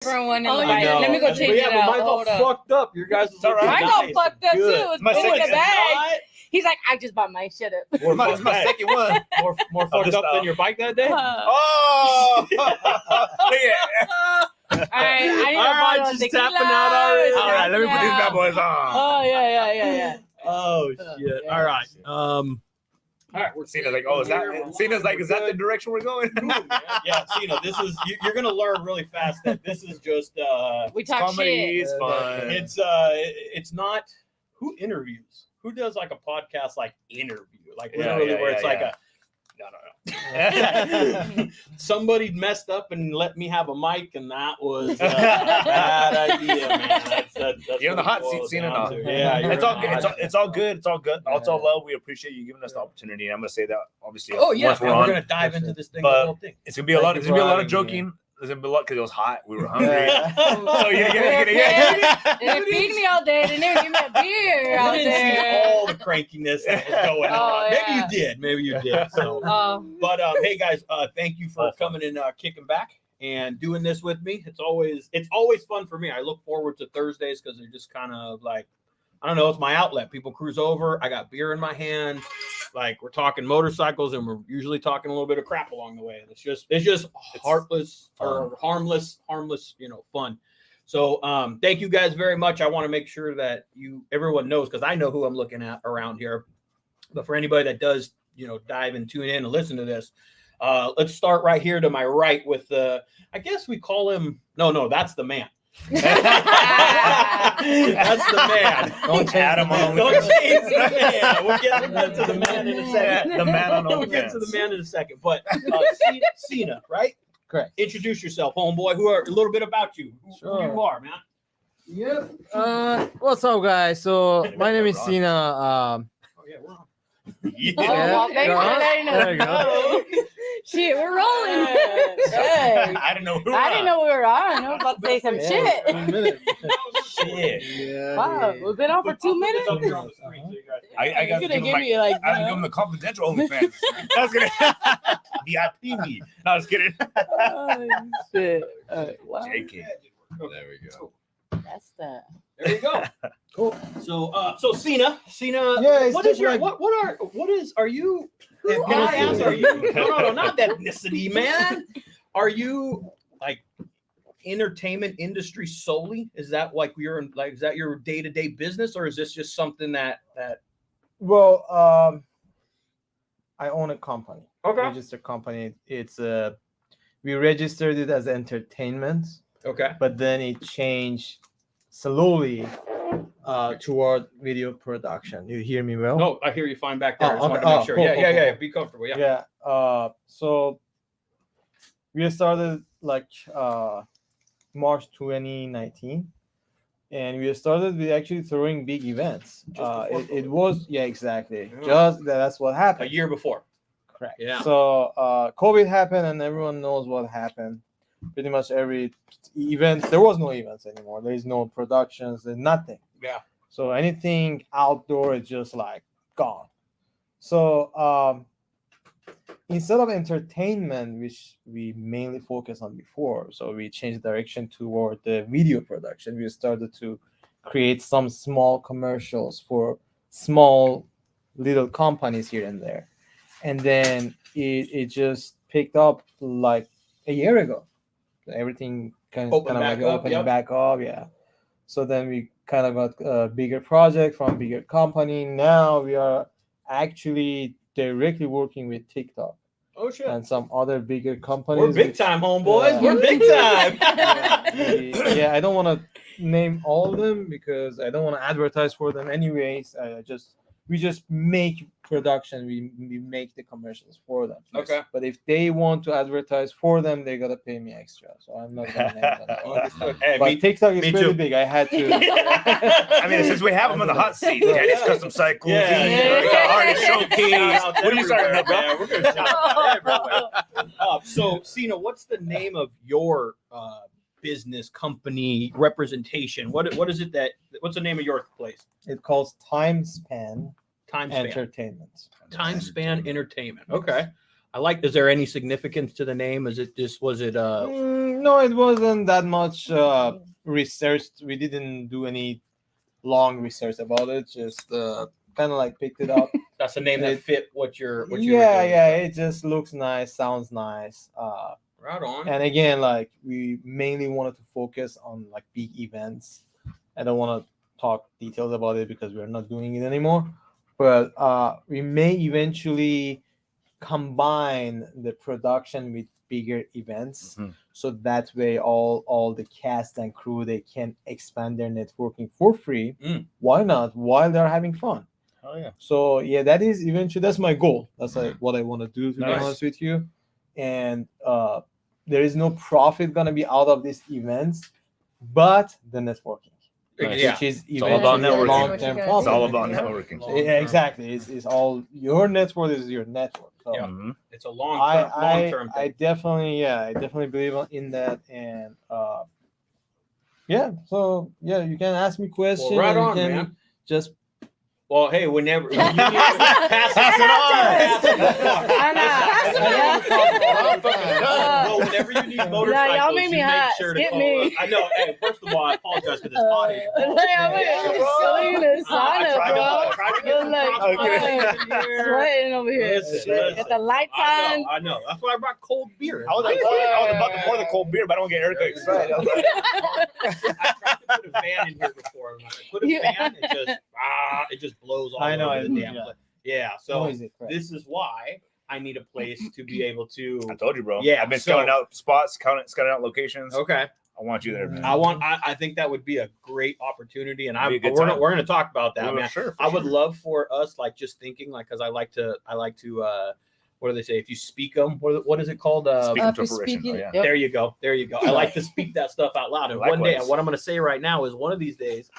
Different one in the I bike. know. Let me go change it but out. mine's all Hold up. fucked up. Your guys is all right. Mine's all fucked up too. It's My in the second- bag. He's like, I just bought mine. Shut up. It's my second one. More fucked up than your bike that day. Oh, yeah. All right, I need All a right, bottle of just tequila. tapping out already. All right, let me put these bad boys on. Oh yeah. Oh shit! Yeah. All right. All right. We're Cena's like, oh, is that the direction we're going? Yeah, Cena. This is you're gonna learn really fast that this is just We talk Comedy shit. is fun. it's not who interviews. Who does like a podcast like interview? Like literally where it's like a no. Somebody messed up and let me have a mic, and that was a bad idea, man. That's You're in the what hot it seat, boils Cena. down No. to. Yeah, you're It's all in good. the hot It's all good. It's all good. It's all love. We appreciate you giving us the opportunity. And I'm gonna say that obviously. Oh yeah, once we're on, gonna dive into this thing. But the whole thing. it's gonna be a lot. There's gonna be a lot of joking. There's gonna be a lot because it was hot. We were hungry. So you're gonna They didn't feed me all day. They didn't give me a beer out You didn't see there. all the crankiness that was going on. yeah. Maybe you did. So, but hey guys, thank you for coming and kicking back and doing this with me. It's always fun for me. I look forward to Thursdays because they're just kind of like, I don't know, it's my outlet. People cruise over. I got beer in my hand. Like we're talking motorcycles, and we're usually talking a little bit of crap along the way. And it's just heartless or harmless, fun. So thank you guys very much. I want to make sure that everyone knows, because I know who I'm looking at around here. But for anybody that does, dive and tune in and listen to this, let's start right here to my right with I guess we call him. No, that's the man. That's the man. Don't add him on. Don't change the man. We'll get to the man in a second. The man on We'll get OnlyFans. to the man in a second. But Cena, right? Correct. Introduce yourself, homeboy. A little bit about you. Who you are, man. Yep. What's up, guys? So my name is Sina. Oh yeah, we're on. Well, thanks go for on. letting us There you go. know. Shit, we're rolling. Hey. I didn't know who. I didn't know we were on. I was about to say some shit. Shit. Yeah. Wow, we've been on for 2 minutes. It's up here on the screen, so you guys can- I You're got to gonna give give him me like. I have to give him the confidential OnlyFans. That's gonna VIP me. No, I was kidding. Oh, shit. Wow. JK. There we go. That's the. There you go. Cool. So Cena. Yeah, it's what is just your like- are you? Who Can I are ask? you? Are you? No, not that ethnicity, man. Are you like entertainment industry solely? Is that like is that your day-to-day business, or is this just something that? Well, I own a company. Okay. Registered company. It's we registered it as entertainment, Okay. but then it changed slowly toward video production. You hear me well? No, I hear you fine back there. I just Oh, wanted okay. to make sure. Cool, Yeah, cool, yeah, cool. yeah. Be comfortable. Yeah. Yeah. So we started like March 2019, and we started with actually throwing big events. It was exactly. Yeah. Just that's what A happened. year before. Correct. Yeah. So COVID happened, and everyone knows what happened. Pretty much every event, there was no events anymore. There is no productions. There's nothing. Yeah. So anything outdoor is just like gone. So instead of entertainment, which we mainly focused on before, so we changed direction toward the video production. We started to create some small commercials for small little companies here and there. And then it just picked up like a year ago. Everything kind of like opened back up. Yeah. So then we kind of got a bigger project from bigger company. Now we are actually directly working with TikTok Oh shit. and some other bigger companies. We're big time, homeboys. Yeah. We're big time. Yeah, I don't want to name all of them because I don't want to advertise for them anyways. We just make production. We make the commercials for them. Okay. But if they want to advertise for them, they gotta pay me extra. So I'm not gonna name them. Understood. Hey, But TikTok is me pretty too. big. I had to. I mean, since we have him on the hot seat, Daddy's Custom Cycles, Artist Showcase. What are you starting up, bro? We're gonna shout out everywhere. So, Cena, what's the name of your business company representation? What is it what's the name of your place? It calls Time Span Time Span. Entertainment. Time Span Entertainment. Okay. Is there any significance to the name? Was it No, it wasn't that much research. We didn't do any long research about it. Just kind of like picked it up. that's a name that fit what you're doing? It just looks nice, sounds nice. Right on. And again, like we mainly wanted to focus on like big events. I don't want to talk details about it because we're not doing it anymore. But we may eventually combine the production with bigger events, so that way all the cast and crew, they can expand their networking for free. Why not, while they're having fun? Oh yeah. So yeah, that is eventually, that's my goal. That's like what I want to do, to be Nice. honest with you. And there is no profit gonna be out of these events, but the networking. Nice. Yeah. Which is It's all about eventually networking. long-term It's It's all profit. about networking. Yeah, exactly. It's all your network is your network. So Yeah. It's a long term I thing. definitely believe in that. And so you can ask me questions. Well, right and you on, can man. just Well, hey, whenever you need pass it on. Pass it on. Well, whenever you need motorcycles, Yeah, y'all made me you hot. make sure to Skip call me. us. I know. Hey, first of all, I apologize because it's hot. Silly in the sauna, bro. Try to get some Like, cross-pollination here. Sweating over here. Listen. Get the lights on. I know. That's why I brought cold beer. I was about to pour the cold beer, but I don't get Erica excited. I was like, I tried to put a fan in here before. When I put a fan, it just blows all I know, over the damn yeah. place. Yeah, so noisy crap. this is why I need a place to be able to. I told you, bro. Yeah, I've been so- scouting out spots, scouting out locations. Okay, I want you there, man. I think that would be a great opportunity, and It'd be a good we're time. going to talk about that, man. Sure, I would love for us, like, just thinking, like, because I like to what do they say? If you speak them, what is it called? Speak 'em to If you fruition. speak Oh, it- yeah. Yep. There you go. I like to speak that stuff out loud. And one day, Likewise. and what I'm going to say right now is, one of these days,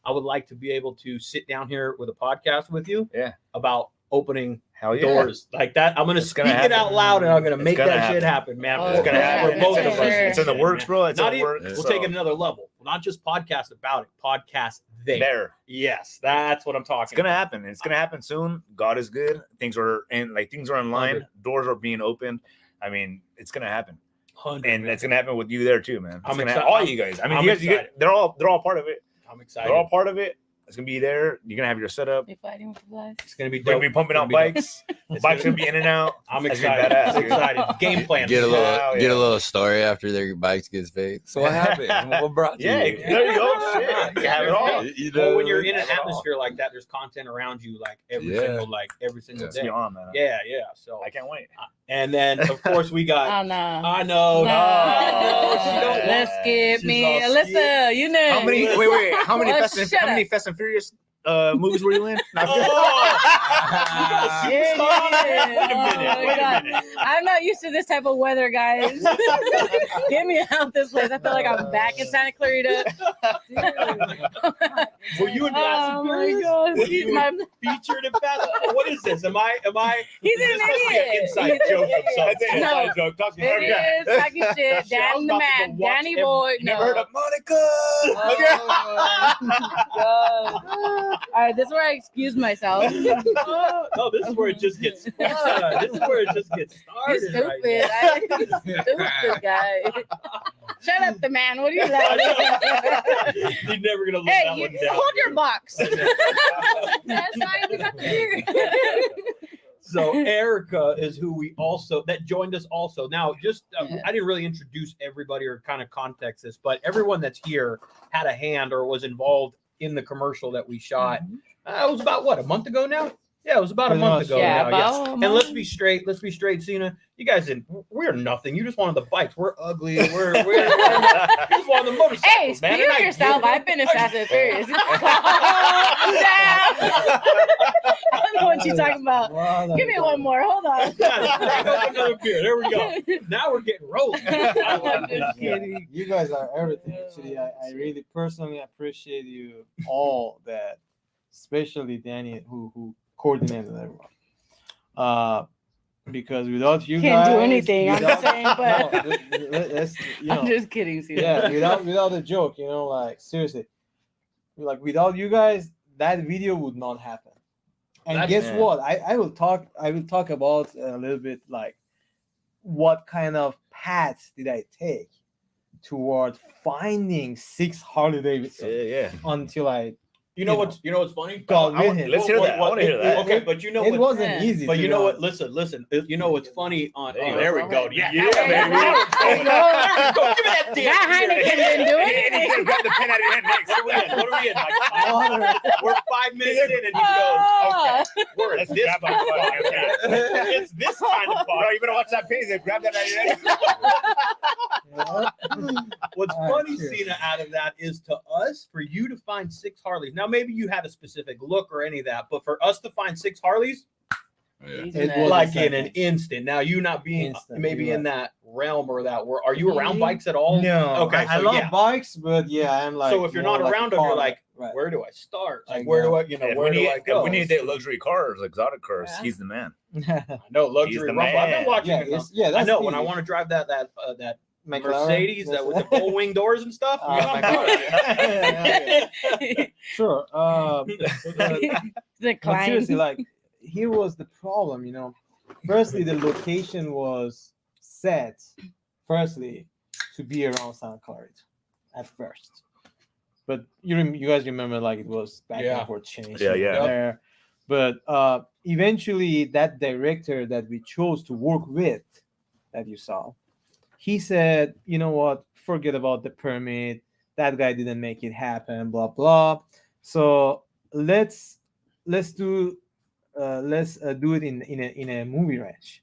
I would like to be able to sit down here with a podcast with you. Yeah. About opening Hell yeah. doors like that. I'm going to It's speak gonna it out happen. loud, and I'm going to It's make gonna that shit happen. happen, man. Oh, It's gonna yeah, happen. For both of us. sure. It's in the works, bro. It's Not in the even, works. we'll take it another level. Not just podcast about it. Podcast there. Yes, that's what I'm talking. It's gonna happen. It's gonna happen soon. God is good. Things are in line. 100. Doors are being opened. I mean, it's gonna happen, 100, and man. it's gonna happen with you there too, man. It's I'm gonna excited. all you guys. I mean, I'm you guys, they're all part of it. I'm They're excited. all part of it. It's gonna be there. You're gonna have your setup. Be fighting with the flies. It's gonna be We're dope. gonna be pumping It's out gonna be dope. bikes. It's Bikes gonna- gonna be in and out. I'm That's gonna be excited. badass, I'm dude. excited. Game plan. Get a little Hell get a yeah. little story after their bikes gets fixed. So what happened? What brought you? Yeah, here? there you go. Shit, you have it all. You Well, know, when you're in an Have it all. atmosphere like that, there's content around you, like every Yeah. single It's day. beyond, man. Yeah. So, I can't wait. and then of course we got. Oh, no. I know. She don't want- Let's skip She's me. all Alyssa, you know. How many? Wait. How many Let's Fast shut up. and Furious movies were you in? Oh! Yeah, Wait a Oh, minute. my Wait a God. minute. I'm not used to this type of weather, guys. Get me out this place. I feel like I'm back in Santa Clarita. Were you in Fast Oh and my Furious? God. Were you My- featured in Fast? What is this? Am I? He's is an this supposed to be an idiot. inside He's an joke of idiot. some That's an No. inside joke. Talk to me. It is talking shit. Shit, I was Dan the about to man, go watch Danny every- boy. You never heard of Monica? God. All right, this is where I excuse myself. No, this is where it just gets. This is where it just gets You're started. stupid. Stupid guy. Shut up, the man. What are you laughing? You're never gonna let Hey, that you, one down. hold your box. That's fine. We got the beer. So Erica is who we also that joined us also. Now, just Yeah. I didn't really introduce everybody or kind of context this, but everyone that's here had a hand or was involved in the commercial that we shot. It was about what, a month ago now? Yeah, it was about a Pretty month much. ago Yeah, now. about Yes. a And let's month. be straight, Cena. You guys didn't. We're nothing. You just wanted the bikes. We're ugly. We're you just wanted the motorcycles. Hey, man. speak And for I yourself. get it. I've been in Fast and Furious. Calm down. I know what you're talking about. Give me one more. Hold on. Crack open another beer. There we go. Now we're getting rolling. I love this. Just kidding. You guys are everything. Actually, I really personally appreciate you all that, especially Danny, who coordinated everyone. Because without you Can't guys, do anything, I'm without- saying, but- no, let's I'm just kidding. Susan. yeah, without the joke, like seriously, like without you guys, that video would not happen. And That's- guess yeah. what? I will talk about a little bit like what kind of path did I take toward finding 6 Harley Davidson Yeah. until I You know what's funny? got I with want- him. let's hear that. I wanna hear that. Okay, but you know It what? wasn't Yeah. easy. But to you be know what? honest. Listen. You know what's funny on? There you Oh, go. there we go. Yeah, Yeah, baby. baby. Give me that damn That Heineken didn't do He anything. didn't grab the pen out of your hand next. What are we in? What are we in? Like, Water. we're 5 minutes in, and he goes, Oh. "Okay, we're at Let's this grab kind of my podcast. phone. It's this kind of Bro, podcast." you better watch that page and grab that out of your hand. What's All right, funny, cheers. Cena, out of that is to us, for you to find 6 Harleys. Now, maybe you had a specific look or any of that, but for us to find 6 Harleys, Yeah. Easy It man. was like in second. an instant. Now, you not being Instant, maybe you're in right. that realm or that, are you around Mhm. bikes at all? No. Okay, I so love yeah. bikes, but yeah, I'm like. So if you're more not like a around them, you're car like, guy. Right. where do I start? Like, Like where do that. I, If where do I go? we need to date luxury cars, exotic cars, Yeah. he's the man. No He's luxury the rumble. I've been man. watching yeah, it. yeah, I that's know when I easy. want to drive that McLaren, Mercedes that with the that's- bull wing doors and stuff. Oh, you know, my I'm God. talking Sure. The But climb. seriously, like here was the problem, you know. Firstly, the location was set firstly to be around Santa Clarita at first. But you guys remember like it was back Yeah. and forth change. Yeah, yeah. There. But eventually that director that we chose to work with that you saw, he said, you know what, forget about the permit. That guy didn't make it happen, blah blah. So let's do it in a movie ranch,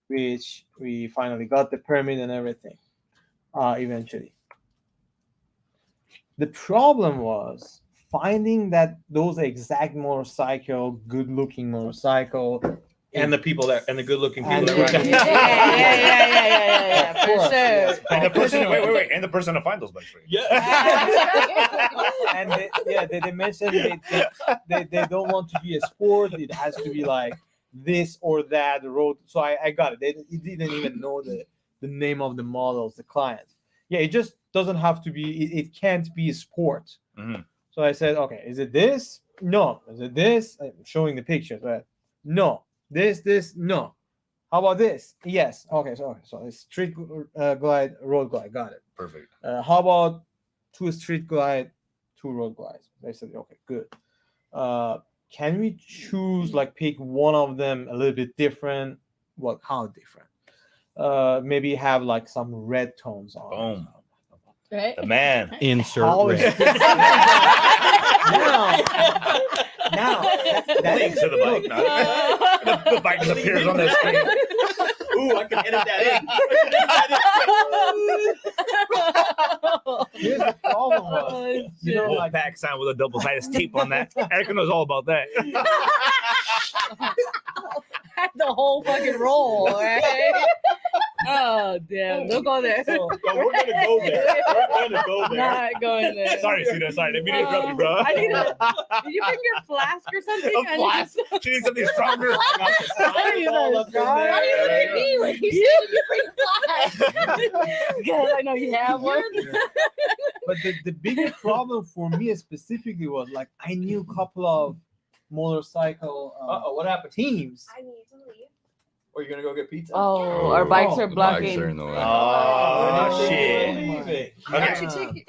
which we finally got the permit and everything. Eventually, the problem was finding those exact motorcycle, good looking motorcycle, and the people that and the good looking people And- that ride Yeah, it. yeah, Of for course, sure. yes. And the person, wait, and the person to find those bikes for you. Yeah. and they mentioned they don't want to be a sport. It has to be like this or that road. So I got it. They didn't even know the name of the models, the client. Yeah, it just doesn't have to be. It can't be a sport. Mhm. So I said, okay, is it this? No. Is it this? I'm showing the pictures. Right? No. This, no. How about this? Yes. Okay, so it's street glide, road glide. Got it. Perfect. How about 2 street glide, 2 road glides? They said, okay, good. Can we choose, like, pick one of them a little bit different? Well, how different? Maybe have like some red tones on. Boom. Right? The man. Insert How is red. now that Link to the bike. No. The bike disappears on the screen. Ooh, I can edit that in. here's the problem was, you know, Little like back sign with a double-sided tape on that. Erica knows all about that. The whole fucking roll, right? Oh damn! Don't go there. so, No, we're gonna go there. We're gonna go there. Not going there. Sorry, Cena. Sorry. Let me interrupt you, bro. I need Did you bring your flask or something? A flask? She needs something stronger. I got the signs all up in there. Why do you look at me when you said you bring flask? Because I know you have one. but the bigger problem for me specifically was like I knew a couple of motorcycle What happened? teams. I need to leave. Or you gonna go get pizza? Oh, our bikes are The bikes blocking. are in the way. Oh, shit. Leaving. Okay. That shit's Take your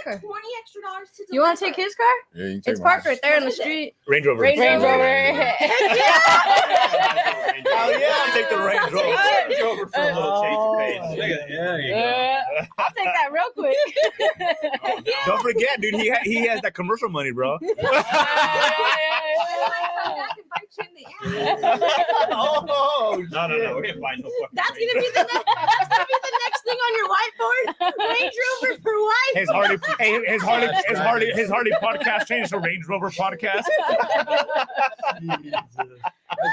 car. like $20 extra to You want to take his car? Yeah, you can take It's mine. parked right there on the street. Range Rover. Range Rover. Hell yeah, I'll take the Range Rover. Range Rover for a little change of pace. Oh, Look at that. There you go. I'll take that real quick. Don't forget, dude. He has that commercial money, bro. Oh, no, we're gonna find no fucking. That's Range gonna be the next thing on your whiteboard. Range Rover for wife. His Harley podcast changed to Range Rover podcast. That's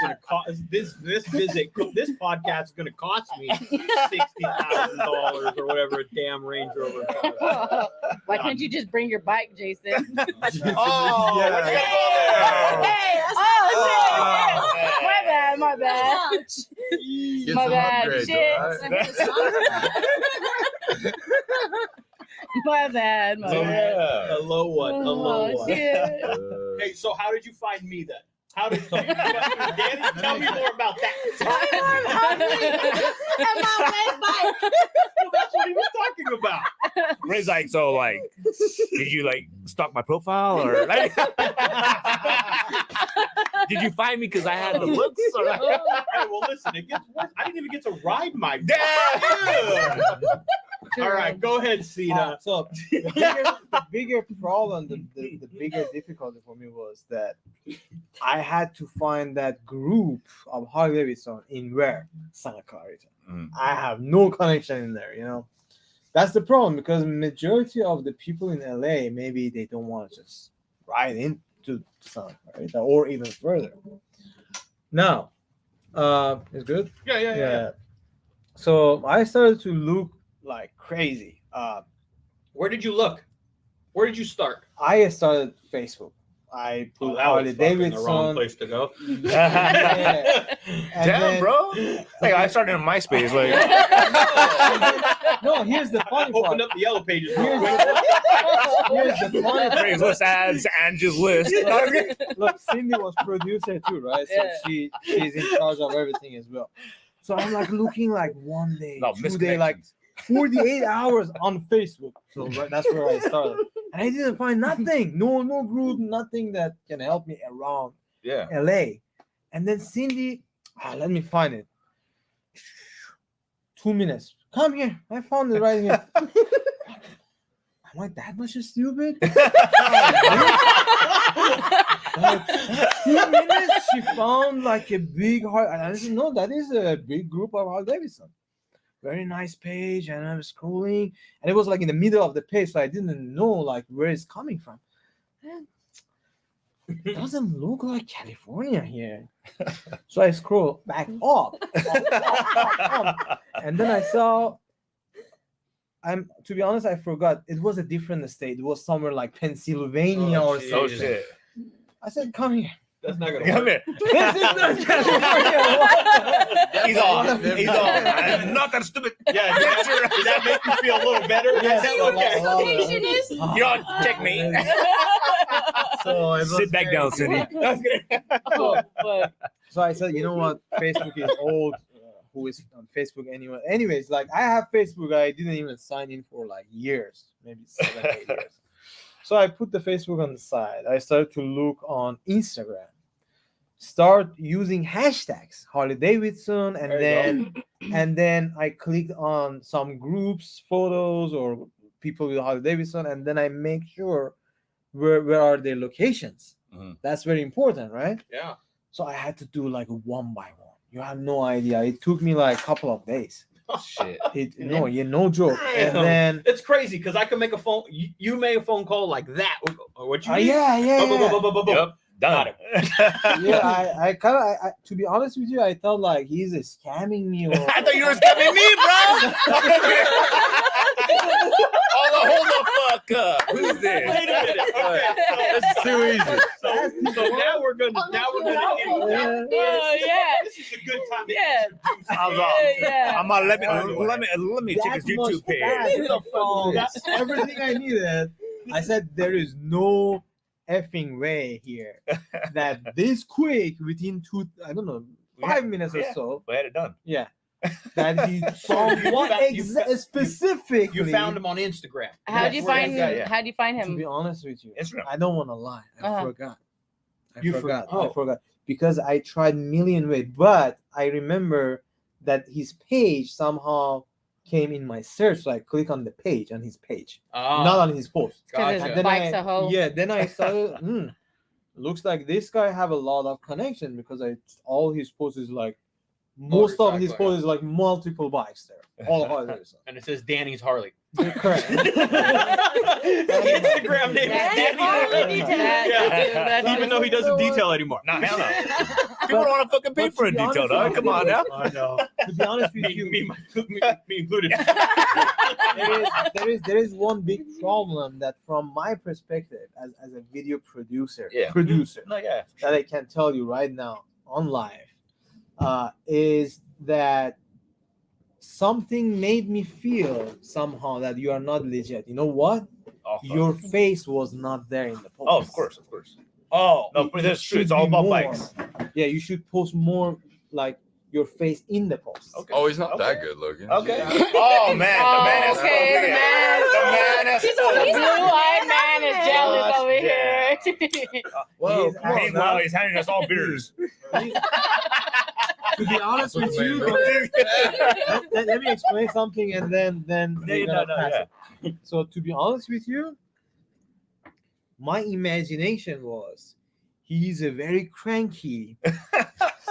gonna cost this podcast is gonna cost me $60,000 or whatever a damn Range Rover costs. Why can't you just bring your bike, Jason? Oh, Yeah. we're gonna go there. Hey, Oh, man. my bad. Get My some bad. upgrades, Shit. alright? My bad. A low one. A low Oh, one. shit. Uh, Hey, so how did you find me then? How did Danny? Tell me more about that. Tell me more about me and my wet bike. Well, that's what he was talking about. Ray's like, so like, did you like stalk my profile or like, did you find me because I had the looks? Or like, Hey, well, listen, it gets worse. I didn't even get to ride my bike. damn. All right, go ahead, Cena. So the bigger problem, the bigger difficulty for me was that I had to find that group of Harley Davidson in where Santa Clarita. I have no connection in there, you know. That's the problem because majority of the people in LA maybe they don't want to just ride into Santa Clarita or even further. Now, it's good. Yeah. So I started to look like crazy. Where did you look? Where did you start? I started Facebook. I put Harley the wrong Davidson. place to go. Yeah. And Damn, then- bro. Like I started on MySpace. Like, No, here's the funny part. Open up the yellow pages. real Here's quick. Here's the funny part. Craigslist ads, Angie's list. Look, Cindy was producer too, right? So she's in charge of everything as well. So I'm like looking like 1 day, No, 2 day, like 48 hours on Facebook. So that's where I started. And I didn't find nothing. No group, nothing that can help me around Yeah. LA. And then Cindy, let me find it. 2 minutes. Come here. I found it right here. Am I that much stupid? Like, 2 minutes, she found like a big heart. And I didn't know that is a big group of Harley Davidson. Very nice page, and I'm scrolling, and it was like in the middle of the page, so I didn't know like where it's coming from. It doesn't look like California here. So I scroll back up, and then I saw. To be honest, I forgot. It was a different state. It was somewhere like Pennsylvania or shit. Oh something. shit. I said, "Come here." That's not gonna Come work. here. This is not California. He's on. He's on. I'm not that stupid. Yeah, did that make you feel a little better? Yes, That's a lot, okay. a lot. Location is. You're on checkmate. So it was Sit back very- down, Cindy. So I said, you know what? Facebook is old. Who is on Facebook anyway? Anyways, like I have Facebook. I didn't even sign in for like years, maybe 7-8 years. So I put the Facebook on the side. I started to look on Instagram. Start using hashtags Harley Davidson, and then I clicked on some groups, photos, or people with Harley Davidson, and then I make sure where are their locations. Mhm. That's very important, right? Yeah. So I had to do like one by one. You have no idea. It took me like a couple of days. Shit. No joke. And then It's crazy because I can make a phone. You made a phone call like that. What you? Need? yeah. Yep. Done. Yeah, I kind of, to be honest with you, I thought like he's scamming me. Or, I thought you were scamming me, bro. Hold the fuck up. Who's this? Wait a minute. Okay, This is too easy. so now we're gonna Oh, yeah. This is a good time. To Yeah. introduce I was you. off. Yeah. I'm gonna let me check his YouTube page. That's everything I needed. I said there is no effing way here that this quick within 5 minutes or Yeah. so. We had it done. Yeah. That he found You one found- you found- specifically. You found him on Instagram. How'd you That's where find that guy- yeah. How'd you find To be him? honest with you, Instagram. I don't want to lie. I Uh-huh. forgot. I You forgot. forgot. I forgot because I tried million ways, but I remember that his page somehow came in my search. So I click on the page on his page, not on his post. Because Gotcha. his bike's a hoe. Yeah, then I started. Looks like this guy have a lot of connection because all his posts is like most of his Motorcycle, posts is like multiple bikes there, all Harleys. And it says Danny's Harley. Correct. Instagram name is Danny Danny Harley Harley. detail. Yeah. Even though he doesn't detail anymore. Nah, hell no. People don't want to fucking pay but for a to be detail, honest dog. with Come you- on now. I know. To be honest with you, Me included. there is one big problem that from my perspective as a video producer Yeah. No, yeah. that I can tell you right now on live is that something made me feel somehow that you are not legit. You know what? Oh, fuck. Your face was not there in the post. Oh, of course. Oh, no, It but that's true. should It's all be about more. bikes. Yeah, you should post more like your face in the post. Okay. Oh, he's not Okay. that good looking. Okay. Oh man, the man has okay, spoken. the man. The man has He's The always spoken. blue-eyed man is jealous Gosh, over here. Whoa, He's come on, Meanwhile, man. he's handing us all beers. To be honest That's with what you, the let me explain something and then we're gonna no, pass it. So to be honest with you, my imagination was he's a very cranky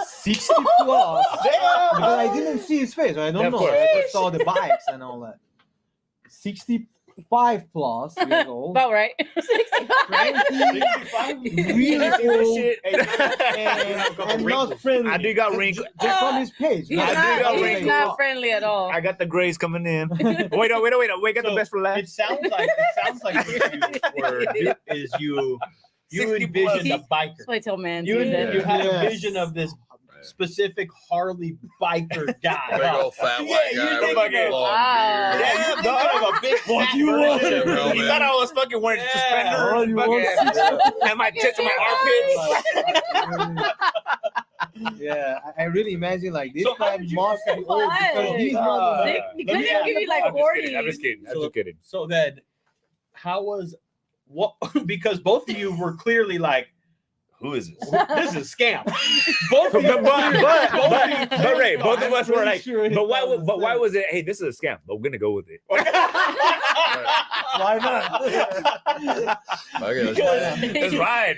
60 plus. Because I didn't see his face. I Yeah, don't of know. course. I just saw the bikes and all that. 65 plus years old. About right. Cranky, really old, and not friendly. I do got wrinkles. Just from his page. He's I do not, got he's wrinkles. not friendly at all. I got the grays coming in. Wait, got the best for It last. sounds like what you were is you 60 envisioned a Just biker. wait till man You sees it. you had a Yes. vision of this specific Harley biker guy. Big old fat Yeah, white you're guy thinking with a of- long Wow. beard. Yeah, you think of a big What fat you want? version of Bro, You him. thought I was fucking wearing suspenders, Oh, you fucking- and my tits and my armpits. Yeah, I really imagine like this So how guy did you must be old because he's not. Uh, Sick. He let me couldn't ask- give you like I'm just 40. kidding. I'm just kidding. I'm just kidding. So then, how was what? Because both of you were clearly like, Who is this? "This is a scam." Both of you, But Ray, both of us were pretty like, sure but why? it was But why the was it? Hey, this is a scam. But we're gonna go with it. Why not? Okay, let's That's right.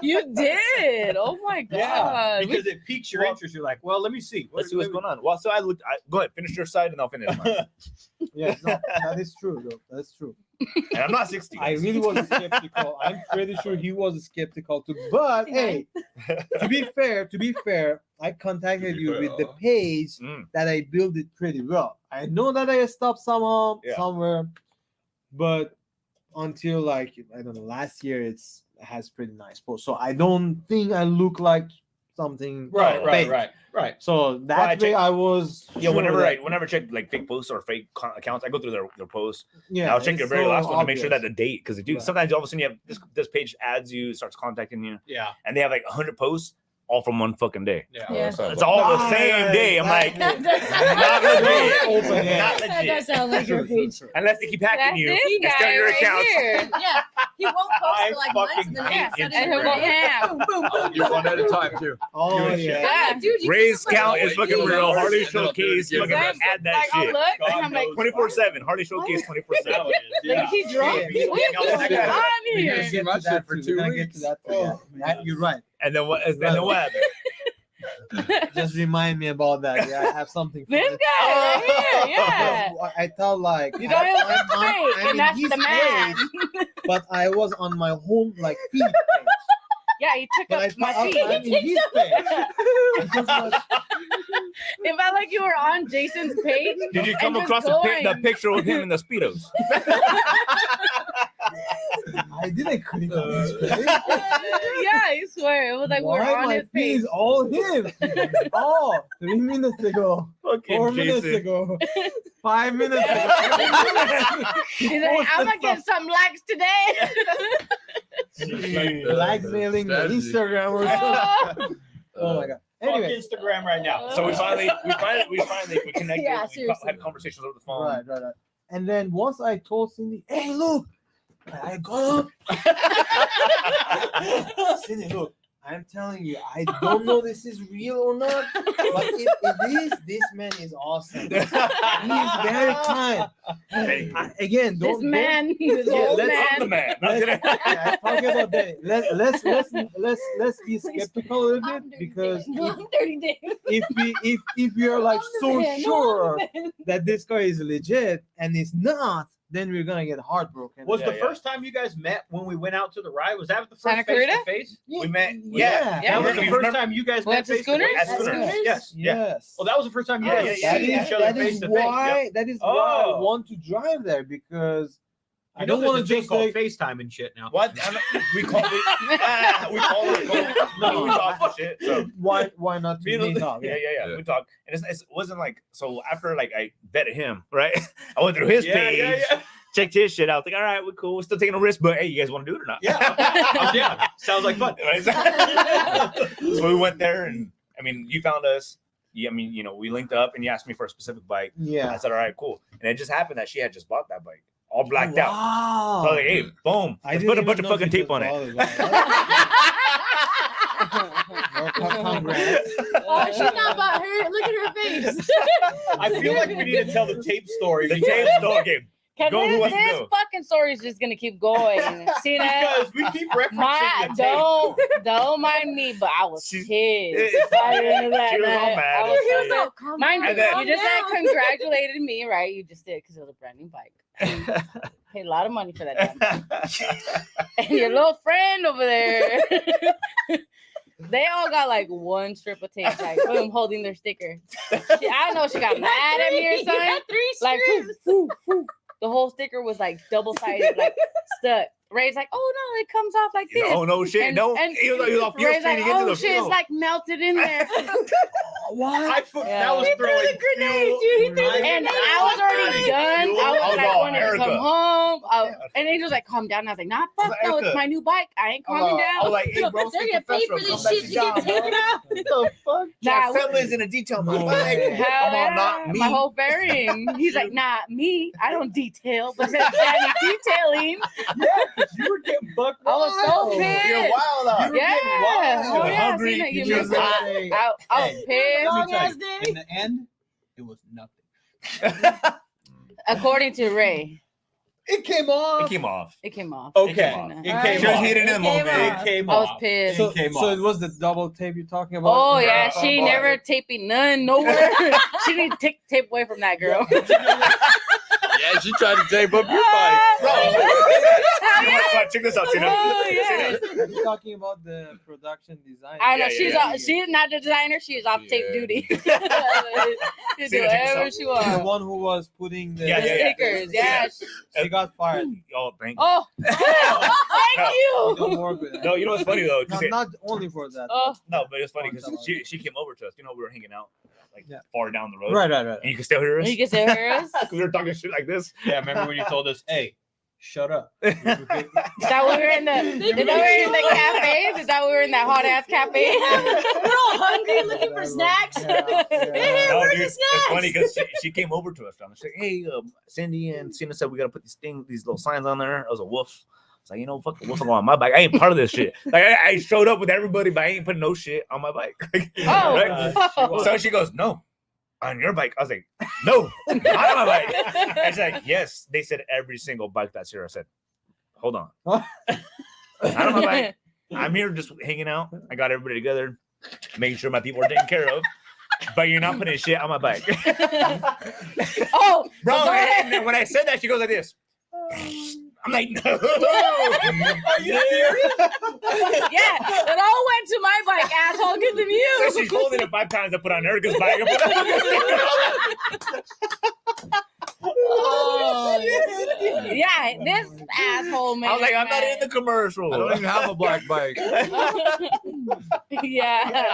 You did. Oh my yeah, god. because it piques your interest. You're like, "Well, let me see. Let's see what's going on. Well, so I looked. Go ahead, finish your side, and I'll finish mine. Yeah, no, that is true though. That's true. And I'm not 60. I really was skeptical. I'm pretty sure he was skeptical too. But hey, to be fair, I contacted you with the page Mm. that I built it pretty well. I know that I stopped somehow, Yeah. somewhere, but until like I don't know, last year it has pretty nice posts. So I don't think I look like something fake. right. So that Well, I way check- I was Yeah, sure whenever that- I check like fake posts or fake accounts, I go through their posts. yeah, And I'll check your it's very so last one to make sure that obvious. the date, because Right. sometimes all of a sudden you have this page adds you, starts contacting you, Yeah, and they have like 100 posts all from one fucking day. yeah. Yeah. It's all the same day. I'm like, That not does legit. Open, yeah. Not That does legit. sound like your page. Unless they keep hacking That's you this and stealing guy your right accounts. here. Yeah, he won't post I for like months fucking and then hate yeah, And he'll go ham. boom, boom, boom. You're one at a time too. Oh You're a yeah. Yeah. Dude, you Ray's can- count is fucking real. Harley And then I'll do it Showcase, again. fucking add that Like, I'll shit. look, God and I'm like, knows. 24/7. Harley Showcase 24/7. Yeah. he drunk? Yeah. What is Yeah. going on We're here? gonna See get my to that shit for too. 2 We're gonna get weeks. to that too. Oh, Yeah. You're right. And then what? And then what happened? Just remind me about that. Yeah, I have something. This funny. guy right here, yeah. I thought like You don't have I'm to on- fake, I'm and in that's his the man. page, but I was on my home like feed page. Yeah, he took But I up my thought feet. I'm in his page. Because like, It felt like you were on Jason's page. Did you come And across just the going. picture with him in the Speedos? I didn't click on his page. Yeah, I swear. It was like Why we're on my his feed page. is all him? Oh, 3 minutes ago, Fucking 4 minutes Jason. ago, 5 minutes ago. He's like, I'm gonna get some likes today. Blackmailing the Strategy. Instagram or something. Oh my god. Fuck Anyway, Instagram right now. So we finally connected. Yeah, we seriously. had conversations over the phone. right. And then once I told Cindy, hey, look, I got up. Cindy, look, I'm telling you, I don't know this is real or not, but if it is, this man is awesome. He is very kind. Hey, Again, This don't man, this Yeah, old let's- I'm the man. man. I'm Let's, gonna- yeah, talking about that. Let's be skeptical a little I'm bit dirty because Dan. I'm dirty Dan. if we are like I'm the so man. No, sure I'm the man. that this guy is legit and it's not, then we're gonna get heartbroken. Was Yeah, the yeah. first time you guys met when we went out to the ride? Was that the first Santa face Clarita? to face? We met. Yeah. Yeah. That was the You first remember- time you guys Went met to face to Schooners? face. At At Schooners. Schooners? Yes. Yeah. Yes. Well, that was the first time you Yeah, guys yeah, see yeah. each other that face is to face. why why I Oh. want to drive there because I I know don't want there's to a thing just called like FaceTime and shit now. What? We call it. We call it. No, we talk and shit. So. why not to Me and- meet up? Yeah, Yeah. yeah. We talked, and it wasn't like so. After like I vetted him, right? I went through his page checked his shit out. I was like, all right, we're cool. We're still taking a risk, but hey, you guys want to do it or not? Yeah. Sounds like fun. So we went there, and I mean, you found us. I mean, you know, we linked up, and you asked me for a specific bike. Yeah. I said, all right, cool. And it just happened that she had just bought that bike, all blacked out. So I was like, hey, boom. Let's put a bunch of fucking tape on it. Oh, she's not about her. Look at her face. I feel like we need to tell the tape story. The tape story game. Cause Go, who wants to this go? fucking story is just gonna keep going. See that? Because we keep referencing the tape. Don't mind me, but I was She's- pissed. By the end of that She was all night. mad. I was She was so- all, Come Mind you, And then- you just said congratulated me, right? You just did because it was a brand new bike. Paid a lot of money for that damn bike. And your little friend over there. They all got like one strip of tape, like boom, holding their sticker. I don't know if she got mad at me or You got something. 3 Like, strips. the whole sticker was like double-sided, like stuck. Ray's like, oh no, it comes off like this. oh, no shit. And- No. and He was all Ray's like, feeding into oh the shit, it's fuel. like melted in there. That was He threw throwing the grenade, fuel. dude. He threw the And grenade. I was already done. Fuel. I was I was like, all wanted to Erica. come home. And Angel's like, calm down. I was like, nah, fuck was no, Erica. it's my new bike. I ain't calming I was down. like, hey, bro, They're gonna pay for this shit to get taken out. The fuck? Nah, Assemblies in a detail. No My bike. way. hell Come on, yeah, not me. my whole fairing. He's like, nah, me. I don't detail, but then Danny detailing. You were getting bucked. I was so wild. pissed. You're wild out. You were Yeah. getting wild. Oh, yeah. Hungry. Seen it. You You just missed got- it. I was Hey. pissed. Long Let me tell ass you, day. in the end, it was nothing. According to Ray, It came off. It came off. it came off. Okay. It came off. It All came right. She was off. heated in the It came moment. off. It came I was off. pissed. So, It came so off. it was the double tape you're talking about? Oh yeah, Oh, she boy. never taping none nowhere. She need to take tape away from that girl. Yeah, she tried to tape up your bike. Check this out. See this? Oh, yeah. You're talking about the production design. I know Yeah, she's yeah, she's not the designer. She's off tape Yeah. duty. She See, do check whatever this she The wants. one who was putting the Yeah, The yeah, yeah. stickers, yeah. She got fired. Oh, thank you. Oh, thank Don't you. work with that. No, you know what's funny though? 'Cause Not only for that. Oh, no, but it's funny because she came over to us. You know, we were hanging out like Yeah. far down the road. Right. And you can still hear us. you can say hers. We were talking shit like this. Yeah, remember when you told us, "Hey, shut up." Is that we were in the? Is that we were in the cafe? Is that we were in that hot ass cafe? We're all hungry looking for snacks. Hey, No, where's dude, the it's snacks? funny because she came over to us. She's like, "Hey, Cindy and Cena said we gotta put these little signs on there." I was a wolf. It's like, you know, fuck the wolf on my bike. I ain't part of this shit. Like I showed up with everybody, but I ain't putting no shit on my bike. Oh. Right? So she goes, "No, on your bike." I was like, "No, not on my bike." And she's like, "Yes." They said every single bike that's here. I said, "Hold on, not on my bike. I'm here just hanging out. I got everybody together, making sure my people are taken care of. But you're not putting shit on my bike." Oh, Bro, go ahead. and then when I said that, she goes like this. I'm like, no. Are you serious? Yeah, it all went to my bike, asshole. Get them you. So she's holding it 5 times. I put on Erica's bike. Oh, yeah, this asshole man. I was like, I'm not in the commercial. I don't even have a black bike. Yeah.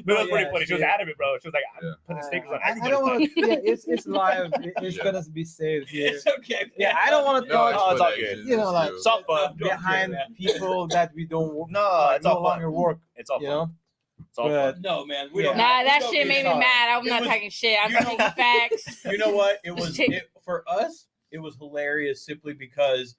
But it was pretty funny. She was adamant, bro. She was like, I'm Yeah. putting stickers on I everybody's don't want bike. to. Yeah, it's live. It's Yeah. gonna be saved here. It's okay. Yeah, I don't want to No, talk Oh, it's all footage. good. You know, like, It's It's all fun. behind people that we don't work. No, like, it's no all fun. longer work. It's all You fun. know. It's all But- fun. No, man. We Yeah. don't. Nah, we that don't shit get made me sorry. mad. I'm It not was- talking shit. I'm you know- talking facts. You know what? It was Take- for us. It was hilarious simply because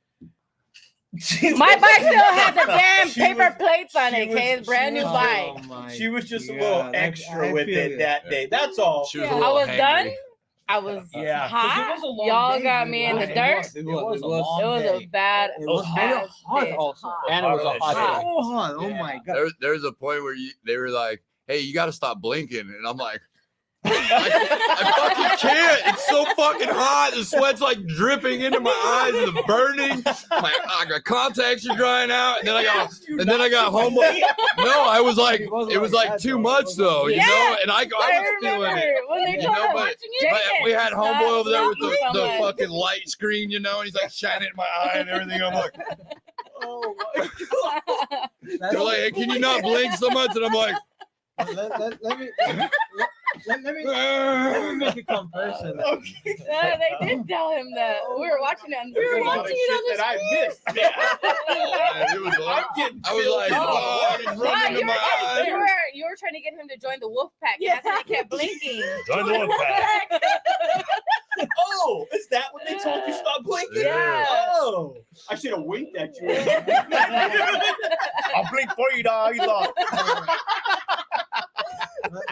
My bike still had the damn She paper was- plates on she it, was- okay? It's brand new she was- bike. Oh my she was just a God, little I extra with feel it you. that day. That's all. She was Yeah. a I little was hangry. done. I was Yeah, 'cause hot. it was a long Y'all day, got dude. me in the It dirt. was. It was a It long was day. a bad. It was hot hot day. also. And it was Hot. hot. So hot. Oh Yeah. my god. There's a point where they were like, "Hey, you got to stop blinking," and I'm like, I fucking can't. It's so fucking hot. The sweat's like dripping into my eyes. And the burning. I got contacts are drying out, and then I got home. No, I was like, it was like too much though, you Yeah. know. And I I was feeling remember it. when they You told know, us, but Jason, we had homeboy over there with stop the so much. fucking light screen, you know, and he's like shining in my eye and everything. I'm like, Oh my god. they're like, hey, can you not blink so much? And I'm like, let me let me make a comparison. They did tell him that. We were watching it on the There's a screen. lot of shit that I missed. Yeah. It was I'm getting I was like, Oh. oh, Wow, running to my eyes. you were trying to get him to join the wolf pack. Yeah. That's why he kept blinking. Join the wolf pack. Oh, is that what they told you? Stop blinking. Yeah. Oh, I should have winked at you. I'll blink for you, dog. You thought.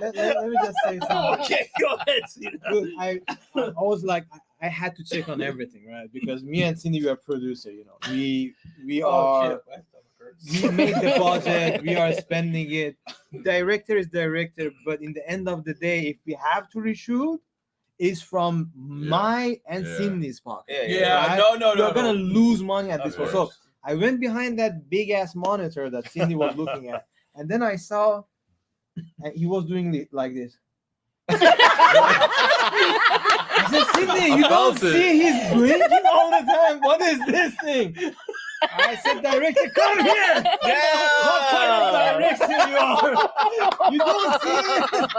Let me just say something. Okay, go ahead. Cena. Good. I was like, I had to check on everything, right? Because me and Cindy, we are producer. You know, we are. We make the budget. We are spending it. Director is director, but in the end of the day, if we have to reshoot, it's from my and Yeah. Cindy's pocket. Yeah, right? no. We're gonna lose money at Of this point. course. So I went behind that big ass monitor that Cindy was looking at, and then I saw, and he was doing it like this. I said, Cindy, you don't felt it. see he's blinking all the time. What is this thing? I said, director, come here. What kind of direction you are? You don't see it.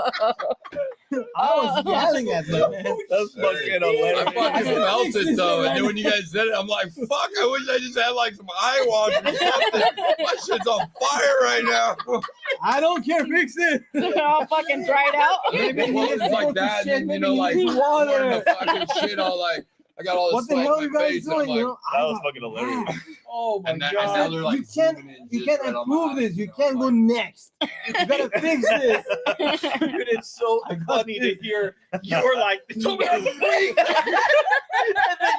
I was yelling at them, man. That's fucking I hilarious. fucking felt it though, and then when you guys said it, I'm like, "Fuck! I wish I just had like some eye wash or something. My shit's on fire right now." I don't care, fix it. They're all fucking dried out. Maybe he Well, needs it's to go like to that, shit. and then, Maybe he like needs pouring water. the fucking shit all like. I got all What this the sweat hell in you my guys face, and I'm doing? like, You know, That was fucking hilarious. Oh my and, and god. now they're like, you can't zooming in you just can't right on my improve eyes, this. You know, can't go like, next. You gotta fix this. Dude, it's so funny to hear you're like, it's over there. And then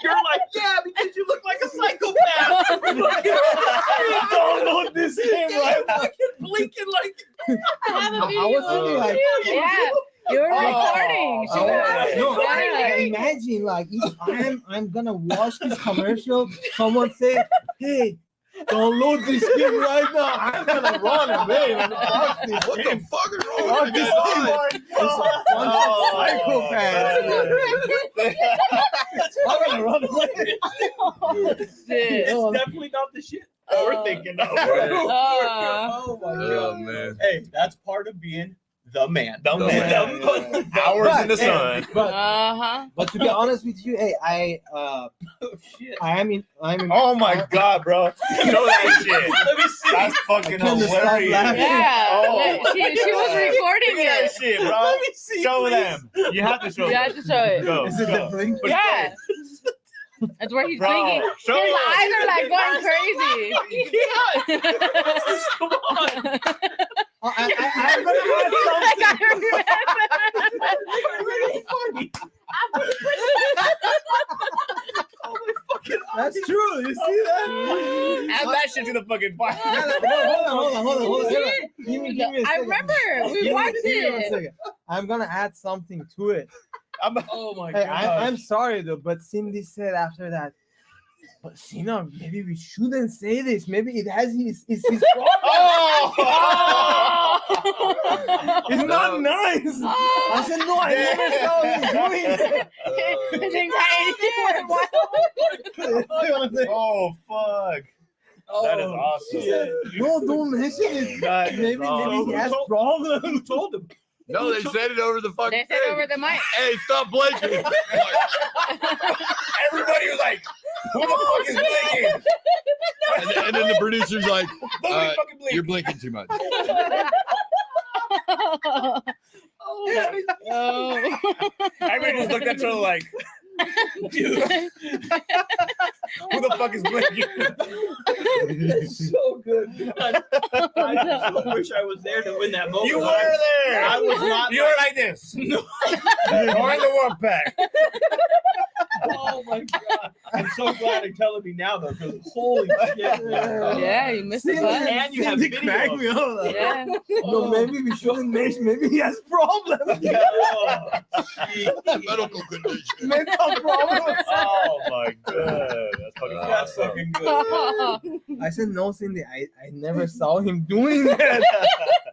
you're like, yeah, because you look like a psychopath. Download this game right now. Fucking blinking like. I have a I video. was thinking like, Yeah. You were recording. She oh, was. no, Yeah. imagine like if I'm gonna watch this commercial, someone say, hey, download this game right now. I'm gonna run away and watch this What the game. fuck is wrong Fuck with this this game. guy? It's a bunch of psychopaths. I'm gonna run away. Shit. It's definitely not the shit we're thinking of. Uh, Oh my Oh god. man. Hey, that's part of being the man. The man. Hours in the sun. But uh-huh. to be honest with you, hey, Oh shit. I'm in. Oh my god, bro. Show that shit. Let me see. That's fucking can't stop hilarious. laughing. Yeah. Oh, she was God. recording Look at that it. shit, bro. Let me see. Show please. them. You have to show You them. have to show it. Go. Is it go. the blink? Yeah. That's where he's Bro, blinking. show His them. eyes are like going crazy. Come on. I'm gonna add something. That's true. You see that? Add that shit to the fucking fire. Hold on. Give me a I second. remember. We Give me watched 1 it. second. I'm gonna add something to it. Oh my Hey, god. I'm sorry though, but Cindy said after that, but Sina, maybe we shouldn't say this. Maybe it has his problem. Oh! It's not nice. I said no, I never saw him doing His anxiety. Oh, fuck. That is awesome. shit. No, don't mention it. That is Maybe awesome. he has problems. Who told him? No, they said it over the fucking They said thing. over the mic. Hey, stop blinking. Everybody was like, who the fuck is blinking? And then the producer's like, Nobody fucking blinked. you're blinking too much. Oh. Everybody just looked at each other like, dude, who the fuck is blinking? So good. I so wish I was there to win that moment. You were but there. I was not. You were like this. No. Or in the wolf pack. Oh my god. I'm so glad you're telling me now though, because holy shit. man. Yeah, you missed the Cindy, bus. And you have Cindy video cracked of me up. Yeah. No, maybe we shouldn't mention. Maybe he has problems. Oh, shit. Medical condition. Mental problems. Oh my god. That's fucking That's awesome. fucking good. I said no, Cindy. I never saw him doing that.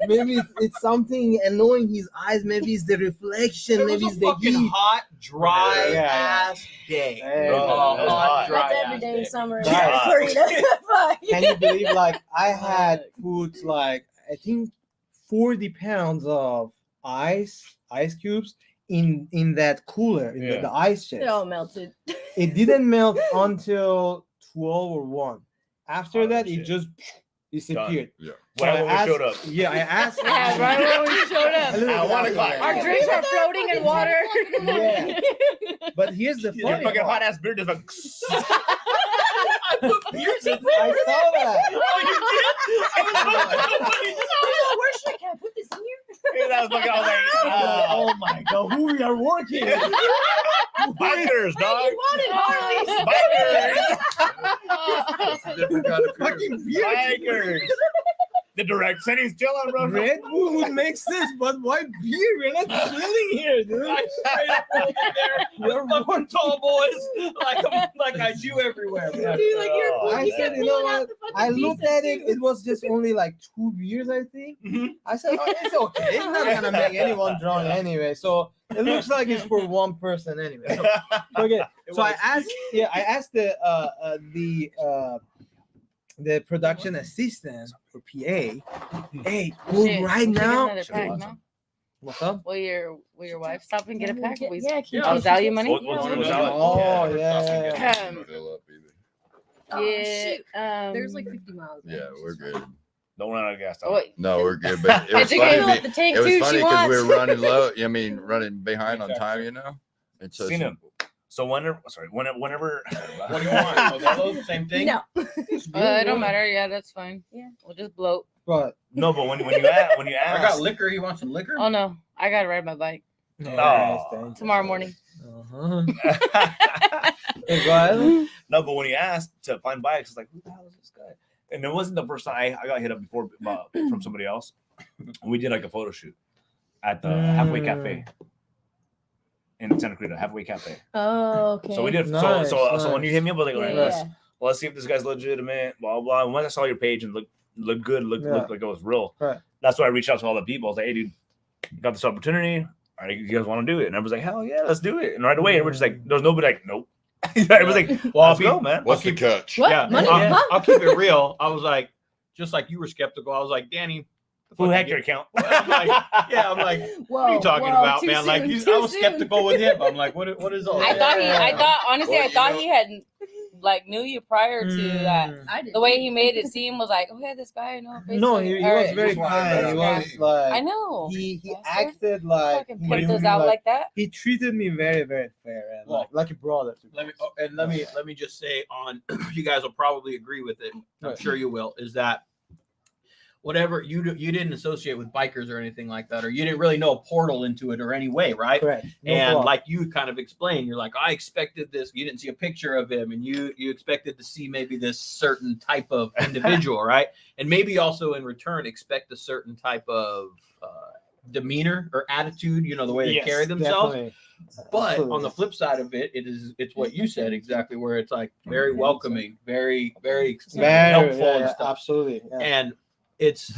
Maybe it's something annoying his eyes. Maybe it's the reflection. It Maybe was it's a the fucking heat. hot, dry Yeah. ass day. Hey, Bro, Oh, that's hot. dry That's ass every day day. in summer. Right. Florida. Fuck. Can you believe? Like I had put like I think 40 pounds of ice ice cubes in that cooler in Yeah. the ice chest. It all melted. It didn't melt until 12 or 1. After Oh, that, shit. it just disappeared. Yeah. So Right I when we showed up. asked- Yeah, I asked. Yeah, right when we showed A up. little At bit 1 after o'clock. that. Our drinks are floating in water. Yeah. But here's the Your funny fucking part. hot ass beer just like. Years ago. I saw that. Where should I put this in here? That was fucking. I was like, Oh my god, who we are working with? bikers, dog. You wanted Harleys. Bikers. It's a different kind of beer. Fucking beer. Bikers. The direct setting's chilling, bro. Red Bull would make sense, but why beer? We're not chilling here, dude. I straight up walked in there with fucking tall boys like I do everywhere. Man. Dude, like you're Oh, I you said, kept you know pulling out what? the fucking I looked pizza, at it. too. It was just only like 2 beers, I think. Mhm. I said, oh, it's okay. It's not gonna make anyone drunk anyway. So it looks like it's for one person anyway. So, okay. So I asked. Yeah, I asked the production assistant for PA. Hey, Shit, right we should get now. another pack, no? What's up? Will your wife stop and get a pack? Yeah, We- yeah, can Oh, you- is that you money? What- what's that? Oh yeah. Um, Fill up either. Oh, Yeah. shoot. There's like 50 miles. Yeah, we're good. Don't run out of gas. Oh, wait. No, we're good. But it was Did you get funny. up the tank It was too? funny She because we wants. were running low. I mean, running behind on time. You know. And so Seen him. So whenever, whenever. What do you want? Modelo, same thing. No. It don't matter. Yeah, that's fine. Yeah. We'll just bloat. But No, but when you ask, I got liquor. You want some liquor? Oh no, I gotta ride my bike No. tomorrow morning. Uh-huh. Hey, go ahead. No, but when you asked to find bikes, it's like, who the hell is this guy? And it wasn't the first time I got hit up before from somebody else. We did like a photo shoot at the Halfway Cafe in Santa Clarita, Halfway Cafe. Oh, okay. So we did. Nice, So when you hit me up, I was like, all right, Yeah. let's see if this guy's legitimate. Blah blah. And once I saw your page and looked good, looked like it was real. Right. That's why I reached out to all the people. I was like, hey, dude, got this opportunity. All right, you guys want to do it? And I was like, hell yeah, let's do it. And right away, we're just like, there's nobody like, nope. I was like, well, let's go, man. What's the catch? What? Yeah, Money? I'll, Huh? I'll keep it real. I was like, just like you were skeptical. I was like, Danny, Who hacked your account? I'm like, yeah, I'm like, Whoa, what are you talking whoa, about, too man? Like, soon, I too was soon. skeptical with him. I'm like, what is all I that? thought honestly, Well, I you thought know- he had like knew you prior to that. I did. The way he made it seem was like, oh yeah, this guy I know. on No, Facebook." he Or- was very Just wanted kind. to He know. was like I know. he Bastard. acted like Fucking he pimped knew us me, out like that. he treated me very very fair and Well, like a brother to me. Let me just say on you guys will probably agree with it. I'm Right. sure you will. Is that whatever you didn't associate with bikers or anything like that, or you didn't really know a portal into it or any way, right? Correct. No And problem. like you kind of explained, you're like, I expected this. You didn't see a picture of him, and you expected to see maybe this certain type of individual, right? And maybe also in return expect a certain type of demeanor or attitude. You know, the way they Yes, carry themselves. definitely. But Absolutely. on the flip side of it, it's what you said exactly, where it's like very welcoming, very very Very, helpful yeah, and yeah, stuff. absolutely. Yeah. And it's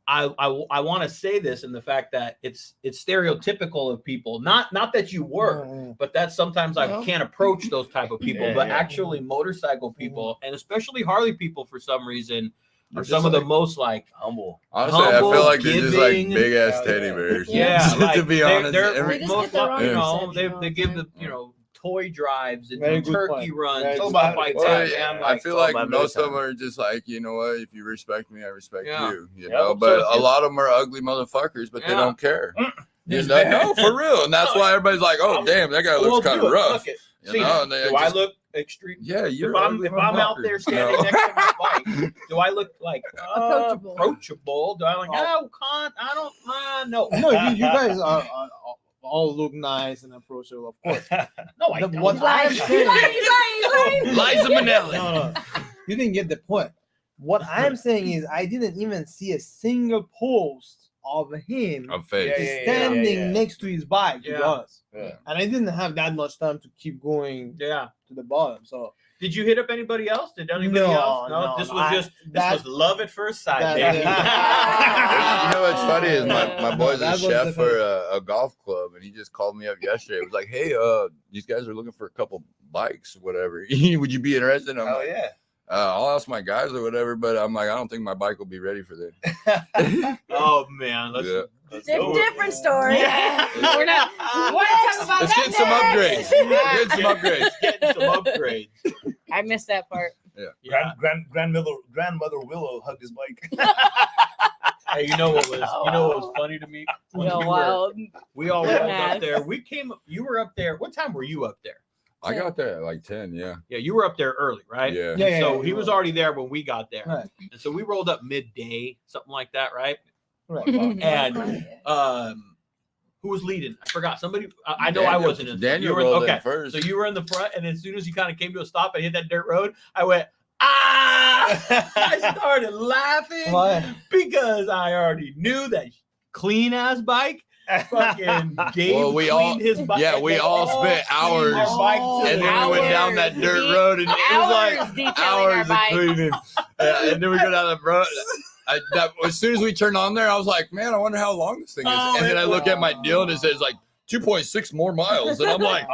I want to say this in the fact that it's stereotypical of people, not that you were, Mm, but that sometimes I No. can't approach those type of people, Yeah, but yeah. actually motorcycle people and especially Harley people for some reason are Just some of the like- most like Humble. Honestly, I humble, feel like they're just like giving. big ass Yeah, teddy yeah. bears. yeah, like to be honest, they're every, They just most, get the wrong you know, perception all they the give time. the toy drives and Very good turkey point. runs Very and good stuff point. like Well, that. yeah, Man, I like, feel it's all like about most of time. them are just like, you know what? If you respect me, I respect Yeah. you. You Yep. know, So but if a you- lot of them are ugly motherfuckers, but they Yeah. don't care. You Just know, that. no, for real, and that's why everybody's like, "Oh, damn, that guy Well, looks kind do of it. rough." Look it. You See, know, and they do I just- look extreme? Yeah, you're. If I'm ugly out there motherfuckers, standing you know? next to my bike, do I look like Approachable. approachable? Do I like no? Can't I don't no no, you guys are all look nice and approachable, of course. no I The- don't. what He's I'm lying. saying, He's lying. Liza Minnelli. no, you didn't get the point. What I'm saying is, I didn't even see a single post of him I'm fake. Yeah. standing next to his bike. Yeah. He was, Yeah. and I didn't have that much time to keep going Yeah. to the bottom. So Did you hit up anybody else? Did anybody No, else? no, This no, was I- just that- this was love at first sight, that- baby. You know what's funny is my boy's That a was chef the for a golf club, and he just called me up yesterday. He was like, "Hey, these guys are looking for a couple bikes, whatever. Would you be interested?" I'm Hell like, yeah. I'll ask my guys or whatever, but I'm like, I don't think my bike will be ready for that. Oh man, let's go. Different story. Yeah. We're not talking about Let's get some upgrades. Get some upgrades. getting some upgrades. I missed that part. Yeah. Grandmother Willow hugged his bike. Hey, you know what was funny to me? When we all rolled up there. You were up there. What time were you up there? I got there at like 10, yeah. Yeah, you were up there early, right? Yeah. And so he was already there when we got there. Right. And so we rolled up midday, something like that, right? Right. And who was leading? I forgot. Somebody. I know I wasn't in. Daniel You were rolled okay. in first. So you were in the front, and as soon as you kind of came to a stop and hit that dirt road, I went, ah! I started laughing because I already knew that clean ass bike. Fucking Gabe cleaned his bike. Yeah, we all spent hours, and then we went down that dirt road, and it was like hours of cleaning. And then we go down the road. As soon as we turned on there, I was like, man, I wonder how long this thing is. And then I look at my deal, and it says like 2.6 more miles, and I'm like,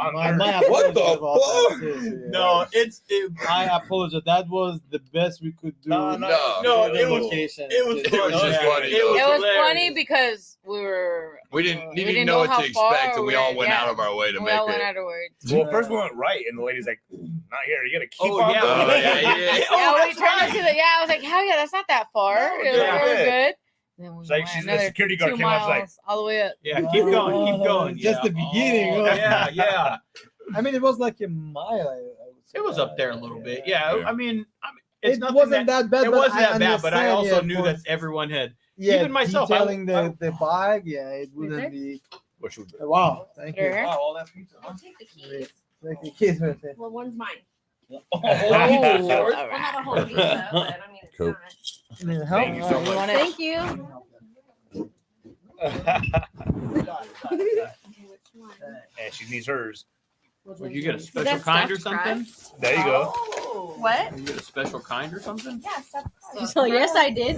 what the fuck? No, I apologize. That was the best we could do. No, it was just funny. It was funny because we didn't know what to expect, and we all went out of our way to make all went it. out of words. Well, first we went right, and the lady's like, "Not here. You gotta keep Oh, on yeah. going." Yeah, we turned into the. Yeah, I was like, hell yeah, that's not that far. No, It was really good. Then we It's like went she's the another security guard 2 came out, she's like, miles all the way up. Yeah, keep going. Just the beginning. Oh, yeah. I mean, it was like a mile. I would say. It was up there a little bit. Yeah, Yeah. I mean, it's It nothing wasn't that bad. It but wasn't I that bad, but I understand, also yeah, knew for- that everyone had. Yeah, even myself, detailing the bike. Yeah, it there? wouldn't be. What should we do? Wow, thank you. Sure. Wow, all that pizza. I'll take the keys. Thank you, kids. Right there. Well, one's mine. All Well, right. not a whole pizza, but I mean, it's Cool. not. I mean, how- Thank you so much. Thank you. And she needs hers. Would you get a Is special that kind or stuffed something? crust? There you go. Oh. What? Would you get a special kind or something? Yeah, stuffed crust. So yes, I did.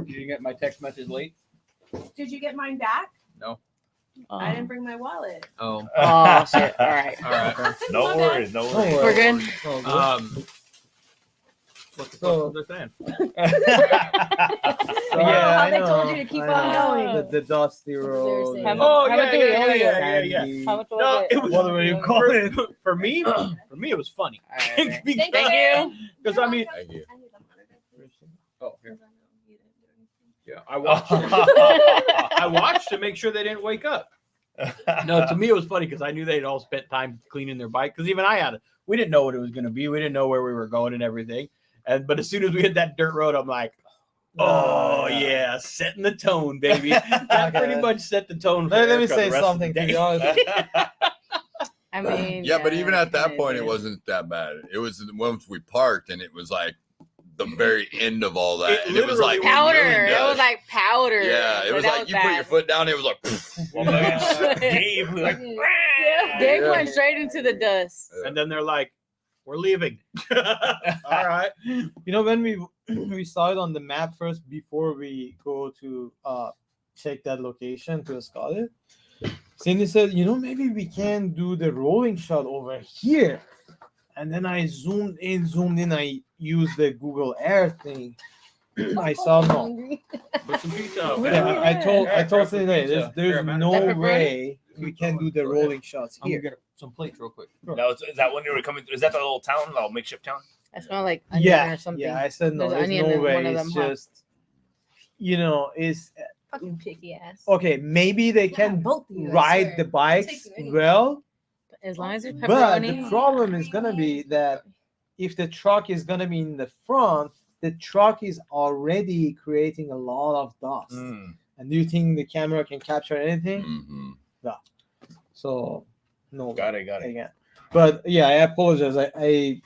Did you get my text message late? Did you get mine back? I didn't Oh, bring my wallet. Oh, shit. All right. all right. No My bad. worries, no Don't worries. worry. We're good. It's all good. What the So- fuck was I saying? Yeah, how I they know, told you to keep I on know. going. The dusty road. saying. How and much- Oh, how yeah, much do we yeah, owe you? yeah, yeah. sandy. How much was No, it? it was. What were you calling it? For me, it was funny. All right. Because- Thank you. Because I mean, Thank you. oh, here. Yeah, I watched. I watched to make sure they didn't wake up. No, to me it was funny because I knew they'd all spent time cleaning their bike. Because even I had it. We didn't know what it was going to be. We didn't know where we were going and everything. But as soon as we hit that dirt road, I'm like, oh yeah, setting the tone, baby. That pretty much set the tone. For Let me Erica say the rest of something the to day. be honest. I mean, Yeah, but even at that kinda point, it did. wasn't that bad. It was once we parked, and it was like the very end of all that. It And it was literally like was powder. really It was dust. like powder. Yeah, it So was that like you put your bad. foot down, it was like. Well, man, Gabe, like, Dave Yeah. went straight into the dust. And then they're like, "We're leaving." All right. You know, when we saw it on the map first before we go to check that location to scout it, Cindy said, you know, maybe we can do the rolling shot over here. And then I zoomed in, I used the Google Earth thing. I saw no. Put some pizza out, What man. do Yeah, we I have? told Here, Cindy, some hey, pizza. there's Here, man. no Is that pepperoni? way we can do the Go ahead. rolling shots I'm here. gonna get some plates real quick. no, is that when you were coming? Is that the little town, little makeshift town? I smell like onion Yeah, or something. yeah. I said no. There's There's onion no in way. one of It's them, huh? just, you know, it's Fucking picky ass. okay. Maybe they can both of you, I ride swear. the bikes Take you anywhere. well, As long as there's but pepperoni. the problem is gonna be that if the truck is gonna be in the front, the truck is already creating a lot of dust. And do you think the camera can capture anything? Mhm. So no. Got it. Again. But yeah, I apologize. I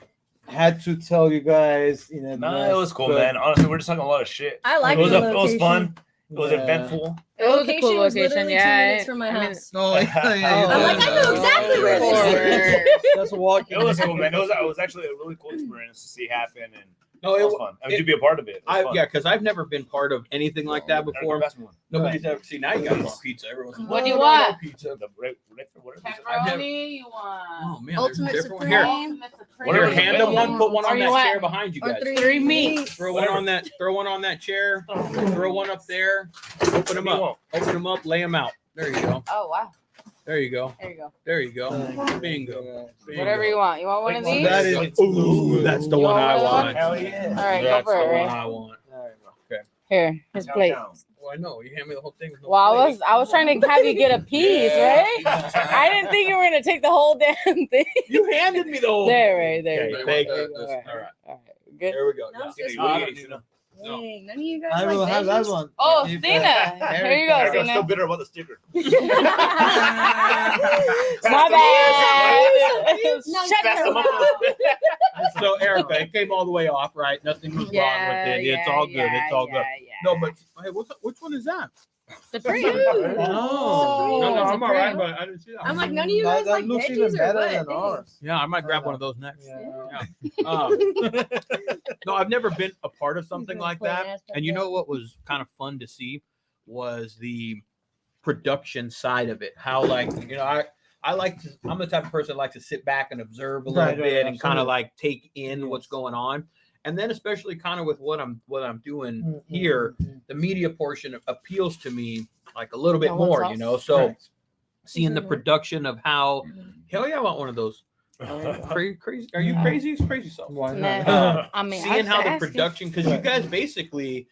had to tell you guys in advance. Nah, it was cool, but- man. Honestly, we're just talking a lot of shit. I like it was the it was location. fun. It was Yeah. eventful. It was a Location cool was location. literally 2 Yeah. minutes from my I mean, house. Oh, yeah, I'm like, I know exactly where this is. Just walking. It was cool, man. It was actually a really cool experience to see happen, and No, It was fun. I mean, to be a part of it. It was fun. Yeah, because I've never been part of anything like that They're the before. best one. Nobody's ever seen. Now you guys want pizza. Everyone's like, What do you no, want? Pizza. The whatever. I've never- Pepperoni, you want? Oh man, Ultimate there's different one. Here, Supreme. Whatever here, the hand them available. one. Put one Where on you that at? chair behind you Or guys. Three meats. Throw one on that. Throw one on that chair. Throw one up there. Open them up. Open them up. Lay them out. There you go. Oh wow. There you go. There you go. There you go. Bingo. Whatever you want. You want one of these? That is. Ooh, that's the You one want I one of want. Hell yeah. All right, go That's for the it, one Ray. I want. Here, his plate. Well, I know you hand me the whole thing. with no Well, plate. I was trying to have you get a piece, Yeah. right? I didn't think you were gonna take the whole damn thing. You handed me the whole. There, Ray. There. Okay, you go. thank There you. you go. All right. All right. Good. There we go. No, Yeah. it's just What do you weird. need? No. Dang, none of you guys I like will have that veggies? one. Oh, If- Cena. Here you go, I'm still Cena. bitter about the sticker. My bad. No, Shut Fast your them up. mouth. So Erica, it came all the way off, right? Nothing was wrong with it. It's all good. It's all good. No, but hey, which one is that? Supreme. Oh, no, Supreme. I'm all right, but I didn't see that. I'm like, none of you That, guys that like looks veggies even or better what? than Dang. ours. Yeah, I might grab one of those next. Yeah. No, I've never been a part of something like that. And you know what was kind of fun to see was the production side of it. How I like to. I'm the type of person that likes to sit back and observe a little Right, bit right, and kind of absolutely. like take in what's going on. And then especially kind of with what I'm doing Mm, here, mm, mm. the media portion appeals to me like a little bit That one's more, off? you know. So Right. seeing the Mhm. production of how hell yeah, I want one of those. Crazy? Are you crazy? It's crazy self. Why Nah. not? I mean, Seeing how the asking. production, because you guys basically,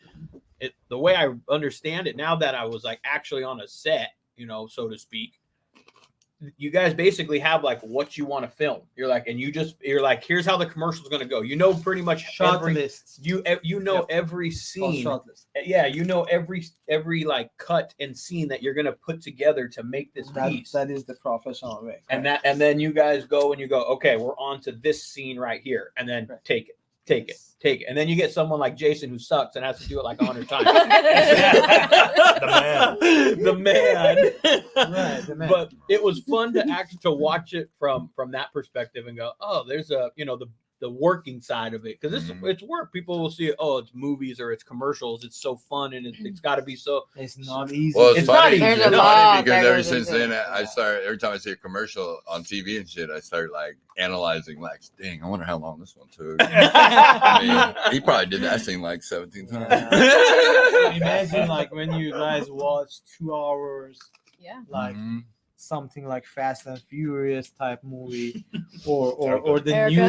the way I understand it now that I was like actually on a set, you know, so to speak, you guys basically have like what you want to film. You're like, and you're like, here's how the commercial is going to go. You know, pretty much Shot every, lists. you know every Called scene. shot list. Yeah, you know every like cut and scene that you're going to put together to make this piece. That is the professional way. And then you guys go and you go, okay, we're on to this scene right here, and then Right. take it, and then you get someone like Jason who sucks and has to do it like 100 times. the man. Right, the man. But it was fun to to watch it from that perspective and go, oh, there's the working side of it, because it's work. People will see it, oh, it's movies or it's commercials. It's so fun and it's got to be so. It's not easy. Well, it's It's not funny. easy. It's There's a funny lot because that ever goes since into then, it. I started every time I see a commercial on TV and shit, I start like analyzing, like, dang, I wonder how long this one took. I mean, he probably did that scene like 17 times. Imagine like when you guys watch 2 hours, Yeah. like Mhm. something like Fast and Furious type movie, or the Erica.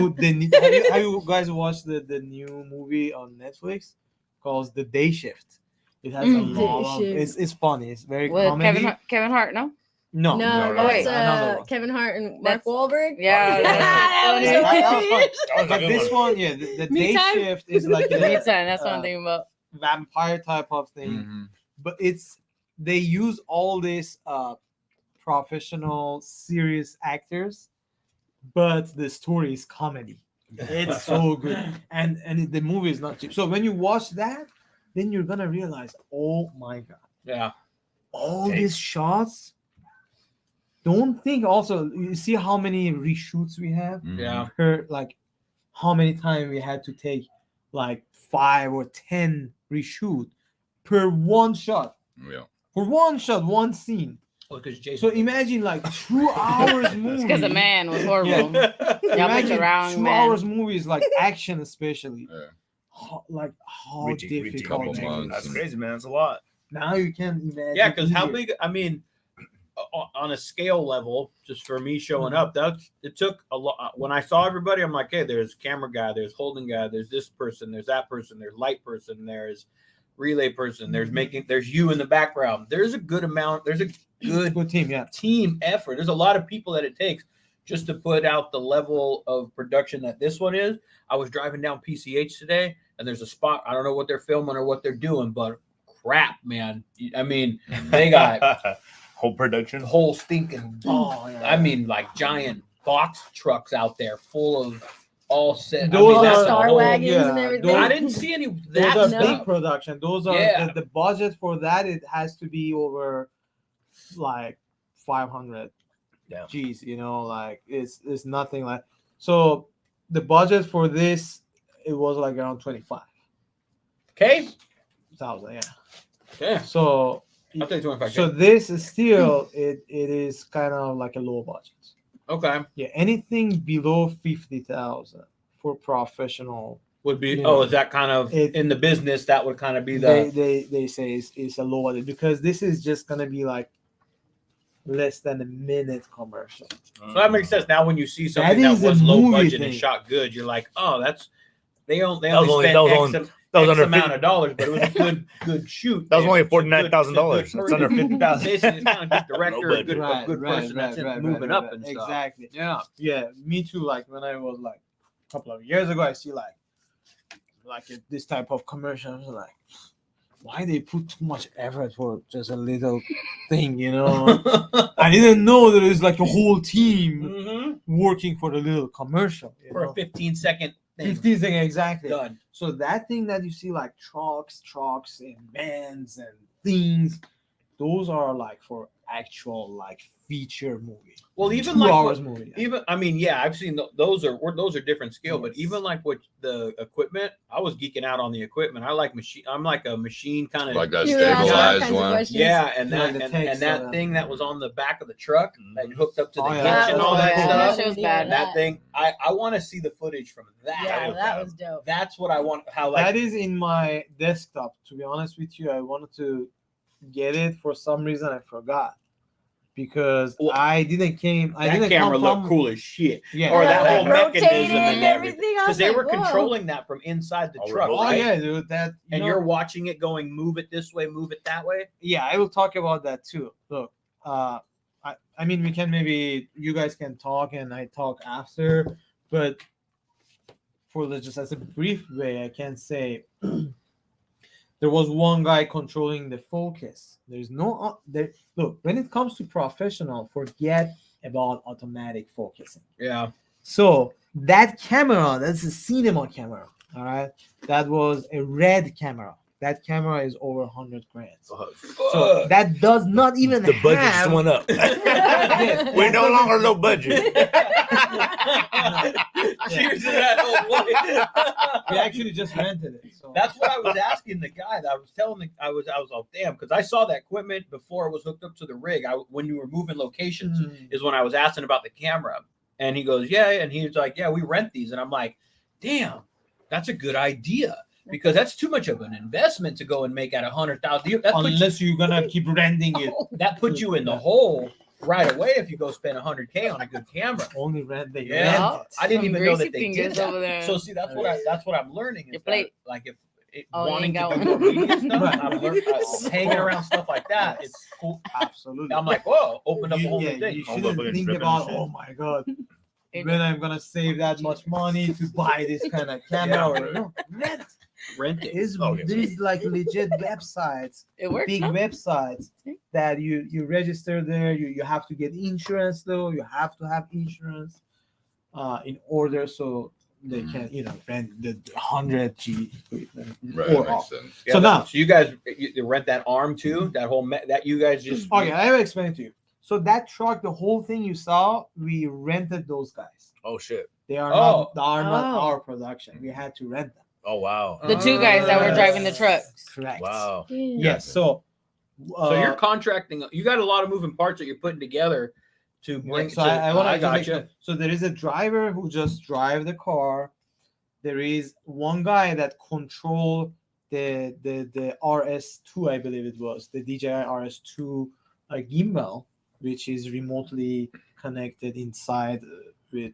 have you guys watched the new movie on Netflix called The Day Shift? It has a Mm. lot of Day Shift. it's funny. It's very With comedy. Kevin Hart, no? No, No, no, that's another one. Kevin Hart and Mark That's- Wahlberg. Yeah. Yeah, that was That was funny. fun. That was a But good this one. one, yeah, the Me Day time? Shift is like Me a time. That's what I'm uh, thinking about. vampire type of thing. Mhm. But they use all these professional serious actors, but the story is comedy. It's so good, and the movie is not cheap. So when you watch that, then you're gonna realize, oh my god, Yeah. all these shots. Don't think also. You see how many reshoots we have Mhm. Yeah. per, like how many times we had to take like 5 or 10 reshoot per one shot. Yeah. For one shot, one scene. Well, because Jason. So imagine like 2 hours movie. Because the man was horrible. Yeah. Y'all Imagine picked the wrong 2 man. hours movies like action especially. Yeah. How Richie, difficult couple it is. months. That's crazy, man. That's a lot. Now you can imagine. Yeah, because how here. big? I mean, on a scale level, just for me showing up, it took a lot. When I saw everybody, I'm like, hey, there's camera guy, there's holding guy, there's this person, there's that person, there's light person, there's relay person, there's you in the background. There's a good amount. There's a good team, yeah. team effort. There's a lot of people that it takes just to put out the level of production that this one is. I was driving down PCH today, and there's a spot. I don't know what they're filming or what they're doing, but crap, man. I mean, they got Whole production. whole stinking. Oh, yeah. I mean, like giant box trucks out there full of all set. Those I mean, that's are a Star whole- wagons and yeah, everything. I didn't see any of that Those are stuff. big production. Those are Yeah. the budget for that. It has to be over like 500 Yeah. G's. Like it's nothing like. So the budget for this it was like around 25,000. Okay. Yeah. Okay. So I'll take 25. so this is still it is kind of like a low budget. Okay. Yeah, anything below 50,000 for professional, Would be. You Oh, know, is that kind of it- in the business? That would kind of be the. they say it's a low budget because this is just gonna be like less than a minute commercial. So that makes sense. Now, when you see something That that, is a was low movie budget and thing. shot good, you're like, oh, that's they only That was only- spent that was X, only- am- that was X under amount 50 of dollars, but it was a good shoot. That was only It's a good- $49,000. it's a good- That's under 50,000. Basically, it's kind of good director, Low a good, budget. a good person that's moving up and stuff. Exactly. Yeah. Yeah, me too. Like when I was like a couple of years ago, I see like this type of commercial. I was like, why they put too much effort for just a little thing, you know? I didn't know there is like a whole team Mhm. working for a little commercial. You For know? a 15-second thing. 15 seconds exactly. Done. So that thing that you see like trucks and vans and things, those are like for actual like feature movie. Well, even 2 like hours movie. even I mean, yeah, I've seen those are different scale, but Yes. even like with the equipment, I was geeking out on the equipment. I like machine. I'm like a machine kind of Like that You were asking all stabilized kinds of one. questions. Yeah, and Yeah, that the and, text, and that yeah. thing that was on the back of the truck that hooked up to the Oh, hitch yeah. and all that Yeah, stuff. that shit was bad. That thing, I want to see the footage from that. Yeah, that was dope. That's what I want. How like That is in my desktop. To be honest with you, I wanted to get it for some reason. I forgot because Well, I didn't came. I that didn't camera come looked from, cool as shit. Yeah. Or that Like, whole rotated mechanism and and everything. everything. I Because was they like, were whoa. controlling that from inside the Oh, truck, remote. Oh right? yeah, dude. That And you're watching it going, move it this way, move it that way. yeah. I will talk about that too. Look, I mean, we can maybe you guys can talk and I talk after, but for the just as a brief way, I can say there was one guy controlling the focus. There's no there. Look, when it comes to professional, forget about automatic focusing. Yeah. So that camera, that's a cinema camera. All right, that was a red camera. That camera is over 100 grand. So that does not even The budget just have. went up. Yeah, We're no longer low budget. Cheers to that old boy. We actually just rented it. So That's what I was asking the guy. That I was telling I was all damn because I saw that equipment before it was hooked up to the rig. When you were moving locations is when I was asking about the camera, and he goes, yeah, and he was like, yeah, we rent these, and I'm like, damn, that's a good idea because that's too much of an investment to go and make at 100,000. unless you're gonna keep renting it, That puts you in the hole right away if you go spend 100K on a good camera. only rent they Yeah. rent it. I didn't Some even know greasy that they fingers did that. over there. So see, that's what I'm learning. Is Your that, plate. like if Oh, you wanting ain't to got do more one. media stuff, Right. I'm learning, hanging around stuff like that. It's cool. Absolutely. I'm like, whoa, open up a you, whole yeah, new thing. you Hold shouldn't up, it's think dripping about, and shit. oh my god, It- when I'm gonna save that much money to buy this kind of camera. Yeah. Or, no, rent. Rent it. Okay. There is like legit websites, It works. big Huh? websites that you register there. You have to get insurance though. You have to have insurance in order so they can rent the 100G equipment. Right, Or that off. makes sense. Yeah, So now- so you guys you rent that arm too? That whole that you guys just Okay, I will explain to you. So that truck, the whole thing you saw, we rented those guys. Oh shit. They are Oh. not Oh. our production. We had to rent them. Oh wow. The two guys that were driving the trucks. Correct. Wow. Yes. So. so you're contracting. You got a lot of moving parts that you're putting together to bring. So I want to gotcha. So there is a driver who just drive the car. There is one guy that control the RS2, I believe it was the DJI RS2 gimbal, which is remotely connected inside with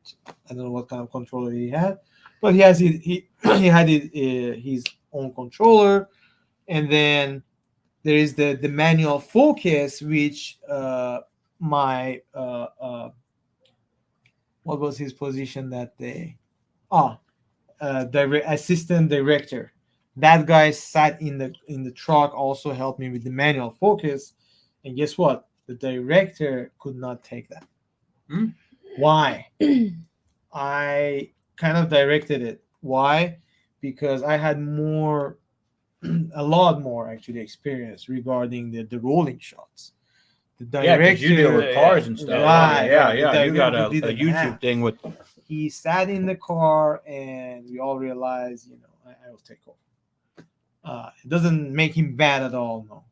I don't know what kind of controller he had, but he has it. He had it his own controller, and then there is the manual focus, which my what was his position that day? Assistant director. That guy sat in the truck, also helped me with the manual focus, and guess what? The director could not take that. Hmm? Why? I kind of directed it. Why? Because I had a lot more actually experience regarding the rolling shots. The Yeah, director, because you deal with cars and stuff. Right, Yeah, right. yeah. The You got a director didn't YouTube have. thing with he sat in the car, and we all realized, I will take over. It doesn't make him bad at all. No.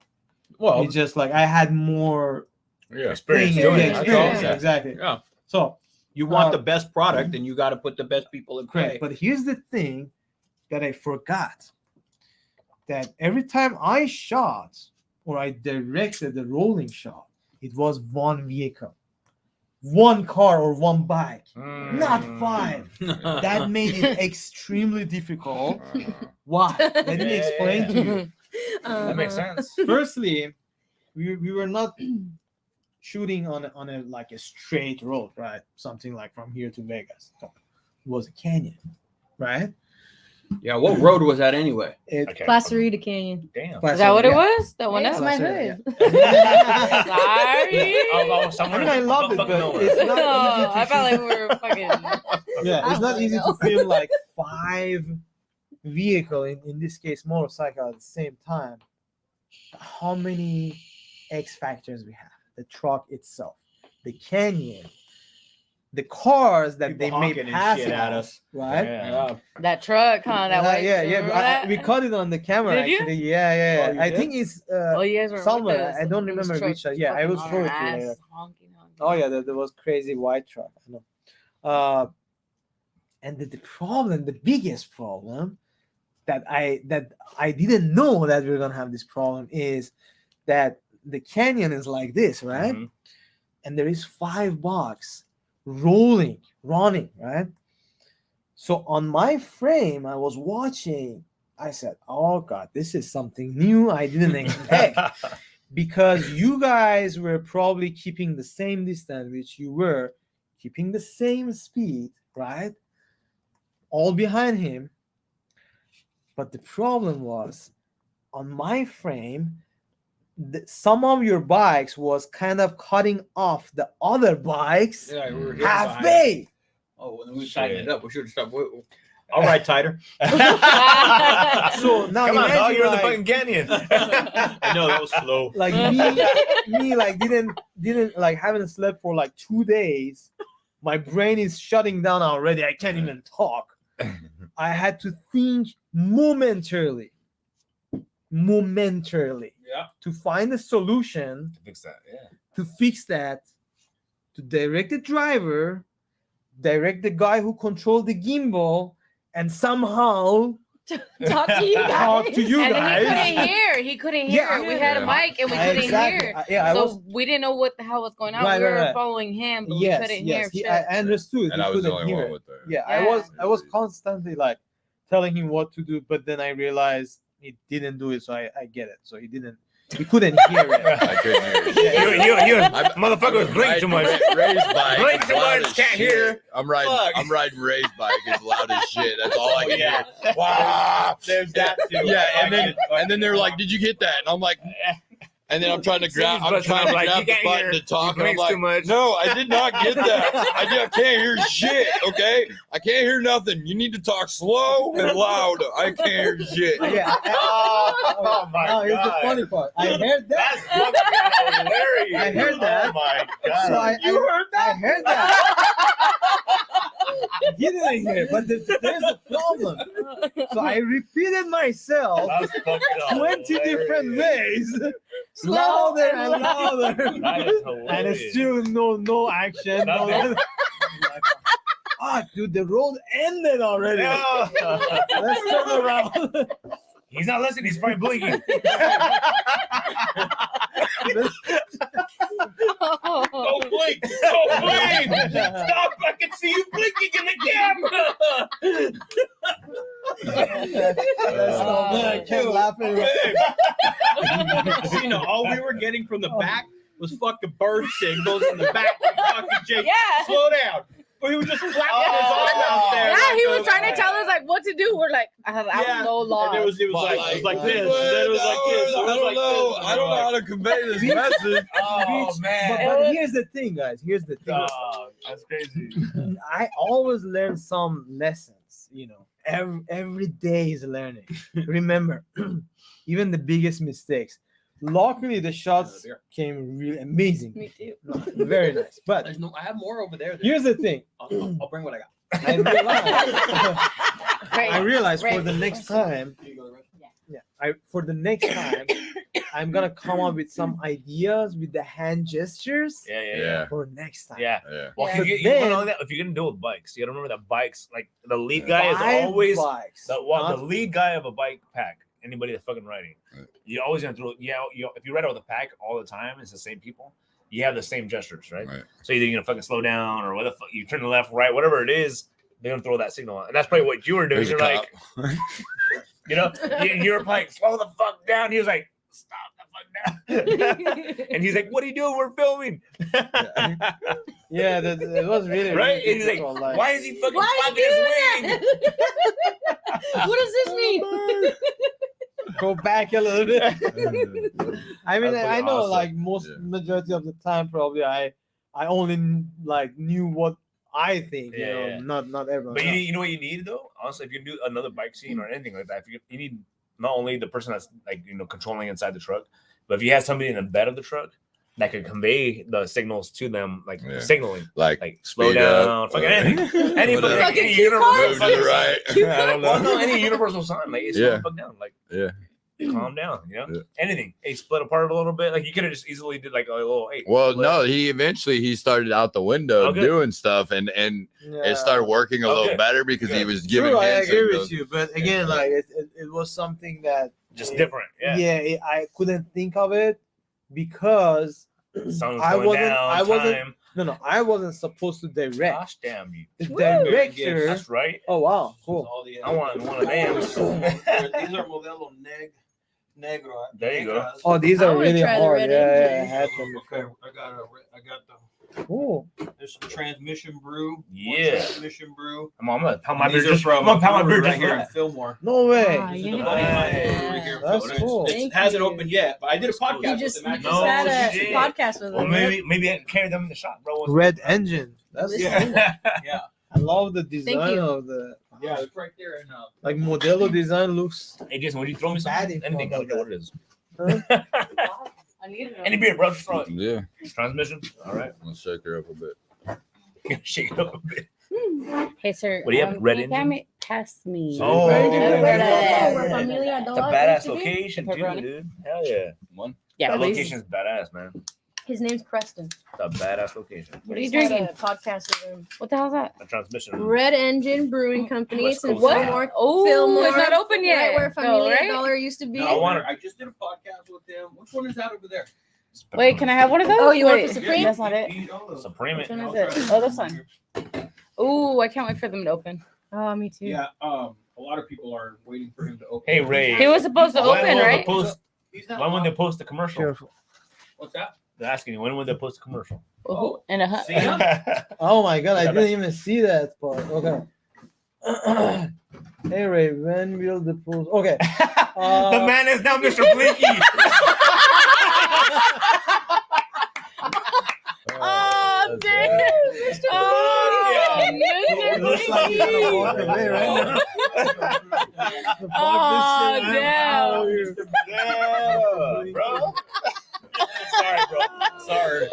Well, It's just like I had more Yeah. Experience things, doing yeah, it. That's experience, all. exactly. yeah. So You want the best product, and you got to put the best people in play. correct. But here's the thing that I forgot: that every time I shot or I directed the rolling shot, it was one vehicle, one car, or one bike, not five. That made it extremely difficult. Why? Let me explain to you. That makes sense. Firstly, we were not shooting on a like a straight road, right? Something like from here to Vegas. So it was a canyon, right? Yeah, what road was that anyway? It, Okay. Placerita Canyon. Damn. Is that what it yeah. was? That one That's up? my Placerita, hood. Sorry. I mean, I love it, but it's not No, easy to I felt like film. we were fucking. Yeah, I it's not wanna easy know. to film like 5 vehicle in this case motorcycle at the same time. How many X factors we have? The truck itself, the canyon, the cars that People they made honking and pass shit at us. right? Yeah. That truck, huh? That white. Yeah. remember But that? we caught it on the camera Did you? actually. Yeah. Oh, you I did? think it's Oh, you guys were somewhere. with us. I don't There was remember which. trucks Yeah, I fucking will on show our it to you ass, later. honking. Oh yeah, there was crazy white truck. I know. And the problem, the biggest problem that I didn't know that we are gonna have this problem is that the canyon is like this, right? Mhm. And there is 5 box running, right? So on my frame, I was watching. I said, "Oh God, this is something new. I didn't expect." Because you guys were probably keeping the same distance, which you were keeping the same speed, right? All behind him. But the problem was on my frame, some of your bikes was kind of cutting off the other bikes Yeah, we were here halfway. Oh, and then we tightened it up. We should have stopped. All right, tighter. So now Come on, dog, imagine, you're in the like, fucking canyon. I know that was slow. like me like didn't like haven't slept for like 2 days. My brain is shutting down already. I can't even talk. I had to think momentarily Yeah. to find a solution Fix that. Yeah. to fix that, to direct the driver, direct the guy who controlled the gimbal, and somehow Talk to you guys. talk to you And guys. he couldn't hear. Yeah, We had a yeah. mic and we couldn't Exactly. hear. Yeah, I So was. we didn't know what the hell was going on. Right, we were right. following him, but Yes, we couldn't yes. hear shit. I understood. And he I was the couldn't only hear one it. with the. Yeah, Yeah. I was constantly like telling him what to do, but then I realized he didn't do it, so I get it. So he couldn't hear it. I couldn't hear. You I'm- motherfucker was blinking too much. Ray's bike. Blink is too loud much, as can't shit. hear. I'm Fuck. riding Ray's bike. It's loud as shit. That's all I can hear. Wow. There's that too. Yeah, and then they're like, "Did you get that?" And I'm like, and then I'm trying to grab, Somebody's busting up like, grab you the can't button hear. to talk, He and I'm blinks like, too much. "No, I did not get that. I can't hear shit. Okay, I can't hear nothing. You need to talk slow and loud. I can't hear shit." Yeah. Oh my Now, here's the God. funny part. I heard that. That's fucking hilarious. I heard that. Oh my God. So I heard that. He didn't hear it, but there's a problem. So I repeated myself That's fucking 20 different hilarious. ways, Slow louder and and louder, That is and it's hilarious. still no action. No, Nothing. dude, the road ended already. No. Let's turn around. He's not listening. He's probably blinking. Don't blink! Don't blink! Stop! I can see you blinking in the camera. That's not bad. I can't laugh anymore. You know, all we were getting from the back was fucking bird signals in the back. Of fucking Jake, Yeah. slow down. But he was just flapping his arm out there. Yeah, he like was a- trying to tell us like what to do. We're like, I was Yeah. so lost. And it was But, like this. And then it was like this. It was I don't like know. this. I don't know how to convey this message. Oh But, man. but here's the thing, guys. Here's the thing. Oh, that's crazy. I always learn some lessons. Every day is learning. Remember, even the biggest mistakes. Luckily, the shots came really amazing. Me too. Very nice. But There's no. I have more over there. here's the thing. I'll bring what I got. I realized, Right. I realized for Right. the next time, for the next time, I'm gonna come up with some ideas with the hand gestures Yeah. for next time. Yeah. Yeah. Well, Yeah. you Then- know that if you're gonna do it with bikes, you gotta remember that bikes, like the lead Yeah. guy is 5 always bikes, the not lead guy of a bike pack. Anybody that's fucking riding, Right. you're always gonna throw. If you ride with a pack all the time, it's the same people. You have the same gestures, right? Right. So either you're gonna fucking slow down or whether you turn to the left, right, whatever it is, they're gonna throw that signal on. And that's probably what you were doing. There's a You're cop. like, you know, you're like, slow the fuck down. He was like, stop the fuck down. And he's like, what are you doing? We're filming. Yeah, it was really Right? And he's like, difficult, why is he fucking Why are flapping his you wing? doing that? What does this mean? go back a little bit. I mean, That's I pretty know, awesome. like most Yeah. majority of the time, probably I only like knew what I think, you Yeah, know, yeah. not everyone. But else. you know what you need though? Honestly, if you do another bike scene or anything like that, if you need not only the person that's like controlling inside the truck, but if you have somebody in the bed of the truck that can convey the signals to them, like Yeah. signaling, Like slow speed down, up, fucking or- anything, any Whatever. fucking any Fucking universal Move to the sign. right. I don't know. Well, no, any universal sign, like slow Yeah. the fuck down, like Yeah. calm down, you know, Yeah. anything. Hey, split apart a little bit, like you could have just easily did like a little. Hey, Well, split. no, he eventually started out the window Oh, good. doing stuff, and Yeah. it started working a little Okay. better because he Good. was giving. True, I hand agree signals. with you, but again, Yeah. like it was something that just different, yeah. I couldn't think of it because Sun's I going wasn't- down. I wasn't- time. I wasn't supposed to direct. Gosh damn you! The Woo! director. That's right. Oh wow, cool. I want one of them. These are Modelo Negro. There you go. Oh, these I are wanna really try the hard. red Yeah, engine. I had them Okay, before. I got the. Cool. There's some transmission brew. Yeah. Transmission brew. I'm gonna pound my These beer are just from I'm gonna pound my a brewery beer right just here for in that. Fillmore. No way. Ah, This is a yeah. buddy of mine right here in That's Fillmore. cool. It Thank hasn't you. opened yet, but I did a podcast You with just them. you just actually. had a shit. podcast with Well, him. maybe I can carry them in the shop, bro. Red engine. That's Yeah. cool. Yeah, I love the design you. of the yeah, it's right there. And like Modelo design looks. Hey Jason, would you throw me Bad something? in Anything? I front don't of care what it is. I need it. Any beer, bro. Just throw it. Yeah, Transmission. All right. let's shake her up a bit. Shake it up a bit. Hey, sir. What do you have, red can you engine? pass me. Oh, Red yeah. engine. Where Familia It's a Dog badass used to be. location, too, Pepperoni? dude. Hell yeah. One. Yeah, That please. location's badass, man. His name's Preston. It's a badass location. What are you Just had drinking? a podcast with him. What the hell's that? A transmission. Red Engine Brewing Company. West It's in Coast What? style. Fillmore. Oh, Fillmore. it's not open yet. Right where No, Familia right? Dollar used to be. No, I want I just did a podcast with them. Which one is that over there? Wait, can I have one of those? Oh, you want Wait, the Supreme? That's not it. Supreme Which it. one is it? Oh, this one. Ooh, I can't wait for them to open. Oh, me too. Yeah, a lot of people are waiting for him to open. Hey, Ray. He was supposed to When open, will they right? post- He's not When would on. they post the commercial? Careful. What's that? They're asking you, when would they post the commercial? Oh, and a See him? Oh my god, I didn't even see that part. Okay. Hey Ray, when will the post? Okay. The man is now Mr. Blinky. Oh, damn. It looks like he's gonna walk away right now. Oh, damn. Yeah, bro. Sorry, bro. Sorry.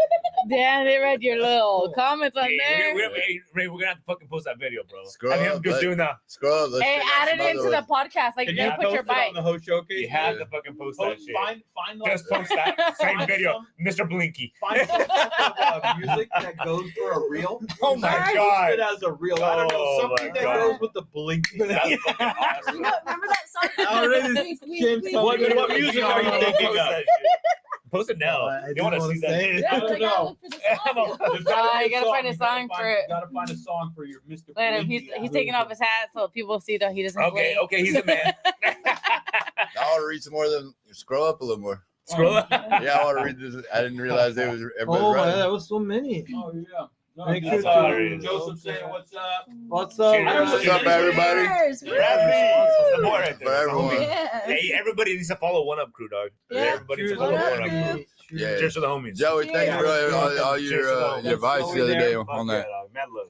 Damn, they read your little comments on Hey, there. Ray, we're gonna have to fucking post that video, bro. Scroll I mean, I'm up, just let- doing that. Scroll. Let's Hey, check out add it some into other the ones. podcast. Like, Can you you put post your it on bike. the host showcase? You have to fucking post that Post, shit. find like Just post that same find video, some- Mr. Blinky. Find some type of music that goes for a reel. Oh my Post God. it as a reel. I don't know Oh something my that God. goes with the blinking. That's fucking awesome. Remember that song? I already came from- What music are you thinking Post of? that shit. Post it now. I You want to didn't see wanna that? say it. I don't know. There's gotta You be a gotta find a You gotta song for it. Gotta find a song for your Mr. Look at him. Blinky. He's taking off his hat so people see that he doesn't Okay, blink. okay, he's a man. I want to read some more than scroll up a little more. Scroll up. Yeah, I want to read this. I didn't realize it was everybody Oh my god, running. that was so many. Oh yeah. No, Make that's sure all to- right. Joseph saying what's up. What's up? Cheers. guys? What's up, everybody? Cheers. Bradley. The boy right there. For everyone. Yeah. Hey, everybody needs to follow One Up Crew, dog. Yeah. Everybody needs to Cheers. follow What up, One Up man? Crew. Yeah. Cheers to the homies. Joey, thank you for all Cheers to your the homies. advice the other day on that. Mad love.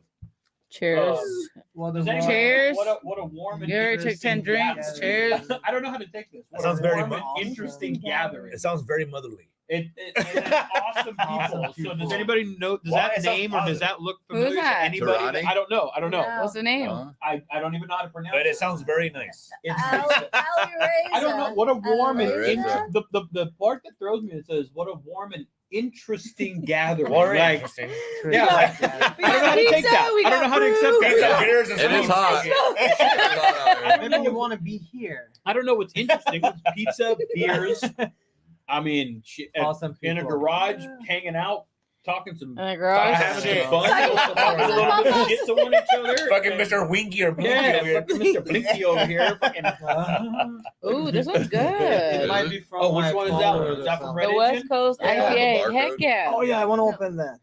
Cheers. What Does a anyone- Cheers. What a warm and You already took interesting 10 drinks. gathering. Cheers. I don't know how to take this. What That sounds a very warm and awesome. interesting gathering. It sounds very motherly. It's awesome people. Awesome So people. does anybody know? Does Why that it sounds name or does positive. that look Who's familiar to that? anybody? Tarani? I don't know. I don't know. No. What's the name? I don't even know how to pronounce But it sounds very nice. I don't know what a warm and Reza. the part that throws me. It says what a warm and interesting gathering. Very Like, interesting. yeah, like, I don't know how to take that. I don't know how to accept Pizza, that. beers, and It is smoke. hot. It's hot out here. Maybe you want to be here. I don't know what's interesting. It's pizza, beers. I mean, Awesome in a people. garage, hanging out, talking some, In the garage. having shit. some fun, Talking talking a little bit of shit to one each other. Fucking and- Mr. Winky or Blinky Yeah, over here. fucking Mr. Blinky over here. Fucking, Ooh, this one's It good. might be from oh, which my one is phone that or one? Is that from something. The Red West Engine? Coast Yeah, the IPA. barcode. Heck yeah. Oh yeah, I want to open that.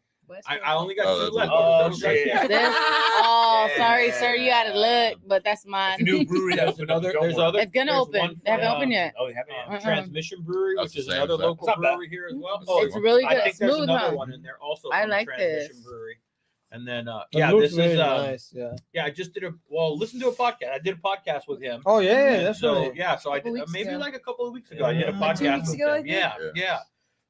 I only got Oh, two that's left. Oh, Those shit. right there. This, oh, sorry, Yeah. sir, you gotta look, but that's mine. It's a new brewery that There's opened up. another. There's other. It's gonna there's open. one They haven't from, opened yet. Oh, you haven't yet? Uh-uh. Transmission Brewery, That's which is the same another exact- local It's not bad. brewery here as well. Oh, It's really I good. think there's Smooth, another huh? one in there also. I from like Transmission this. Brewery. And then It yeah, looks this is very nice. Yeah. yeah. I just did listen to a podcast. I did a podcast with him. Oh yeah, yeah, And definitely. so yeah, so I Couple did weeks maybe ago. like a couple of weeks ago. I did a Yeah. 2 podcast weeks with ago, I him. think. Yeah, Yeah. yeah.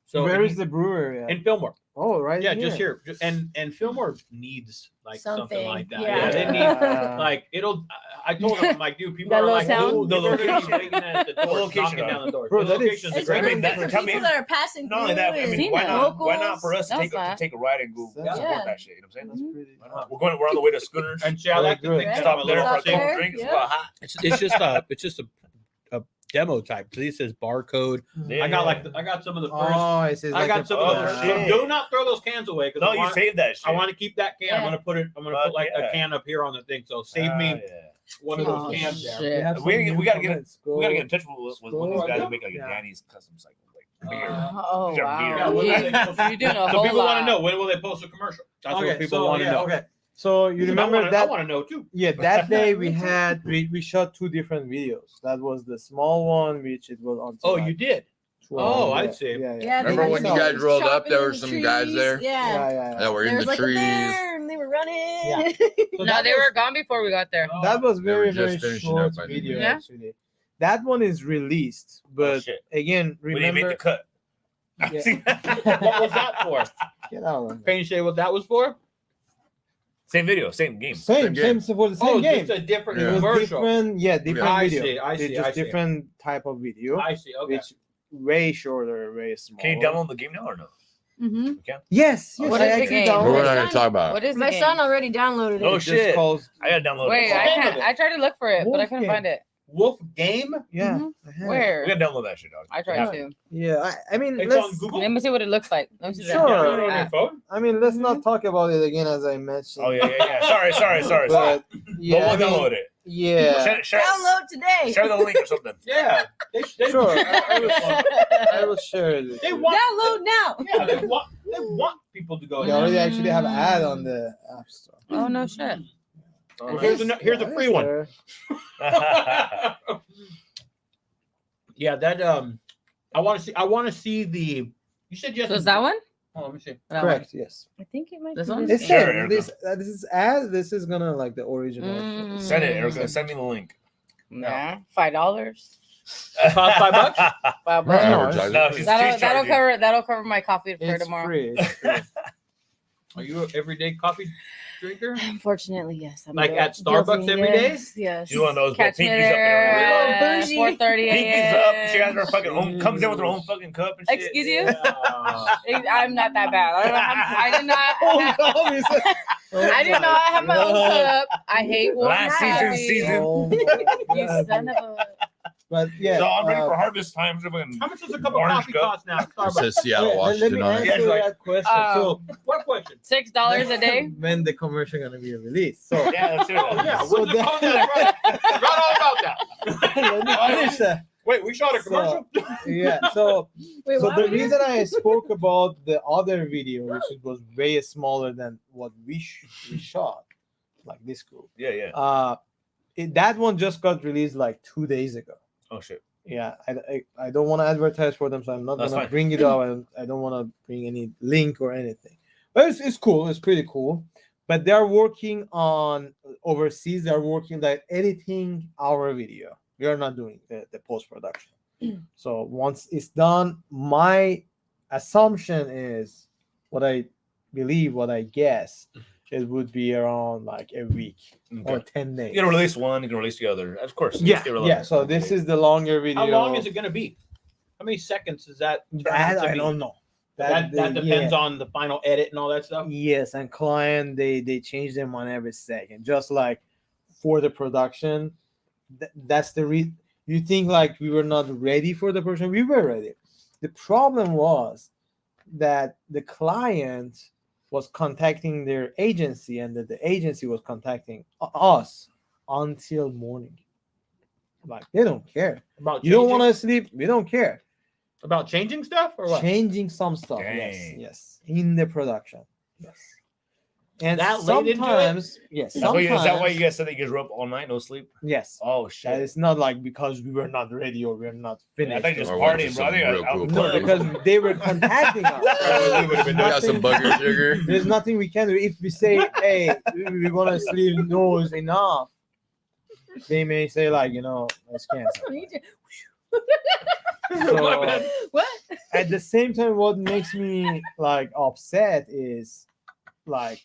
So Where and is the brewery? At? in Fillmore? Oh, right. Yeah, just here. And Fillmore needs like something Something, like that. yeah. Yeah, they need Yeah. like it'll. I told him, I'm like, dude, people That are little like, sound? the The location, location. waiting at the door, location, knocking down the door. Bro, the that is- location's a It's great. I mean, perfect that- for tell me- people that are passing Not only that, I through mean, Seen why it. not? Why not for us to That's take, fine. to take a ride and go Yeah. support that shit? You know what I'm saying? That's pretty. Why not? We're on the way to Schooners. And see, I like to Very think good. that Stop I'm a there little for a Stop couple there, drinks. yeah. It's about hot. It's just a demo type. See, it says barcode. Yeah, I got yeah. I got some of the first. Oh, it says I like got a- some of oh, the. shit. Do not throw those cans away because No, you saved that shit. I want to keep that can. I'm Yeah. gonna put it. I'm gonna Fuck put like yeah. a can up here on the thing. So save Ah, me yeah. one of Oh, those cans there. shit. have We- some we gotta new get it- comments. We gotta get in Go. touch with one of these guys who make like a Yeah. Danny's custom cycle. Like beer. Oh These are wow. beer. Yeah, what do they post? You're doing a So whole people lot. want to know when will they post a commercial? That's Okay, what people so, want to yeah, know. Okay. So you Because remember I that? want to know too. Yeah, that day we shot 2 different videos. That was the small one, which it was on. Oh, you did. 12. Oh, I Yeah, see. Yeah, Yeah, Remember they when you had guys rolled up, chopping there in were the some guys trees. there? Yeah. That were There in was the like a trees. bear and they were running. Yeah. So No, that they was- were gone before we got there. That was They were very just very finishing short up by the video end. Yeah. actually. That one is released, but Oh, shit. again, We didn't make remember. the cut. Yeah. See? What was that for? Get out of Can there. you say what that was for? Same video, same game. Same game. for the same Oh, game. just a different Yeah. It was commercial. different, different I video. see, I It's see, just I see. different type of video, I see. Okay. which way shorter, way smaller. Can you download the game now or no? Mm-hmm. Yes, yes. What I is the actually game? But we're downloaded not it. gonna talk about What it. is the My game? son already downloaded it. Oh, It's shit. just called I gotta download Wait, it. I name of can't. it? I tried to look for it, but I Wolf couldn't Game. find it. Wolf Game. Yeah. Mhm. I have. Where? We gotta download that shit, dog. I tried to. Yeah, I mean, It's let's. on Google. Let me see what it looks like. Let me see Sure. Yeah, that. you on your phone. I mean, let's not talk about it again, as I mentioned. Oh yeah. Sorry. But yeah, But I we'll mean, download it. yeah, Share Download today. the link or something. Yeah. They, sure. I I will share it. They want. Download now. Yeah, they want people to go. They already actually have an ad on the App Store. Oh no shit. Well, here's a Yeah, free it's one. there. Yeah, that I want to see the. You said yes. So is that one? Oh, let me see. That Correct. Yes. I think it might This be one? It's Sure, same. Erica. This is ad. This is gonna like the original. Mm. Send it, Erica. Send me the link. Nah, $5. $5? $5. No, Advertising. No, she's That'll charging. cover my coffee for It's tomorrow. free. It's free. Are you an everyday coffee drinker? Unfortunately, yes. I'm Like at guilty. Starbucks every day? Yes. You one of those Catch me pinkies up there. there. Real bougie. 4:30 Pinkies up. a.m. She has her fucking own. Comes in with her own fucking cup and shit. Excuse you? Yeah. I'm not that bad. I did not. I didn't know I had my own No. cup. I hate warm Last coffee. season. Oh my You God. son of a. But yeah. So I'm ready for harvest time. So fucking How much does a cup of Orange coffee cup. cost now? at It Starbucks? says Seattle, let me Washington on answer it. Yeah, like- that question. Oh. What question? $6 a day. When the commercial gonna be released? So yeah, let's do Oh that. yeah, So when's the that- Forgot all about that. let me finish that. Wait, we shot a commercial. Yeah. So Wait, so why the would you- reason I spoke about the other video, which was way smaller than what we shot, like this group. Yeah. That one just got released like 2 days ago. Oh shit. Yeah, I don't want to advertise for them, so I'm not That's gonna fine. bring it up. I don't want to bring any link or anything. But it's cool. It's pretty cool. But they're working on overseas. They're working like editing our video. We are not doing the post production. So once it's done, my assumption is what I believe, what I guess, it would be around like a week or Okay. 10 days. You can release one, you can release the other. Of course. Yeah, it's irrelevant. yeah. So this is the longer video. How long is it going to be? How many seconds does that turn That out to I be? don't know. That depends on the final edit and all that stuff. Yes, and client they change them on every second. Just like for the production, that's the you think like we were not ready for the production? We were ready. The problem was that the client was contacting their agency and that the agency was contacting us until morning. Like they don't care. About You don't changing- want to sleep. We don't care. about changing stuff or what? Changing some stuff. Dang. Yes, in the production. Yes. And That late into it? sometimes, yes, Is that why sometimes, you guys said that you guys were up all night, no sleep? yes. Oh That shit! it's not like because we were not ready or we're not I finished. think just Or went to partying, some brother. real cool No, party. because they were contacting us. We would've been doing some bugger sugar. There's nothing we can do. If we say, hey, we want to sleep knows enough, they may say, like, let's cancel. So, What? at the same time, what makes me like upset is like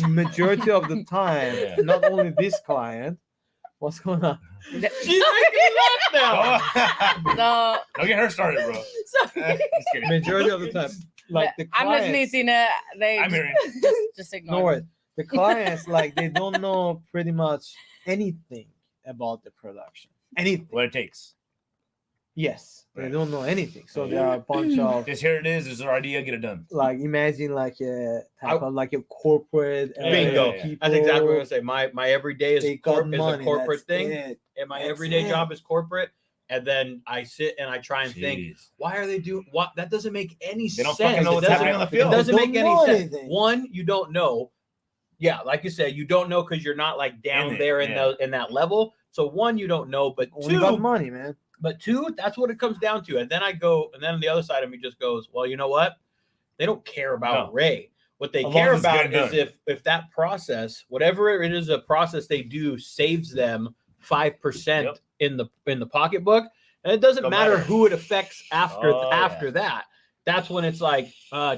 majority of the time, Yeah. not only this client, what's going on? She's making me laugh now. No, Don't get her started, bro. sorry. Just kidding. Majority of the time, like the I'm listening, clients, Tina. They I'm hearing. just ignore. no me. worries. The clients like they don't know pretty much anything about the production. Anything. What it takes. Yes, they Right. don't know anything. So there are a bunch of Just here it is. There's our idea. Get it done. like imagine like a type of like a corporate Bingo. Yeah. people. That's exactly what I was saying. My everyday is They got is a money, corporate that's thing, it. and my That's everyday it. job is corporate. And then I sit and I try and think, Jeez. why are they doing what? That doesn't make any They don't sense. fucking know It what's doesn't- happening on the It field. doesn't They make don't any know sense. anything. One, you don't know. Yeah, like you said, you don't know because you're not like down In it, there in yeah. in that level. So one, you don't know, but Only about two, money, man. that's what it comes down to. And then and then the other side of me just goes, well, you know what? They don't care about No. Ray. What they As long care as it's about good is if that process, whatever it is, a process they do saves them 5% Yep. in the pocketbook, and it doesn't No matter matter. who it affects after Oh, yeah. that. That's when it's like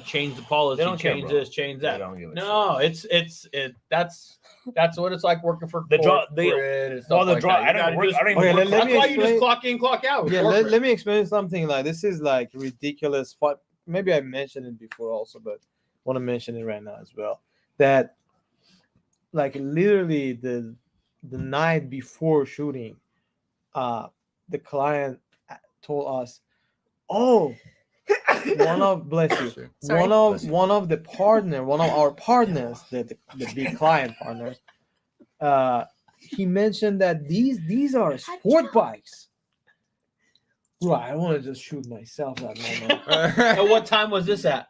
change the policy, They don't care, change bro. this, change They that. don't give a No, that's what it's like working for The draw- corporate and stuff Well, the like draw. that. I You don't gotta work. just- I don't even Okay, work. let that's me why you just explain- clock in, clock out. with Yeah, corporate. let me explain something. Like this is like ridiculous. Maybe I mentioned it before also, but want to mention it right now as well. That like literally the night before shooting, the client told us, "Oh, bless you, Sorry. one of our partners, the big client partners, he mentioned that these are sport bikes." Right, I want to just shoot myself that moment. And what time was this at?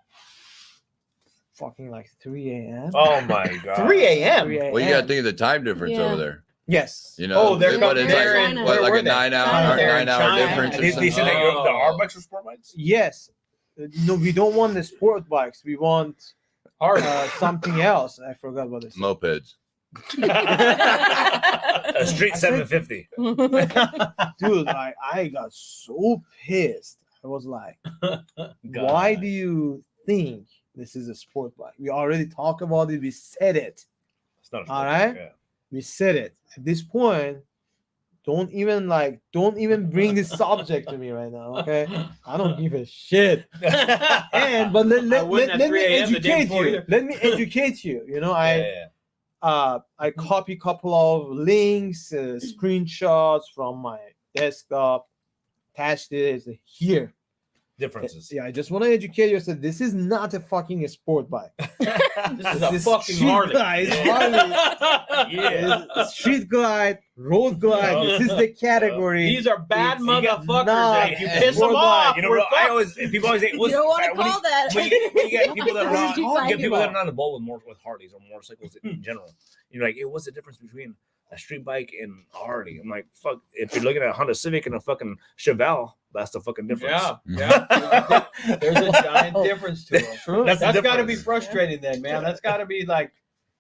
Fucking like 3 a.m. Oh my god. 3 a.m. 3 Well, you got to a.m. think of the time difference Yeah. over there. Yes. You know, Oh, they're what it's they're like, in- what, where like were a they? 9 hour, China. They're in 9 hour China. difference. Or They something. said that the R bikes are sport bikes. Yes. No, we don't want the sport bikes. We want something else. I forgot what it Mopeds. A street I said- 750. Dude, I got so pissed. I was like, why do you think this is a sport bike? We already talked about it. We said it. It's not a All sport right. bike, yeah. We said it. At this point, don't even bring this subject to me right now. Okay. I don't give a shit. And but I let wouldn't at me 3 a.m. the day educate before you. either. Let me educate you. Yeah. I copy couple of links, screenshots from my desktop, attached it. It's here. Differences. Yeah, I just want to educate you. So this is not a fucking sport bike. This is a This fucking street Harley. glide, Harley. Yeah. It's street glide, road glide. This is the category. These are bad It's motherfuckers. not And if you a piss them sport off, bike. You know, we're bro, I fucked. always people always say, You don't want to when call that. when you get people that are not Street you bike. get people that are not involved with Harleys or motorcycles in general. You're like, hey, what's the difference between a street bike and a Harley? I'm like, fuck. If you're looking at a Honda Civic and a fucking Chevelle, that's the fucking difference. Yeah. There's a giant difference to them. True. That's the That's got to be difference. frustrating then, man. That's got to be like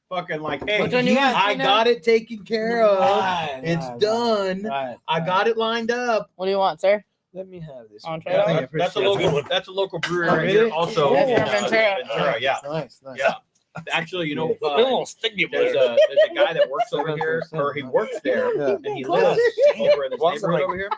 fucking like, hey, Which one you got, I Tina? got it taken care of. Right, It's right, done. right, I got it lined up. What do you want, sir? Let me have this. On one. Trail? I think I That's a appreciate local. it. That's a local brewery Oh, right here. really? Also, Yeah, in, Ventura. Ventura, yeah, Nice. yeah. Actually, you know, sticky there's a guy that works over here, 7%, or he huh? works there, Yeah. and he lives over in this Once I'm neighborhood like- over here.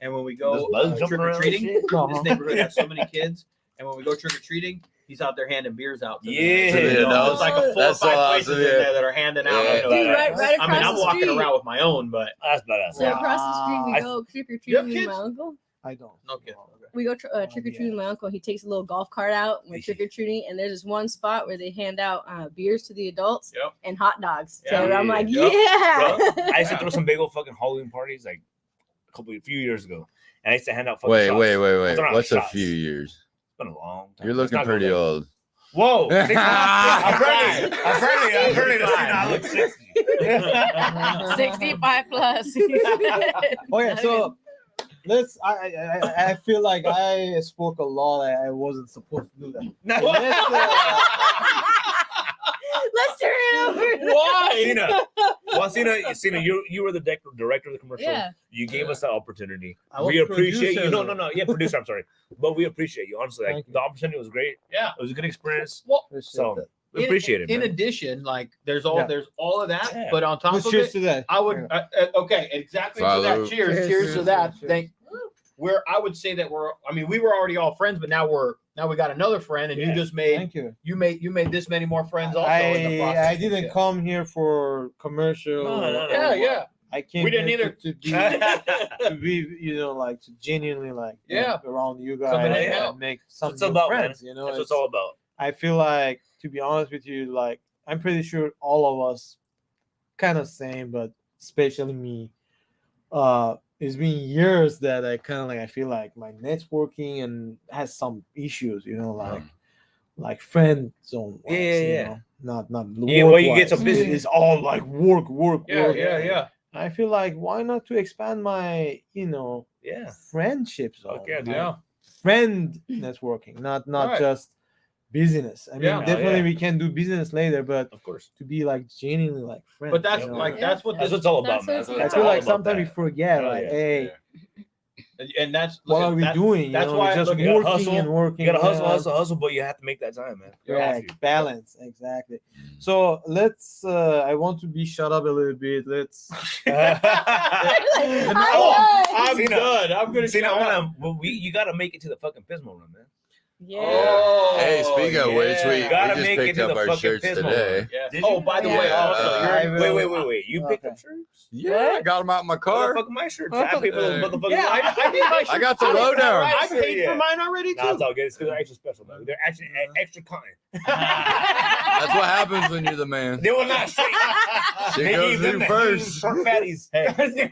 And when we go There's bugs jumping trick or around and treating, shit. this Uh-huh. neighborhood has so many kids. And when we go trick or treating, he's out there handing beers out. To Yeah. the, To the there's like a 4 or That's 5 so places awesome, in yeah. there that are handing out. Yeah. You know, Dude, that- right across I mean, I'm the walking street. around with my own, but That's badass. So across the street, we I- go trick or You treating have with kids? my uncle. I don't. no kids. We go trick or treating with my uncle. He takes a little golf cart out. We're trick or treating, and there's this one spot where they hand out beers to the adults Yep. and hot dogs. Yeah. So I'm like, Yep. yeah. I used to throw some big old fucking Halloween parties like a few years ago, and I used to hand out fucking Wait. shots. Throw out What's a shots. few years? It's been a long time. You're Let's looking not go pretty there. old. Whoa! Apparently- I look 60. 65 plus. Okay, so let's. I feel like I spoke a lot. I wasn't supposed to do that. No. Let's turn it over. Why? Cena, you were the director of the commercial. Yeah. You gave us that opportunity. I was We appreciate producer, you. though. No. Yeah, producer. I'm sorry, but we appreciate you. Honestly, like, Thank you. the opportunity was great. Yeah. It was a good experience. Well, Appreciate So that. we appreciate it. In Man. addition, like there's all Yeah. of that, Yeah. but on top Let's of cheers it, to that. I would okay, exactly to Salud. that. Cheers, Cheers. cheers to Cheers, that. cheers. Thank. Where I would say that we were already all friends, but now we got another friend, and Yeah. you just made Thank you. you made this many more friends also. in the process. I didn't come here for commercial. No. Yeah. I came. We didn't here either. to be to be like to genuinely Yeah. around you Come guys and hang and out. make That's some what it's new about, friends. man. You know, That's what it's all about. I feel like, to be honest with you, like I'm pretty sure all of us kind of same, but especially me. It's been years that I kind of like I feel like my networking and has some issues, you know, like friend zone. Yeah. You know? Not Yeah, well, you get work-wise. so busy. It's all like work. Yeah. I feel like why not to expand my Yeah. friendships, Okay, dude. Yeah. friend networking, not Right. just business. I mean, Yeah. definitely Yeah. we can do business later, but Of course. to be like genuinely like friends. But that's you know? like Yeah. that's what That's this what it's all about, That's man. what it's I all It's feel all like about sometimes we that. forget, Oh, like, yeah. hey, and that's what are we that- doing? that's you know, why we're just look, you gotta working hustle. and working. You gotta yeah. hustle, but you have to make that time, man. You have Right, to. balance, exactly. So let's. I want to be shut up a little bit. Let's. I'm Cena. good. I'm gonna See, now, shut up. you gotta make it to the fucking Pismo room, man. Yeah. Oh, Hey, speaking of which, we yeah. Gotta just make it picked to up the our fucking shirts Pismo today. room. Yeah. Did Oh, you? by the Yeah. way, also I you're will- Wait. You picked Okay. up shirts? Yeah, I got them out in my Car? car. Fuck my shirts. I paid for those motherfuckers. yeah, I did my I got the shirt. lowdown. I paid for mine already Nah, it's too. all good. It's because they're extra special, though. They're actually extra cotton. That's what happens when you're the man. They will not straight. Shit They goes give them through the first. short fatties. Hey,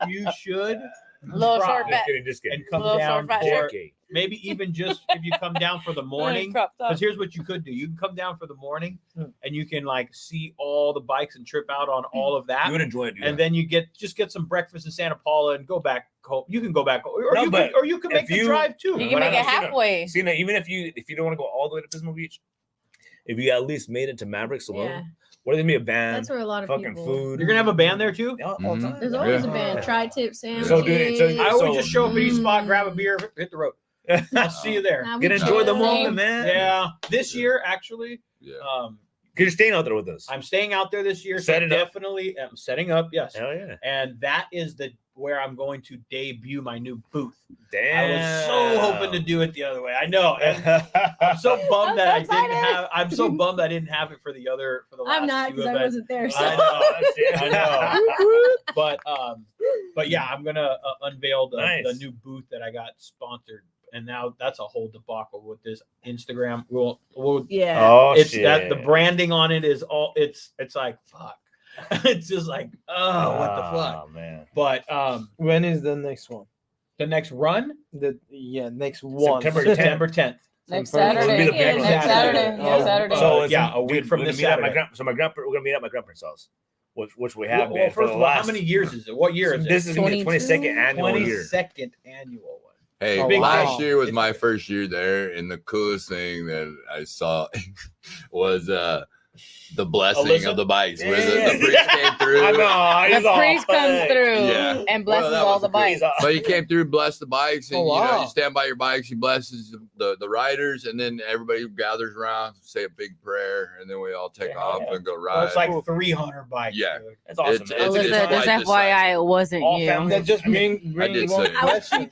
You should Little try short back. just kidding. and come Little down short fat for JK. maybe even just if you come down for the morning. Cropped up. Because here's what you could do: you can come down for the morning, Hmm. and you can like see all the bikes and trip out on all of that. You would enjoy it, dude. And then you get some breakfast in Santa Paula and go back home. You can go back, or No, but you can make if the you- drive too. You But can I make it don't see that. halfway. See, now, even if you don't want to go all the way to Pismo Beach, if you at least made it to Mavericks alone, Yeah. what are they gonna be a band? That's where a lot of fucking people. food. You're gonna have a band there too. all the Mhm. time. There's man. always Yeah. a band. Tri-tip sandwiches. So, dude, so I always So- just show up at each spot, grab a beer, hit the road. I'll see you there. Nah, we Get enjoy the chill. moment, man. Yeah, this year actually, Yeah. Cause you're staying out there with us. I'm staying out there this year. So Setting up. definitely am setting up. Yes, Hell yeah. and that is where I'm going to debut my new booth. Damn. I was so hoping to do it the other way. I know. And I'm so bummed that I I'm so didn't excited. have. I'm so bummed I didn't have it for the last I'm not two because I events. wasn't there. So. I know. I know. But yeah, I'm gonna unveil the Nice. new booth that I got sponsored, and now that's a whole debacle with this Instagram. We'll Yeah. Oh it's shit. that the branding on it is all it's like fuck. It's just like what the fuck. Oh man. But When is the next one? the next run Next one. September 10th. Next September- Saturday. It'll be the next Next Saturday. Saturday. Next Oh, Saturday. So it's yeah, a week from we're this gonna meet at Saturday. we're gonna meet at my grandparents' house, which we have Well, been for first the of all, last. how many years is it? What year is This it? is gonna be the 22nd annual year. 22nd annual one. Hey, Oh, last wow. year was It's my big. first year there, and the coolest thing that I saw was the blessing Alyssa? of the bikes. Where Yeah. the priest came through through. I know. The priest comes through Yeah. and blesses Well, that all was the a good- bikes. But he came through, blessed the bikes, and Oh, you know, wow. you stand by your bikes. He blesses the riders, and then everybody gathers around, say a big prayer, and then we all take off and go So ride. it's like 300 bikes. Yeah. dude. It's awesome, It's- man. it's- Alyssa, quite just decisive. FYI, it wasn't All you. family- Then just bring did one say it. question.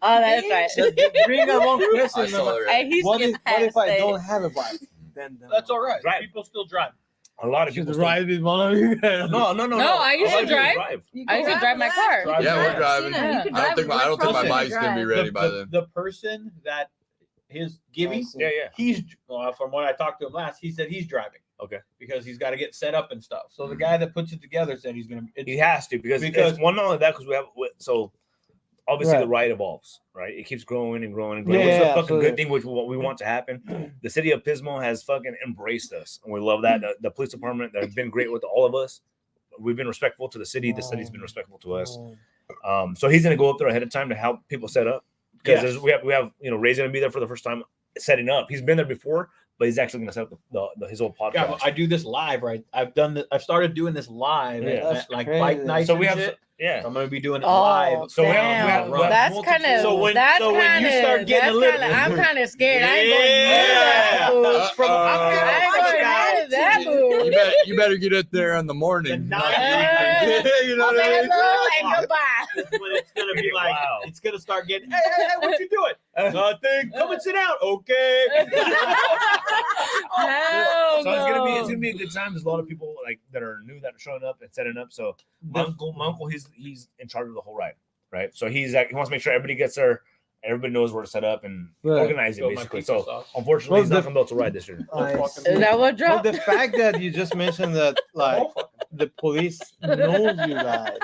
Oh, that's right. Just bring that one I question. saw it. Hey, he's What skipped if past I it. don't have a bike? Then That's all right. Right. People still drive. A lot of Should people ride with one of you guys. No, I used to drive. I used to drive my car. Drive. Yeah, we're driving. Christina, you can I don't think drive. I don't think my We're bike's gonna be drive. ready by then. The person that is giving, Yeah. he's from when I talked to him last, he said he's driving. Okay. Because he's got to get set up and stuff. So the guy that puts it together said he's gonna. He has to because Because- it's, one not only that because we have so obviously Right. the ride evolves, right? It keeps growing and growing and growing. Yeah, Which is a yeah, fucking absolutely. good thing, which what we want to happen. The city of Pismo has fucking embraced us, and we love that. The police department, they've been great with all of us. We've been respectful to the city. The city's been respectful to us. So he's gonna go up there ahead of time to help people set up because Yes. we have Ray's gonna be there for the first time setting up. He's been there before, but he's actually gonna set up his old podcast. Yeah, but I do this live, right? I've started doing this live Yeah. at That's like crazy. bike nights. so we and have shit. yeah. So I'm gonna be doing it Oh, live. So we damn. have That's multitude- kind of. So when- that's so when kind you start getting a little- I'm kind of scared. I ain't going near that food. I ain't going near that food. You better get up there in the morning. The not night- evening. You know what I mean? Hello and goodbye. When it's gonna be like, Wow. it's gonna start getting. Hey, what you doing? Nothing. Come and sit down. Okay. Hell So no. it's gonna be a good time. There's a lot of people like that are new that are showing up and setting up. So my uncle, he's in charge of the whole ride, right? So he wants to make sure everybody gets there, everybody knows where to set up and Right. organize it Go my basically. pizza So sauce. unfortunately, Well, he's not the- gonna be able to ride this year. Is that what Well, dropped? the fact that you just mentioned that like the police knows you guys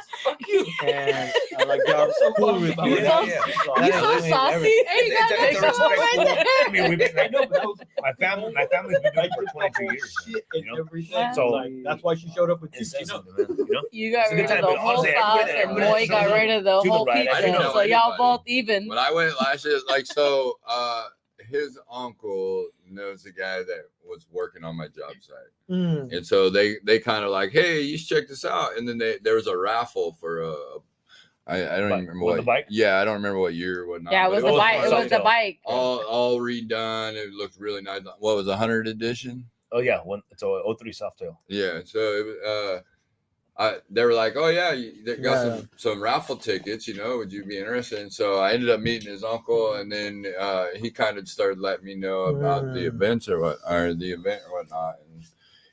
and like they are so cool with you. You so- That You so explains saucy. everything. Hey, you got that It's a sauce right respectful. there. I mean, we've been, I know, but that was my family's been doing it for 22 years. shit You and know? everything. So- Like, that's why she showed up with It's you know. sensitive, man, you know? You got It's a good rid of time, the but whole honestly, sauce, everybody- and Moy got rid of the to the whole right. I pizza. didn't know So y'all anybody. both even. When I went last year, like so, his uncle knows the guy that was working on my job site, Mm. and so they kind of like, hey, you should check this out. And then there was a raffle for I don't even remember What, the bike? Yeah, I don't remember what year or whatnot. Yeah, it but was the bike. It was the something. bike. all redone. It looked really nice. What was 100 edition? Oh yeah, it's a 03 Softail. Yeah, so it, they were like, "Oh yeah, they got Yeah. some raffle tickets. You know, would you be interested?" And so I ended up meeting his uncle, and then he kind of started letting me know about the events or the event or whatnot.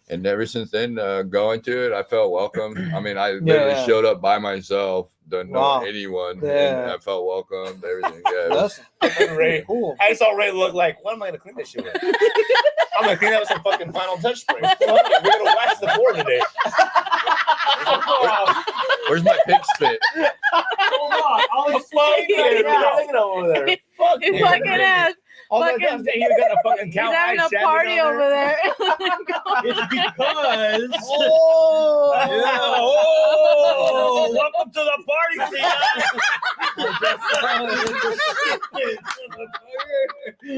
And ever since then, going to it, I felt welcome. I mean, I literally Yeah. showed up by myself, didn't know Wow. anyone, and Yeah. I felt welcomed. Everything. Yeah, it was- That's Ray, cool. I saw Ray look like, what am I gonna clean this shit with? I'm gonna clean that with some fucking final touch spray. We're gonna wax the board today. where's my pig spit? Hold on, I'll explain Yeah, right now. look at him over there. Fuck His yeah. fucking ass. All that fucking- time he got a fucking He's cow having eye a shaving party down over there. It's because. Oh. Yeah. Oh, welcome to the party, Cena.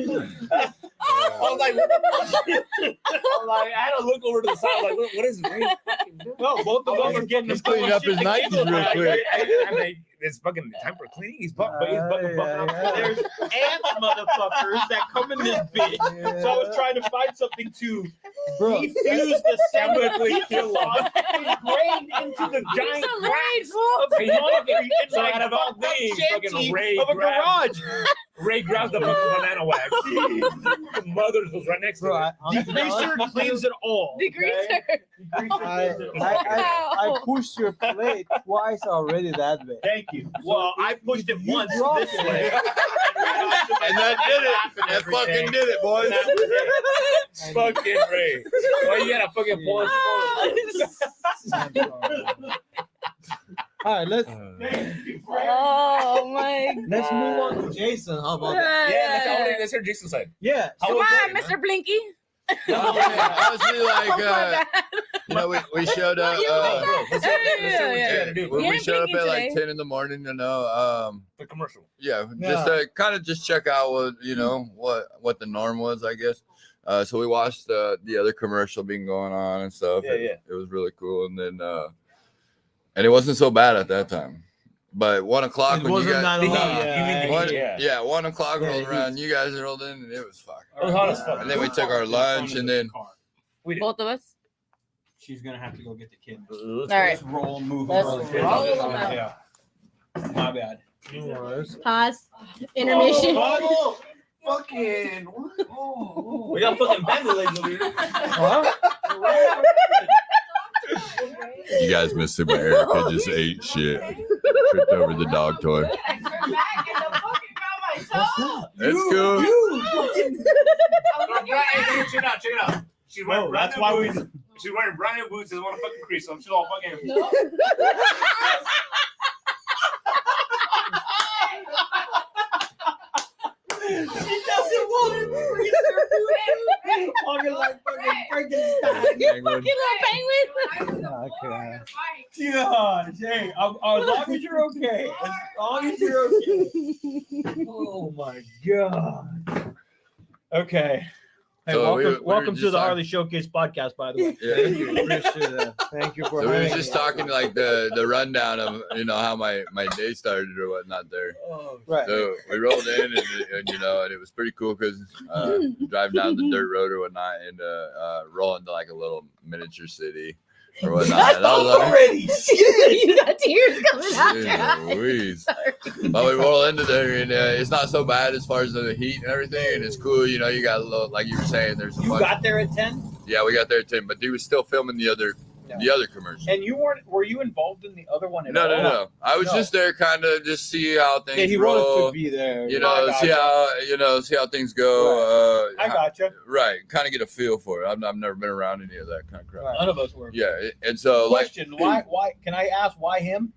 I was like, I had to look over to the side, like, what is Ray fucking doing? No, both of them are getting He's cleaning up his Nikes real quick. I mean, it's fucking time for cleaning. He's buffing up. There's ants, motherfuckers, that come in this bitch. So I was trying to find something to Bro, defuse the chemically kill off ingrained into the giant Some cracks raid, fool. of the concrete. It's So like out of all fucked up things, shanty fucking Ray of a grabbed- garage. Ray grabs the fucking banana wax. The mother's was right next to bro, it. Degreaser cleans it all. Degreaser. I pushed your plate twice already that way. Thank you. Well, I pushed it once dropped this it. way. And that did it. That fucking did it, boys. Fucking Ray. Why you gotta fucking pull us forward? All right, let's Oh my God. let's move on to Jason. How about that? Yeah, let's hear Jason's side. Yeah. How Come was on, it, Mr. Blinky. Honestly, like, Oh my God. you know, we showed up. Let's hear what you gotta do. We ain't showed up blinking at like today. 10 in the morning, you know. The commercial. Yeah, Yeah. just kind of just check out what what the norm was, I guess. So we watched the other commercial being going on and stuff. Yeah, It was really cool. And then and it wasn't so bad at that time. But 1 o'clock It when you wasn't guys, that The long. heat. Yeah, You mean the What? heat? Yeah. yeah, 1 o'clock Yeah, rolled the around. You guys rolled in, and it was fucking. It was hot as fuck. And then we took our lunch, and then We did. Both of us. She's gonna have to go get the kid. All right. Let's roll, move. Let's roll. roll them out. Yeah. My bad. Pause. Intermission. Fucking. We got fucking bandoliers over here. you guys missed it, but Erica just ate shit. Tripped over the dog toy. That's cool. Check it out. She's wearing brand new boots. She's wearing brand new boots. Doesn't want to fucking crease them. She's all fucking. No. She doesn't want to breathe her food. Talking like fucking Frankenstein. You fucking little penguin. Okay. Gosh, hey, as long as you're okay. As long as you're okay. Oh my god. Okay. Hey, So welcome just to the talking- Harley Showcase podcast, by the way. Yeah. Appreciate that. Thank you for So we having were just me. talking like the rundown of how my day started or whatnot there. Oh, Right. So we rolled in and and it was pretty cool because driving down the dirt road or whatnot and roll into like a little miniature city or whatnot. And I was like, already. You got tears coming out your "Jeez eyes. Louise." But we roll into there and it's not so bad as far as the heat and everything, and it's cool. You got a little, like you were saying, there's a You bunch. got there at 10? Yeah, we got there at 10, but he was still filming the other commercial. And were you involved in the other one at No. all? I was No. just there, kind of just see how things Yeah, he roll. wanted to be there. See how things go. I gotcha. Right, kind of get a feel for it. I've never been around any of that kind of crap. Right. None of us were. Yeah, and so like, Question: Why? Can I ask why him?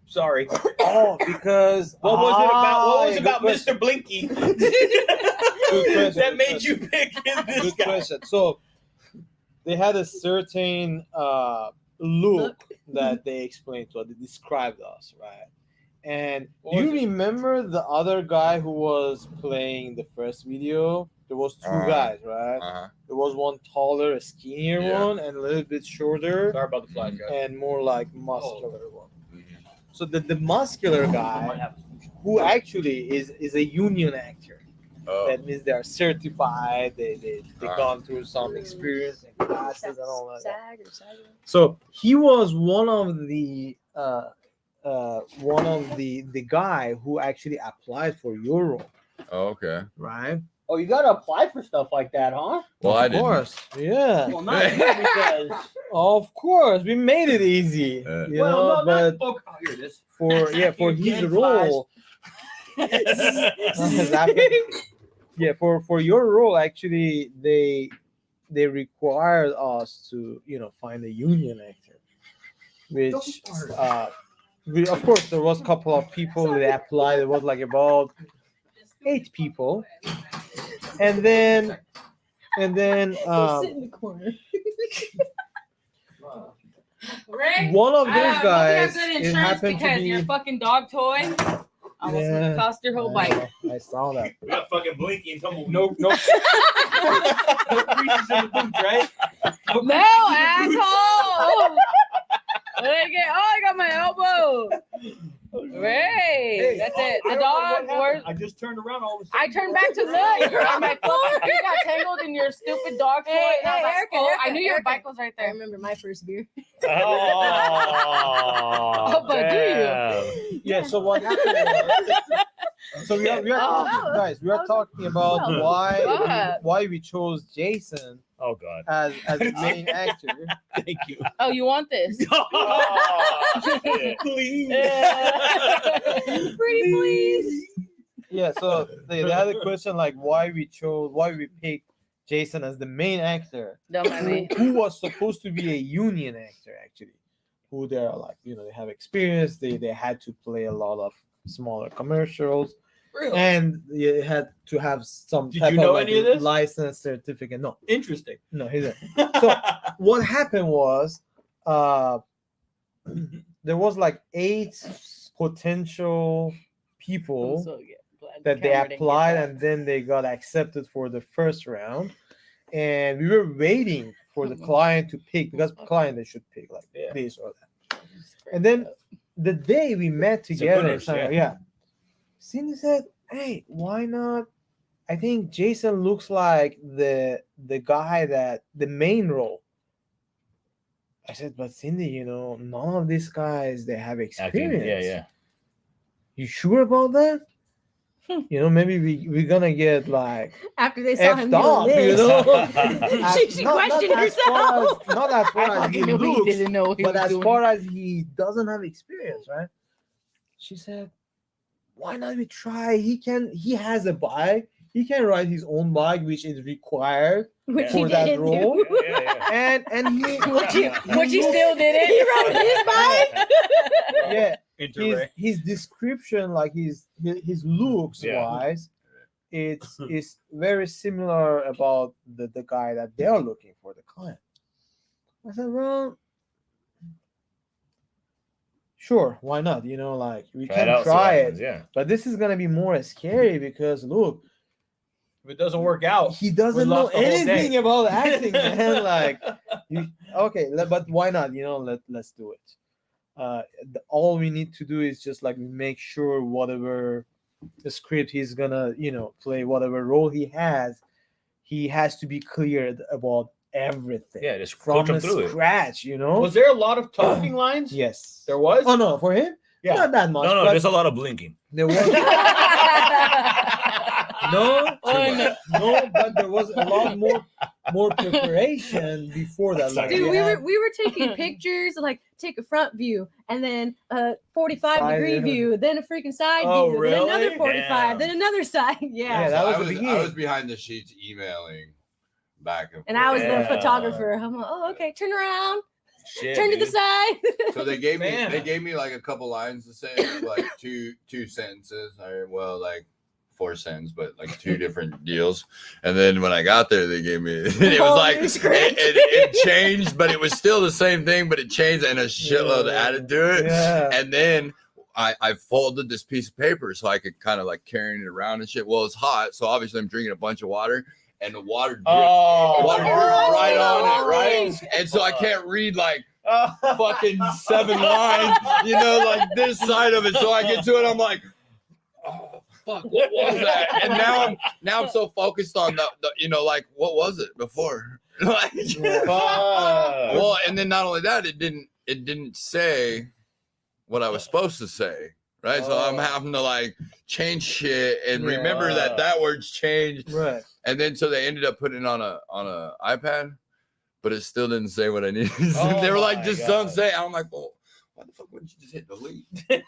Sorry. Oh, because What was it about? What was yeah, it about good question. Mr. Blinky question, that good made you pick this Good guy? question. So they had a certain look that they explained to us. They described us, right? And What do you was it? remember the other guy who was playing the first video? There was two guys, right? There was one taller, a skinnier Yeah. one, and a little bit shorter, Sorry about the flash, guys. and more like muscular one. Mhm. So the muscular guy, who actually is a union actor. Oh, That means they are certified. They Ah. gone through some experience and classes and all that. Sag or sag. So he was one of the guy who actually applied for your role, okay. right? Oh, you gotta apply for stuff like that, huh? Well, I Of didn't. course, yeah, Well, not you because. of course, we made it easy, you know. But oh, here it is. for for You his dead flies. role, yeah, for your role, actually, they required us to find a union actor, which of course there was a couple of people they applied. It was like about 8 people, and then Sit in the corner. Rick, one of those I hope you guys have good it insurance happened to because be your fucking dog toy almost Yeah. cost your whole bike. I saw that. We got fucking Blinky and Tumbleweed. No creases in the boots, right? No, asshole! What did I get? Oh, I got my elbow. Right. That's it. The dog. Where's... I just turned around all of a I sudden. turned back to look. I'm like, oh, you got tangled in your stupid dog toy. Hey, And I was hey, like, Erica, oh, Erica, I knew your Erica. bike was right I there. remember my first beer. Oh, but do you? damn. Yeah. So what happened? So we are Oh. guys. We are talking about Well, why we chose Jason Oh God. as the main actor. Thank you. Oh, you want this? Oh, shit. Please. Pretty please. Yeah. So they had a question like why we picked Jason as the main actor, Don't mind me. who was supposed to be a union actor actually, who they are like they have experience. They had to play a lot of smaller commercials. Really? And you had to have some Did type you know of any of this? license certificate. No, Interesting. he didn't. So what happened was there was like 8 potential people So, yeah, glad the that they camera didn't get applied that. and then they got accepted for the first round. and we were waiting for the client to pick because client they should pick like this or that. And then the day we met together, winners, Cindy said, "Hey, why not? I think Jason looks like the guy that the main role." I said, "But Cindy, none of these guys they have experience. Yeah. You sure about that? Maybe we're gonna get like After they saw him effed up, do she questioned herself. Not as I far as fucking he knew he looks, didn't know what he but was as doing. far as he doesn't have experience, right?" She said, "Why not we try? He has a bike. He can ride his own bike, which is required Which for he that didn't role." do. And he Which he looks- still did He it. rode his bike. yeah, Interray. his description, like his looks Yeah. wise, it's very similar about the guy that they are looking for, the client. I said, well, sure, why not? Like we can try it, Yeah. but this is gonna be more scary because look, If it doesn't work out, he doesn't we know lost the whole anything day. about acting, man. Like, but why not? Let's do it. All we need to do is just like make sure whatever the script he's gonna play, whatever role he has to be cleared about everything. Yeah, just from coach him through it. scratch. Was there a lot of talking lines? Yes. There was. Oh no, for him, Yeah. not that much. No, but there's a lot of blinking. there was no, but there was a lot more preparation before that. Like, Dude, we we had- were taking pictures, like take a front view and then a 45 Side degree view. view, then a freaking side Oh, view, then another really? 45, Damn. then another side. Yeah, Yeah. that was I the was beginning. behind the sheets emailing back and And I was Yeah. the photographer. I'm like, oh, okay, turn around, Shit, turn to the dude. side. So they gave Man. me like a couple lines to say, like two sentences, or like 4 sentences, but like 2 different deals. And then when I got there, they gave me it was Whole like new script. it changed, but it was still the same thing, but it changed and a shitload added to it. Yeah. And then I folded this piece of paper so I could kind of like carrying it around and shit. Well, it's hot, so obviously I'm drinking a bunch of water, and the water dripped. Water dripped right on it, right? And so I can't read like fucking 7 lines, like this side of it. So I get to it, I'm like, oh fuck, what was that? And now I'm so focused on the like what was it before? Like, well, and then not only that, it didn't say what I was supposed to say. Right, so I'm having to like change shit and remember that word's changed. Right. And then so they ended up putting it on a iPad, but it still didn't say what I needed. Oh They were like, my just God. don't say. I'm like, well, why the fuck wouldn't you just hit delete? if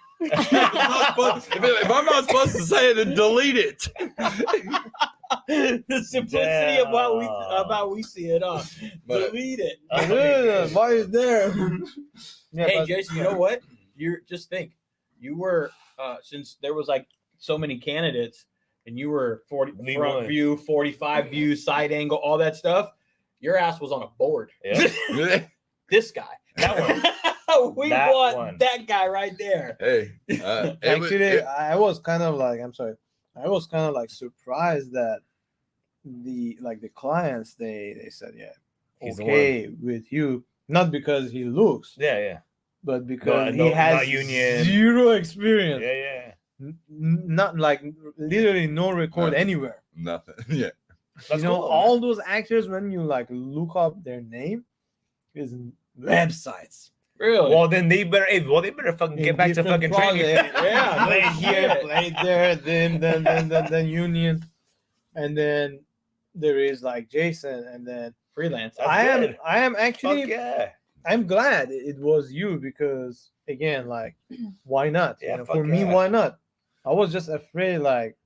I'm not supposed to say it, then delete it. The simplicity of how we see it. But- Delete it. Why is there? Yeah, Hey, but- Jason, you know what? You just think you were since there was like so many candidates, and you were 40 Me front one. view, 45 view, side angle, all that stuff. Your ass was on a board. Yeah. This guy. That one. We That want one. that guy right there. Hey, Actually, I was kind of like, I'm sorry, I was kind of like surprised that the clients they said He's the okay with you, not because he looks, Yeah. but because No, he has not union. zero experience. Yeah. Not like literally no record No. anywhere. nothing. Yeah. That's cool, all those actors, when you like look up their name, is websites. Really? Well, then they better fucking In get back to different fucking training. projects. Yeah, Play no here, shit. play there, then union, and then there is like Jason, and then freelance. That's I good. am Fuck actually yeah. I'm glad it was you because again, like, why not? Yeah, for fuck me, yeah. why not? I was just afraid, like,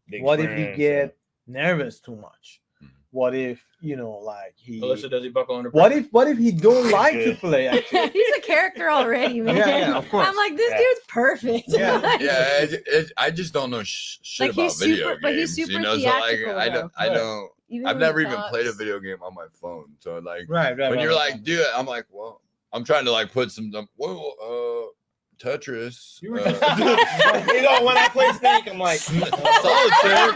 The what if he experience, get nervous too much? Mhm. What if like he? Alyssa, does he buckle under What pressure? if he don't like to Good. play? Actually, He's a character already, man. Yeah, of course. I'm like, this Yeah. dude's perfect. Yeah. Like, Yeah, I just don't know shit Like, about he's video super- games. but he's super so like theatrical, I though. don't. even I've when he never even played a talks. video game on my phone. So like right. when you're right. like, do it, I'm like, well, I'm trying to like put some Tetris. You were You know, when I play Snake, I'm like, Solitaire.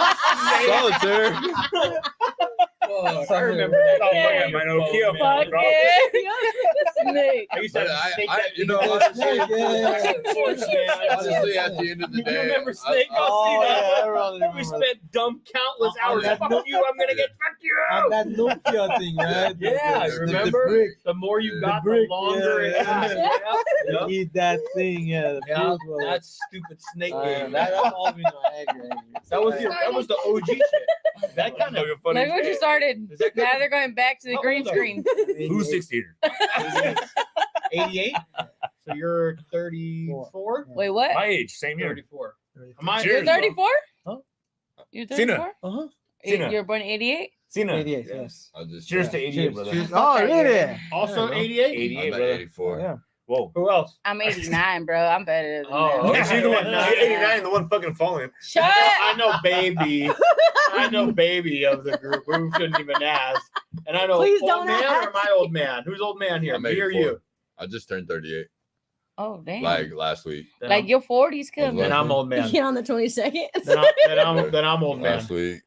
fuck. I remember that. Oh, Yeah. fucking my Nokia Man, phone, Fuck bro. yeah. Snake. I used to But have to snake that you thing know, out. honestly, Man. honestly, at the end of the You day, remember Snake? Oh, I'll see yeah, that. everyone We remember. spent dumb countless On hours. that Fuck no- you! I'm gonna get fuck you. On that Nokia thing, right? Yeah, The remember? brick. The more you The got, the brick, longer it yeah. got. You Yep. eat that thing, yeah. The Yeah, fruit was- that stupid snake game. that's all we know. I agree. That was the OG shit. That kind of funny. Look what you started. Is that Now good? they're going back to the How green old are screen. Who's 60? 88. So you're 34. Wait, what? My age, same year. 34. Cheers, You're bro. 34? Huh? You're Cena. 34? Uh-huh. Cena. You're born in 88? Cena. 88, yes. I'll just Cheers to 88, Cheers, brother. cheers. Fuck Oh, that year. really? Also Yeah, 88. 88, I'm at brother. 84. Yeah. Whoa. Who else? I'm 89, bro. I'm better than Oh, that. okay. She's the one. Yeah. She's 89, the one fucking falling. Shut I know baby. I know baby of the group. We shouldn't even ask. And I know Please old don't man ask. or my old man. Who's old man here? I'm Me or 84. you? I just turned 38, Oh, damn. like last week. Then Like I'm- your 40s coming. then I'm old man. Yeah, on the 22nd. Then I'm old man. Last week.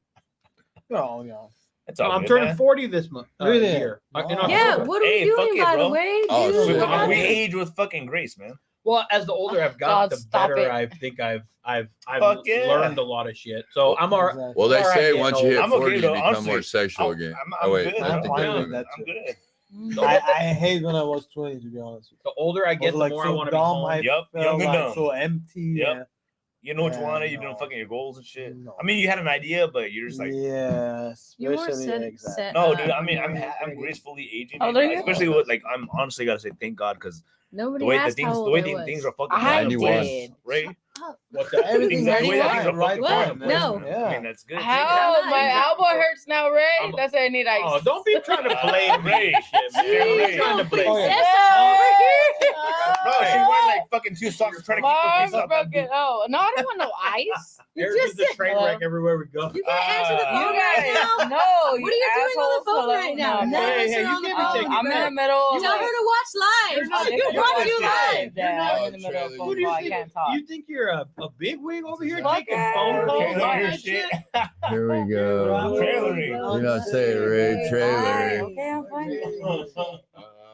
Oh, yeah. That's all I'm good, turning man. 40 this month. Really? Year. In Wow. Yeah, October. what are Hey, we fuck doing, it, by bro. the way? Oh, dude? shit. We, What we happened? age with fucking grace, man. Well, as the older I've got, God, the stop better it. I think I've Fuck yeah. learned a lot of shit. So I'm all right. Exactly. Well, they All right, say yeah, once no, you hit I'm okay 40, you though, become honestly. more sexual again. I'm Oh, wait, good. I I'm think fine they're with doing that. I'm good. I hate when I was 20, to be honest. The older I I get, was like the more I so want to be dumb. home. I Yup, felt young and like dumb. so empty. Yep. You know what you Yeah, wanted, you no. know fucking your goals and shit. No. I mean, you had an idea, but you're just like, yeah, You're more especially set, exactly. set no, up dude. I when mean, you're I'm in your I'm 30s. gracefully aging, Oh, and, there like, you go. especially with like I'm honestly gotta say thank God because Nobody the way asked how old I was. things are fucking I going, did. right? What's that? Everything's The way that Everything things are right, fucking What? going, No. man. Yeah. I mean that's good. How? I'm not My exactly- elbow hurts now, Ray. I'm- That's why I need ice. Oh, don't be trying to blame me. Ray. Shit, man. Yeah, Don't be Ray. trying to blame Oh, me. yeah. Princess over here. Bro, she's wearing like fucking 2 socks trying to My keep the arm's face up. broken. Oh, no, I don't want no ice. There's just just a said train hello. wreck everywhere we go. You can't answer the You phone You right guys, now. no. What are you doing on the phone right now? No, Never Hey, answer hey, you on the can't be phone. taking I'm in the back. middle. of, Tell her like- to watch live. You're not- You you're watch not- you you're live. Yeah, not- I'm in the middle of a Who phone Who do call. you I think? can't talk. You think you're a big wig over here Fuck taking yeah. phone calls? Trailer on your that shit. Here we go. Trailering. You're not saying Ray Hi, trailer. okay, I'm fine.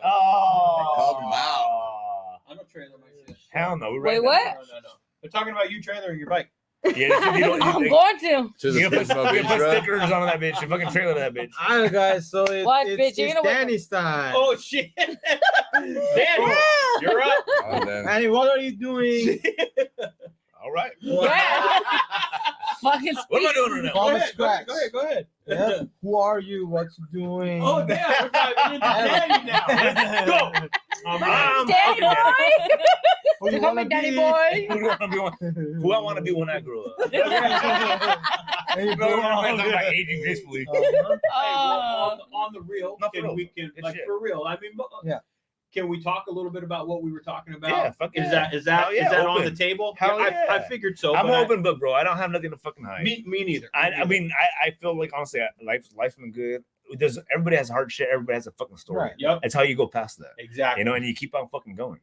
Oh. Called him out. I don't trailer my shit. Hell no. Wait, what? No. They're talking about you trailering your bike. Yeah, you don't. I'm You going to. To the you put Pittsburgh Beach Road. stickers on that bitch. You fucking trailer that bitch. All right, guys. So What, it's, bitch? You're it's gonna wake up- Danny's time. Oh shit! Danny, you're up. Oh, damn. Danny, what are you doing? All right. Yeah. Fucking What am I doing right now? Go From ahead, scratch. Go ahead. Yeah. Who are you? What you doing? Oh damn, we're diving into Danny now. Let's go. Daddy boy. Who They you call wanna me Daddy be? boy. Who I want to be when I grow up. Hey, No, bro. we're not talking about aging gracefully. Hey, well, on the real, Not for can real. we can Good like shit. for real? I mean, Yeah. Can we talk a little bit about what we were talking about? Yeah, fuck Is yeah. that Hell yeah, on the open. table? Hell I yeah. figured so. I'm but an open book, bro. I don't have nothing to fucking hide. Me neither. I mean, I feel like honestly, life's been good. Everybody has hard shit. Everybody has a fucking story. Right. Yep. That's how you go past that, Exactly. you know, and you keep on fucking going.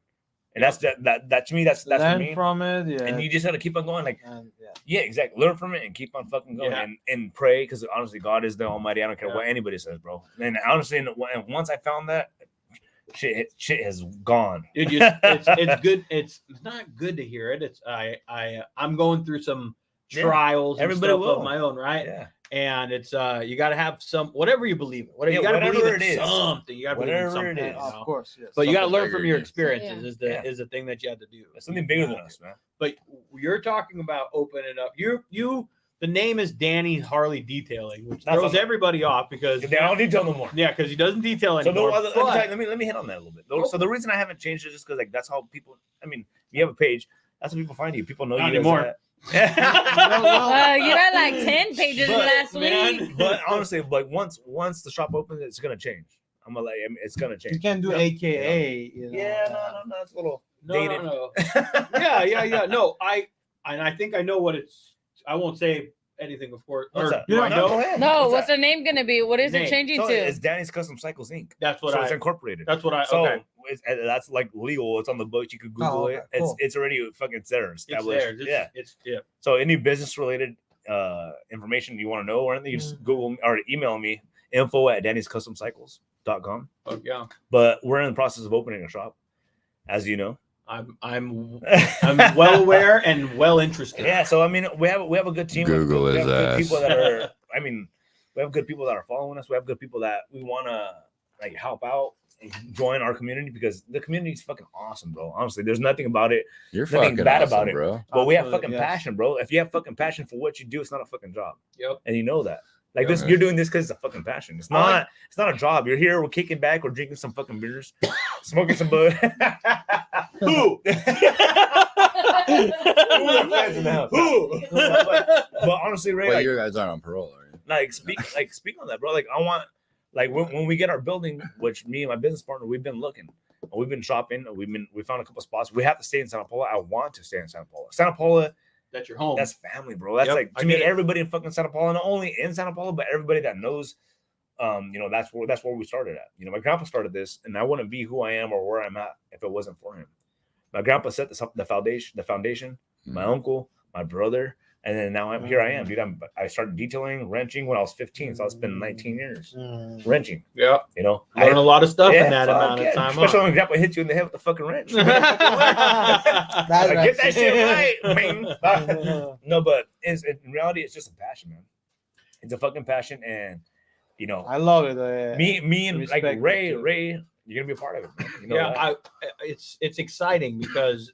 And that's that to me. That's for Learn me. from it. Yeah. And you just gotta keep on going. Like, And, yeah. yeah, exactly. Learn from it and keep on fucking going Yeah. and pray because honestly, God is the Almighty. I don't care Yeah. what anybody says, bro. And honestly, and once I found that, shit has gone. Dude, it's good. It's not good to hear it. It's I'm going through some Yeah. trials. And Everybody stuff will. of my own, right? Yeah. And it's you got to have some whatever you believe in. Whatever Yeah, you got to whatever believe in it is. something. You got to believe in Whatever it something. is. you Of know? course, yes. But you got to Something learn from bigger your again. experiences. Yeah. Is the thing that you have to do. It's something bigger than us, man. But you're talking about opening up. You the name is Danny Harley Detailing, which That's throws okay. everybody off because They don't detail no more. yeah, because he doesn't detail So anymore. let me hit on that a little bit. So the reason I haven't changed it is because like that's how people. I mean, you have a page. That's how people find you. People know Not you as anymore. that. You had like 10 pages But, last man, week. But honestly, like once the shop opens, it's gonna change. I'm gonna it's gonna You change. can do Yeah. AKA. You know, No, it's a little No, dated. no. Yeah. No, I think I know what it's. I won't say anything, of course. What's Or that? do I know? Go ahead. No, what's that? the name gonna be? What is Name. it changing So to? it's Danny's Custom Cycles Inc. That's what So I. it's incorporated. That's what I. So Okay. that's like legal. It's on the book. You could Google okay, it. cool. It's already fucking there It's established. there. Yeah. It's yeah. So any business related information you want to know or anything, you just Google me or email me info@dannyscustomcycles.com. Oh yeah. But we're in the process of opening a shop, as you know. I'm well aware and well interested. Yeah, so I mean, we have a good team. Google we his have good ass. people that are. I mean, we have good people that are following us. We have good people that we want to like help out and join our community because the community is fucking awesome, bro. Honestly, there's nothing about it. You're Nothing fucking bad awesome, about it. bro. But we have Absolutely, fucking yes. passion, bro. If you have fucking passion for what you do, it's not a fucking job, Yep. and you know that. Like Yeah. this, you're doing this because it's a fucking passion. It's not. It's not a job. You're here. We're kicking back. We're drinking some fucking beers, smoking some bud. Who? Who? But honestly, Ray, Wait, like, you guys aren't on parole, are you? speak on that, bro. Like I want, like when we get our building, which me and my business partner, we've been looking, we've been shopping, we found a couple spots. We have to stay in Santa Paula. I want to stay in Santa Paula. Santa Paula, That's your home. that's family, bro. That's Yep, like I to me, get it. everybody in fucking Santa Paula, not only in Santa Paula, but everybody that knows. That's where we started at. My grandpa started this, and I wouldn't be who I am or where I'm at if it wasn't for him. My grandpa set this up, the foundation. My uncle, my brother, and then now here I am, dude. I started detailing, wrenching when I was 15, so I spent 19 years wrenching. Yeah. Learn a lot of stuff in that amount of time. Especially when grandpa hits you in the head with the fucking wrench. Get that shit right, man. No, but in reality, it's just a passion, man. It's a fucking passion, and I love it. me and like respect Ray, it too. you're gonna be a part of it. Man. You know Yeah, that. it's exciting because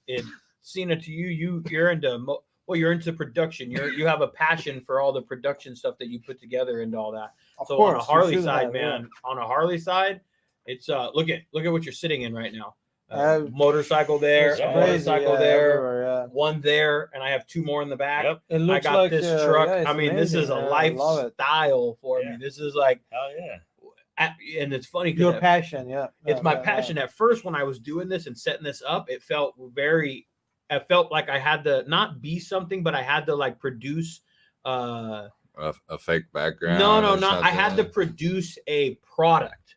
Cena, to you're into you're into production. You have a passion for all the production stuff that you put together and all that. Of So course, on a you Harley should side, have, man, on a Harley side, it's look at what you're sitting in right now. Uh, Motorcycle there, It's a crazy, motorcycle there, everywhere, one there, and I have two more in the back. Yep. It I looks got like this truck. yeah, it's I mean, this is a amazing, I love it. lifestyle for Yeah. me. This is like, Hell yeah. and it's funny Your because passion, yeah. it's my Yeah. passion. At first, when I was doing this and setting this up, it felt like I had to not be something, but I had to like produce. A fake background. No, or not. I had to something. produce a product,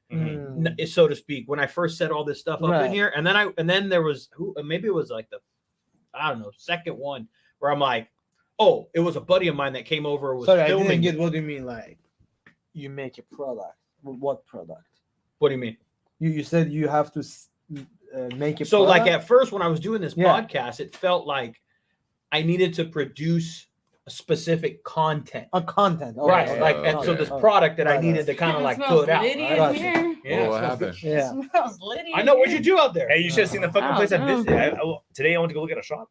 so to speak. When I first set all this stuff up Right. in here, and then there was maybe it was like the, I don't know, second one where I'm like, oh, it was a buddy of mine that came over was Sorry, I filming. didn't get what do you mean. Like, you make a product. What product? What do you mean? You said you have to make a So product? like at first when I was doing this Yeah. podcast, it felt like I needed to produce a specific content. a content. Okay, Right. okay, Like okay. and so this okay. product that I Right, needed to kind of It like smells put out. litty right? in Gotcha. here. Yeah, Oh, it what smells good. happened? Yeah. It smells litty. I in know what'd here. you do out there. Hey, you should have seen the fucking Oh, place I no. visited. Today I went to go look at a shop.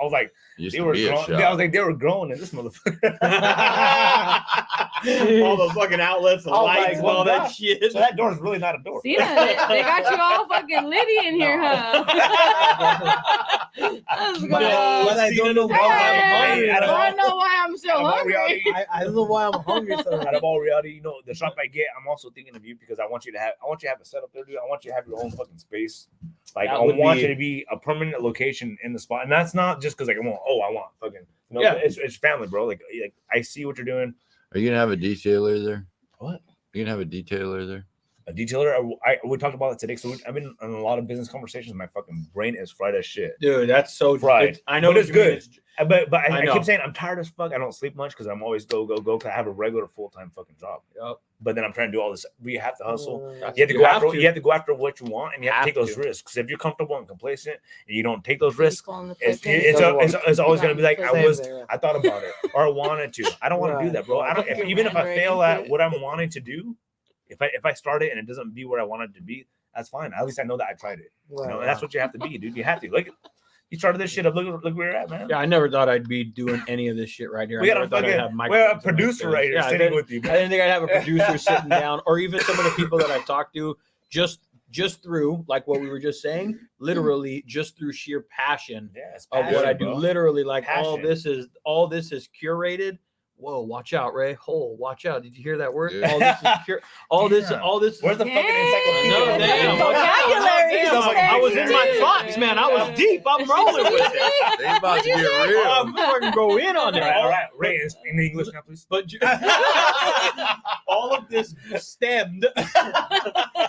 I was like, Used they to were be a grown. shop. I was like, they were growing in this motherfucker. all the fucking outlets, the I was lights, like, and well, all that God. shit. So that door is really not a door. See that? They got you all fucking litty in here, huh? That's No, good. But I don't know why Hey, I'm hungry. I don't I know why I'm so Out of all hungry. reality, I don't know why I'm hungry. So out of all reality, the shop I get, I'm also thinking of you because I want you to have a setup there, dude. I want you to have your own fucking space. Like That I would want be- you to be a permanent location in the spot, and that's not just because like I want fucking. Yeah. It's family, bro. Like I see what you're doing. Are you gonna have a detailer there? What? You gonna have a detailer there? A detailer. We talked about it today. So I've been in a lot of business conversations. My fucking brain is fried as shit. Dude, that's so Fried. I know But what it's you mean. good. But I I know. keep saying I'm tired as fuck. I don't sleep much because I'm always go. Cause I have a regular full-time fucking job. Yep. But then I'm trying to do all this. We have to hustle. That's- You have to You go have after. to. You have to go after what you want, and you have to Have take those to. risks. If you're comfortable and complacent, and you don't take those risks, Fall in the it's quicksand. it's always gonna be like I Same was. thing, yeah. I thought about it, or I wanted to. I don't want to do Right. that, bro. I don't. You're Even if I right fail into at it. what I'm wanting to do, if I start it and it doesn't be where I want it to be, that's fine. At least I know that I tried it. And that's what you have to be, dude. You have to. Like, you started this shit up. Look where you're at, man. Yeah, I never thought I'd be doing any of this shit right here. We I got a never thought I'd fucking. have We have a microphones in my producer face. right here Yeah, I sitting didn't- with you. I Man. didn't think I'd have a producer sitting down, or even some of the people that I've talked to, just through like what we were just saying, literally just through sheer passion Yeah, it's of what I do. bro. Literally, like all Passion. this is curated. Whoa, watch out, Ray. Oh, watch out. Did you hear that word? Yeah. All this is all this Damn. all this Where's the Dang. fucking encyclopedia? No, damn. Vocabulary Damn, is I was in there, my too. thoughts, man. I was deep. I'm rolling with it. They about to get real. I'm going to go in on it. All right. Ray, in English now, please. But all of this stemmed.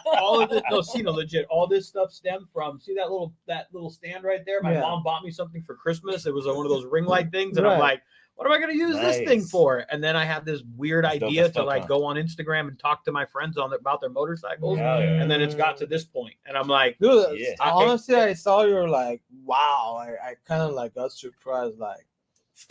All of this, no, see, no, legit. All this stuff stemmed from. See that little stand right there. My Yeah. mom bought me something for Christmas. It was one of those ring light things, and I'm Right. like, what am I going to use this thing Nice. for? And then I had this weird That's dope idea as to fuck, like huh? go on Instagram and talk to my friends about their motorcycles. Hell yeah. And then it's got to this point, and I'm like, Dude, Yeah. honestly, I saw you're like, wow. I kind of like got surprised. Like,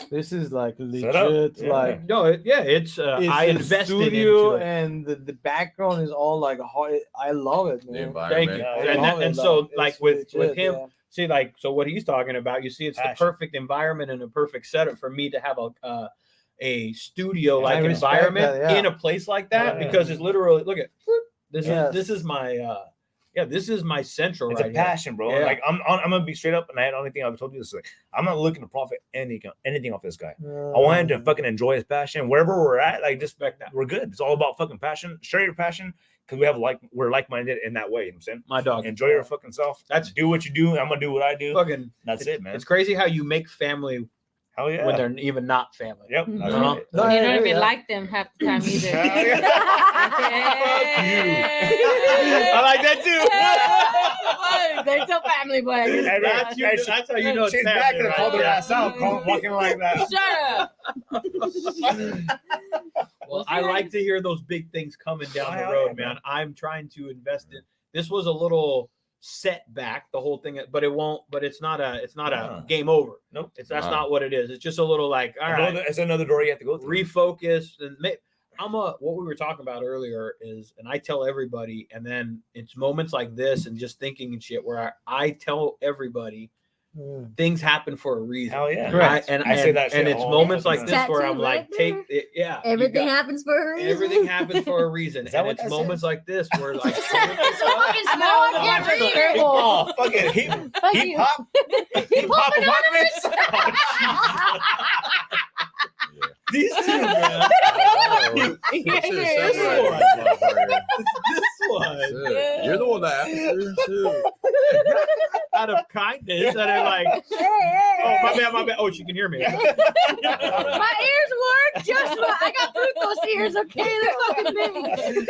this is like Set up. legit. Yeah. Like, no, it's I a invested studio into it. and the background is all like hard. I love it, The man. Thank you. environment. Yeah, I And, love that- it, and so it's like with legit, him, yeah. see, like, so what he's talking about, you see, it's Passion. the perfect environment and a perfect setup for me to have a studio I like respect environment that, yeah. in a place like that, Yeah. because it's literally, look at this Yes. is this is my this is my central It's right a here. passion, bro. Yeah. Like I'm gonna be straight up, and the only thing I've told you is like I'm not looking to profit anything off this guy. I want him to fucking enjoy his passion wherever we're at. Like just Respect that. we're good. It's all about fucking passion. Share your passion because we're like-minded in that way. You know what I'm saying, My dog. enjoy your fucking self. Do what you do. I'm gonna do what I do. Fucking That's it, man. It's crazy how you make family Hell yeah. when they're even not family. Yep. That's Mhm. right. No, You I don't agree, even yeah. like them half the time either. Hell yeah. I like that too. They're still family, but I guess And That's, you, that's how you know it's She's back happening, and called her right? ass out, walking like that. Shut up. Well, I like to hear those big things coming down the Hell road, yeah, man. I'm trying to invest in. This was a little setback, the whole thing, but it's not a game over. Nope. That's not what it is. It's just a little like, all right, It's another door you have to go through. refocus. And what we were talking about earlier is, and I tell everybody, and then it's moments like this and just thinking and shit where I tell everybody things happen for a reason. Hell yeah. Correct. I say that shit and it's all moments the like time. this where I'm Tattooed like, right take there. it, yeah. you Everything got- happens for a reason. Everything happens for a reason. Is that And what it's that moments says? like this where like It's fucking small. I can't read it. Oh, fucking hip hop. Hip hop anonymous. these two, man. This one. You're the one that asked too. Out of kindness, and they're like, oh, my bad. Oh, she can hear me. My ears work just right. I got fructose ears, okay? They're fucking big.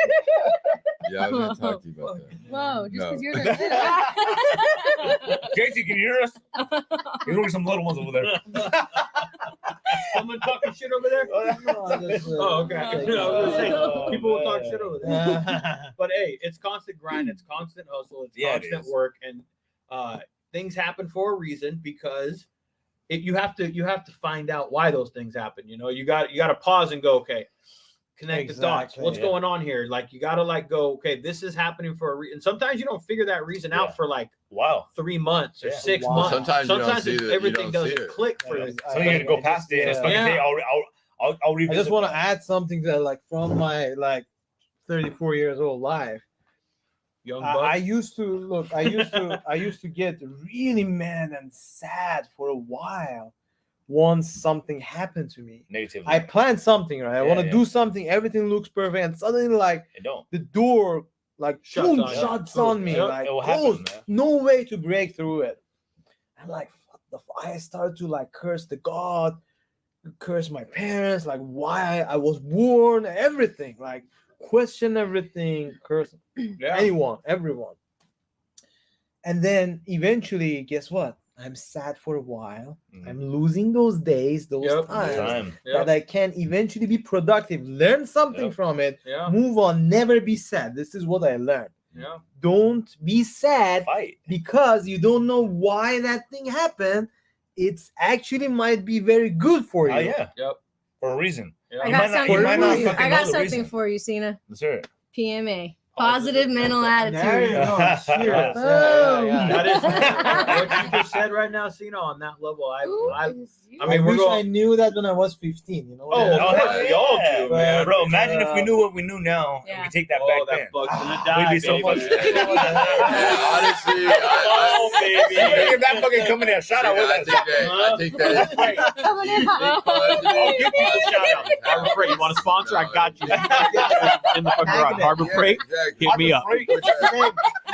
Yeah, I was gonna talk to you about that. Whoa, just No. because you're the Casey, can you hear us? There's only some little ones over there. Someone talking shit over there? Oh, okay. I was gonna say, people will talk shit over there. But hey, it's constant grind, it's constant hustle, it's Yeah, it constant is. work, and things happen for a reason because you have to find out why those things happen. You know, you got to pause and go, okay, connect the dots. Exactly, What's yeah. going on here? Like you got to like go, okay, this is happening for a reason. Sometimes you don't figure that reason Yeah. out for like Wow. 3 months or Yeah. 6 Wow. months. Sometimes you don't see it's- that, you everything don't see doesn't it. click for Yeah, you. So you need to go past it. It's fucking Yeah. day. I'll revisit. I just want to that. add something that, like, from my like 34 years old life. Young I buck. used to look. I used to get really mad and sad for a while once something happened to me. Negatively. I planned something, right? I Yeah, want to yeah. do something. Everything looks perfect, and suddenly, like, It don't. the door, like, Shuts boom, on you. shuts on me. Yeah, Like, it will happen, closed. man. No way to break through it. I'm like, what the I started to like curse the God, curse my parents, like why I was born, everything, like question everything, curse Yeah. anyone, everyone. And then eventually, guess what? I'm sad for a while. Mhm. I'm losing those days, those Yep. times Time. Yeah. that I can eventually be productive, learn something Yep. from it, Yeah. move on, never be sad. This is what I learned. Yeah. Don't be sad Fight. because you don't know why that thing happened. It's actually might be very good for you. Oh yeah. Yep. For a reason. Yeah. I You got might not- something you might for not you. fucking I know got the something reason. for you, Cena. Let's hear it. PMA. Positive mental There you attitude. go. Cheers. Boom. That is what you just said right now, Cena. On that level, I I mean, we're wish going. I knew that when I was 15. You know. Oh, Yeah. of course, hell we all yeah. do, man. Bro, imagine if we knew what we knew now. Yeah. And we take that Oh, back that then. bug's gonna We'd die, be so baby. fucking. Honestly, Oh, baby. If that fucking coming in, shout out. I think that. Coming in hot. I'll give you a shout out. Harbor Freight, you want a sponsor? I got you. In the fucking garage. Harbor Freight, hit me up.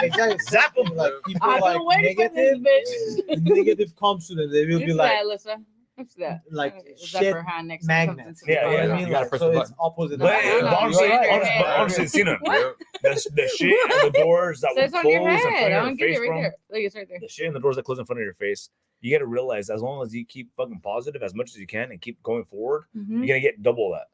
Exactly. Zap 'em. Like people I've like been waiting for negative. this, bitch. The negative comes to them. They will be Who's like that, Alyssa? What's that? like Is that shit for hand next time it comes magnets. into Yeah, the You know yeah, what I door? mean? You gotta Like, press so the it's opposite. But You're honestly, right. honestly, Cena, the shit and the doors that So would it's on your close in front head. I of don't your get it face, right bro. there. Look, it's right there. The shit and the doors that close in front of your face you got to realize as long as you keep fucking positive as much as you can and keep going forward, Mhm. you're gonna get double that.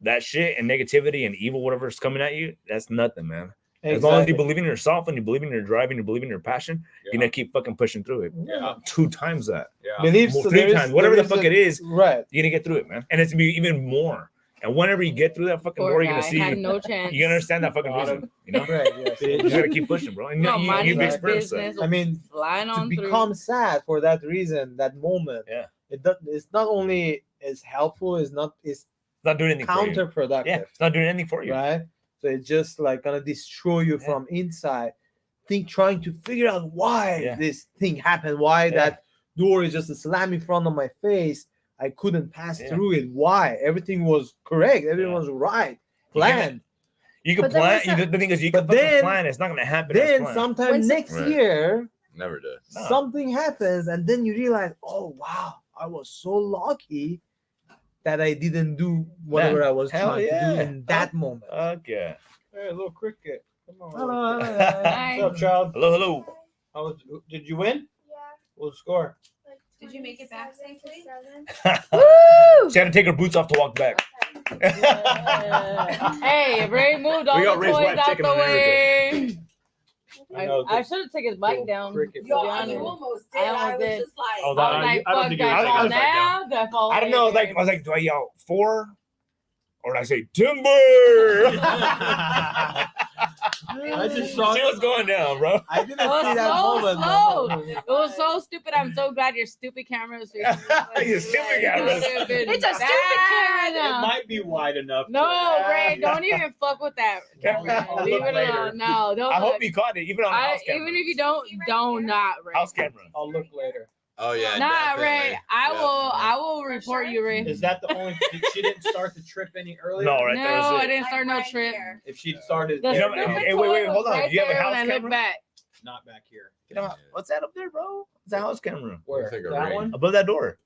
That shit and negativity and evil, whatever's coming at you, that's nothing, man. As long as you believe in yourself and you believe in your drive and you believe in your passion, you're gonna keep fucking pushing through it. Yeah. 2 times that. Yeah. Believe Well, so, 3 there is- times, whatever there the is fuck a- it is, Right. you're gonna get through it, man. And it's gonna be even more. And whenever you get through that fucking Poor door, you're gonna guy see. had no chance. You understand that fucking Got reason, you know? Right. Yes. You just gotta keep pushing, bro. And No, minding you've his experienced that. business. I mean, flying to on become sad for that reason, that moment. Yeah. It's not only is helpful, it's It's not doing anything for you. counterproductive. Yeah, it's not doing anything for you. Right. So it's just like gonna destroy you Yeah. from inside. Trying to figure out why Yeah. this thing happened, why Yeah. that door is just slammed in front of my face. I couldn't pass Yeah. through it. Why? Everything was correct. Everything was right. You can- Planned. You can But then plan. what's that- The thing is, you But can fucking then- plan. It's not gonna happen. as Then planned. sometime When's it- next Right. year, Never did. No. something happens, and then you realize, oh wow, I was so lucky that I didn't do whatever I was Hell trying to yeah. do in that moment. Okay. Hey, little cricket. Come on. Hello, little hello, cricket. hello. Hi. What's up, child? Hello, hello. How was, did you win? Yeah. What was the score? Like Did you make it back 27 to safely? 7. Woo! She had to take her boots off to walk back. Hey, Ray moved all We the got Ray's toys wife out taking the on way. I know I the should have taken his bike little down. cricket to was- be Yo, honest. you almost I did. almost I was did. just like, Oh, I that- was like, I don't fuck think it that was- I fall think it was now. That fall I don't know. later. I was like, do I yell 4 or did I say timber? I just saw See what's going down, bro. I didn't Oh, see that slow, moment. slow. It was so stupid. I'm so glad your stupid cameras. Your stupid cameras. It's a stupid camera It now. might be wide enough. No, Ray, don't even fuck with that. I'll Leave look it later. alone. No, don't. I hope look. you caught it, even on house camera. Even if you don't not, Ray. House camera. I'll look later. Oh yeah. Nah, Ray. definitely. I will report you, Ray. Is that the only? She didn't start the trip any earlier. No, right there No, I is it. didn't start no right trip. here. If she'd started, The You know, stupid hey, toy wait, was hold on. right Do you have a there house when I look camera? back. not back here. You know, what's that up there, bro? It's a house camera Where? Looks like a That ring. one? above that door.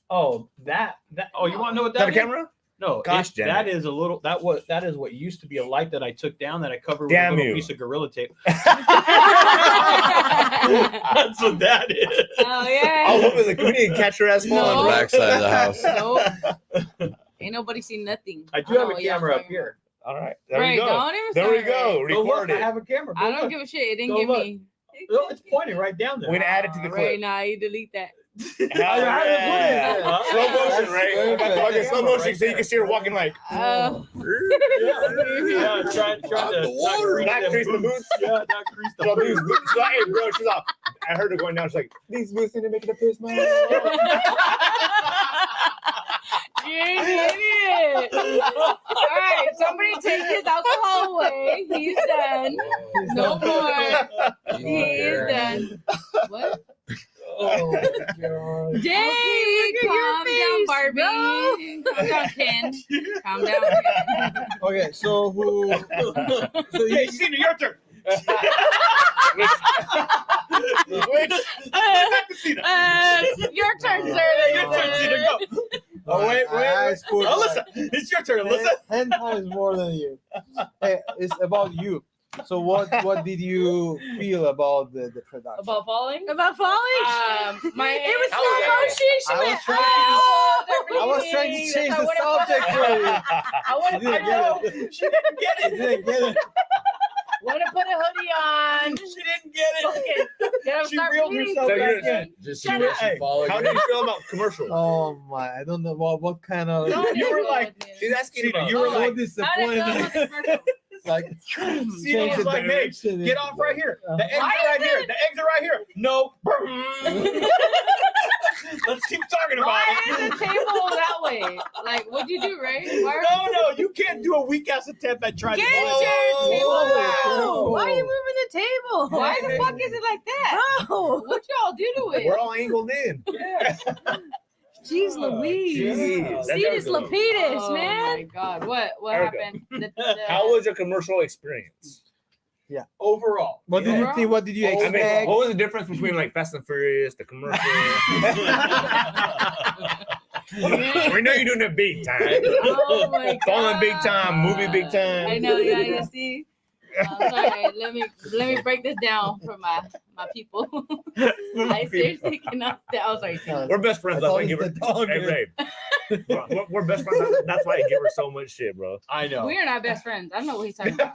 Oh, that. Oh, you want to know what Is that that a is? camera? No, Gosh, damn that it. is a little. That is what used to be a light that I took down that I covered Damn with a little you. piece of Gorilla Tape. That's what that is. Oh yeah. I was hoping like, we need to catch her ass No. falling. On the backside of the house. Nope. Ain't nobody seen nothing. I do don't have know a what y'all camera up talking here. All right, about. there Ray, we go. don't even There we start, go. Ray. Go look, Record I it. have a camera. I Go don't look. give a shit. It didn't Go give look. me. No, it's pointing right down there. We're gonna add it to the Ray, clip. nah, you delete that. Hell I haven't put it yeah. there, huh? Slow motion, That's right? perfect. Okay, slow Camera motion right so you there. can see her walking like. Oh. Yeah, trying Out to the water. Not crease the boots. Yeah, not crease the So these boots. boots, she's like, hey, bro, she's like, I heard her going down. She's like, these boots need to make it a piss, man. You idiot. All right, somebody take his alcohol away. He's done. No more. He is done. What? Oh, God. Dang, calm down, Barbie. Calm down, Ken. Calm down, Ken. Okay, so who? So Hey, you, Cena, your turn. Which? Your turn, sir. Your turn, Cena, go. Oh, wait. I scored Alyssa, it's your turn, Alyssa. 10 times more than you. Hey, it's about you. So what did you feel about the production? About falling? About falling? My It was How was slow that? motion. She I was went, trying oh, I was trying to change That's the how I subject for you. I want You to didn't put get it. She didn't get You didn't get it. a hoodie on. She didn't get it. Okay. Get him She start reeled bleeding. herself So back you're- in. Just Shut see what up. she Hey, fall How again. did you feel about commercials? Oh my! I don't know what kind of. Don't You were even like, go She's there. asking Cena, about. you were so like, How did it feel about disappointed. the commercial? Like Cena change was the like, hey, direction. get off right here. The eggs Why are right is here. it- The eggs are right here. No. Let's keep talking about Why it. is the table that way? Like, what'd you do, Ray? Why No, you can't do a weak ass attempt at trying Get to. your table Whoa. out. Why are you moving the table? Why the fuck is it like that? No. What y'all do to it? We're all angled in. Yeah. Jeez Louise. Jeez. That's Cetus Erica. Lapidus, Oh man. my god, what Erica. happened? How was your commercial experience? Overall. What did you Yeah. think? What did you I mean, expect? what was the difference between like Fast and Furious, the commercial? We know you're doing it big time. Oh my god. Falling big time, movie big I time. know, yeah, you see. Sorry, let me break this down for my people. I seriously cannot. I was like, We're best friends. That's why I give her. the dog, Hey, dude. Ray. We're best friends. That's why I give her so much shit, bro. I know. we are not best friends. I don't know what he's talking about.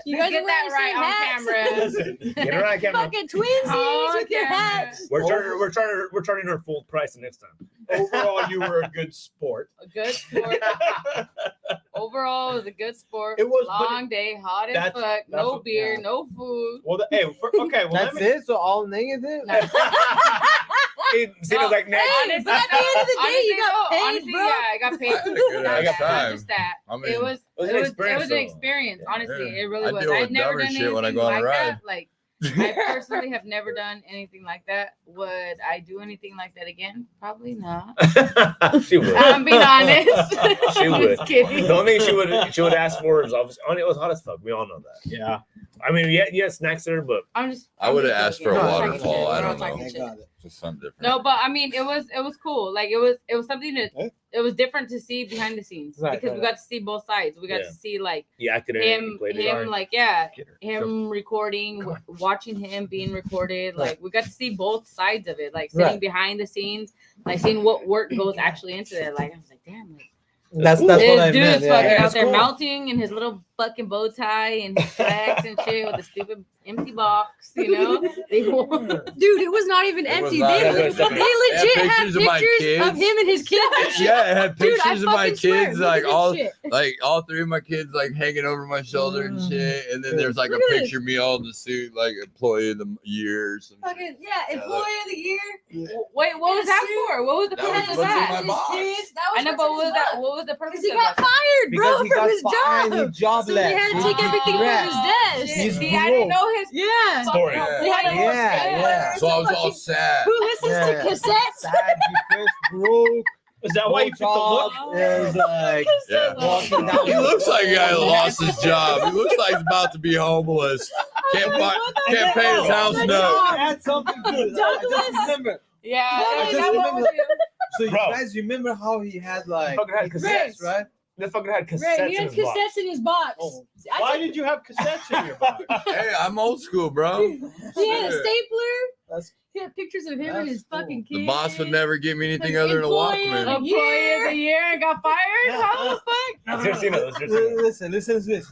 You guys Get are that wearing the right same on hats. camera. Listen, get her on camera. Fucking twinsies On with your camera. hats. We're charging her full price the next time. Overall, you were a good sport. A good sport. Overall, it was a good sport. It was, but long day, hot as that's- fuck. that's No what- beer, yeah. no food. Well, okay. Well, That's it. So all negative. Cena's like, next. Honestly, but at the end of the day, you got paid, honestly, bro. yeah, I got paid. I had a good Not ass just- not time. just that. I mean, it was an an experience, though. experience. Honestly, Yeah. it really I was. deal I've with never dumber done shit when I anything go on a like ride. that. Like, I personally have never done anything like that. Would I do anything like that again? Probably not. She would. I'm being honest. She I'm would. just kidding. The only thing she would ask for is obviously. It was hot as fuck. We all know that. yeah. I mean, you had snacks there, but I'm just. I I'm would've just asked for a joking. We're all waterfall, talking shit. I We're all don't talking know. I shit. got it. Just something different. No, but I mean, it was cool. Like it was something that Eh? it was different to see behind the scenes Right, because right, we got to see both sides. We got Yeah. to see like you acted in it. You him, played it. like yeah, Get her. him recording, watching him being recorded. Like we got to see both sides of it. Like sitting Right. behind the scenes, like seeing what work goes actually into it. Like I was like, damn, like That's this what I dude's meant. fucking Yeah. out That's there cool. melting in his little fucking bow tie and his slacks and shit with a stupid empty box. You know, Dude, it was not even It was empty. not They, even legit empty. had Pictures of my pictures kids. of him and his kids. and shit. Yeah, it had Dude, I pictures of my fucking swear, kids, look like at this all shit. three of my kids like hanging over my shoulder and shit. And then there's like a Look at this. picture of me all in the suit, like employee of the year or some shit. Fucking yeah, employee of the year. Wait, what was that for? What was the That purpose was of what's in that? my box. I know, but what was that? What was the purpose Because he of got that? fired, Because bro, he from got his fired, job. he jobless. So they had to take everything from his desk. He's See, I didn't know his Yeah. Story. They had a little Yeah, stand yeah. where So I was all fucking- sad. Who listens Yeah. to cassettes? Sad, depressed, broke. Is that why you picked the look? It was like Yeah. walking down. He looks like a guy that lost his job. He looks like he's about to be homeless. Can't pay his house note. Had something good. I just remember. Yeah, I that just was remember- you. So you Bro. guys remember how he had like Fucking had cassettes, right? That fucking had cassettes Right, he in had his box. cassettes in his box. Oh. I Why took- did you have cassettes in your box? Hey, I'm old school, bro. He had a stapler. That's He had pictures of him and That's his fucking kids. The boss would never give me anything Like, other than a employee of Walkman. the Employee of the year and got fired? How the fuck? Let's hear Cena, let's hear Cena. listen to this.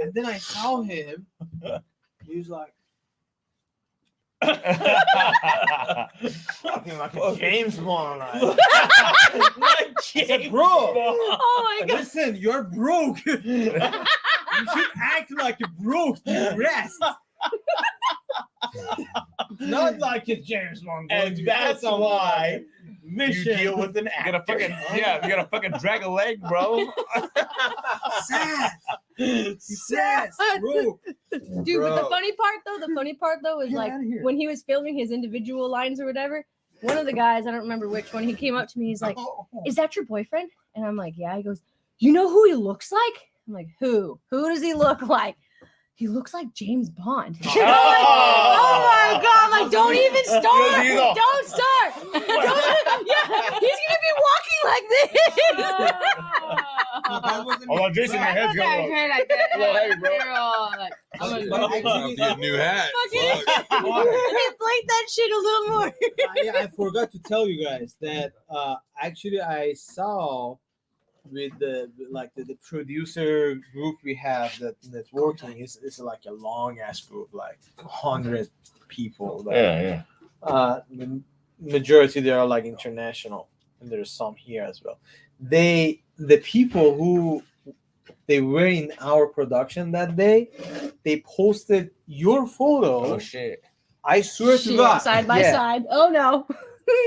And then I saw him. He was like talking like a James Bond. Like, I said, bro, Oh my god. listen, you're broke. You should act like a broke to rest. Not like a James Bond. And You that's put some, why you mission. deal with an You gotta actor. fucking you gotta fucking drag a leg, bro. sad. Sad, bro. Dude, but the Bro. funny part though is Get like outta here. when he was filming his individual lines or whatever, one of the guys, I don't remember which one, he came up to me, he's like, "Is that your boyfriend?" And I'm like, "Yeah." He goes, "You know who he looks like?" I'm like, "Who? Who does he look like?" He looks like James Bond. I'm like, oh my god! I'm like, don't even start! Don't start! Yeah, he's gonna be walking like this. Hold on, Jason, your head's going low. Like that. A little heavy, bro. They're all like, I'm But gonna actually, Get a new hat. Fucking Fuck. inflate that shit a little more. I forgot to tell you guys that actually I saw with the producer group we have that's working is like a long ass group, like 100 people. Like, Yeah. the majority they are like international, and there's some here as well. The people who they were in our production that day, they posted your photo. Oh shit. I swear to Shit, God, side by yeah. side. Oh no.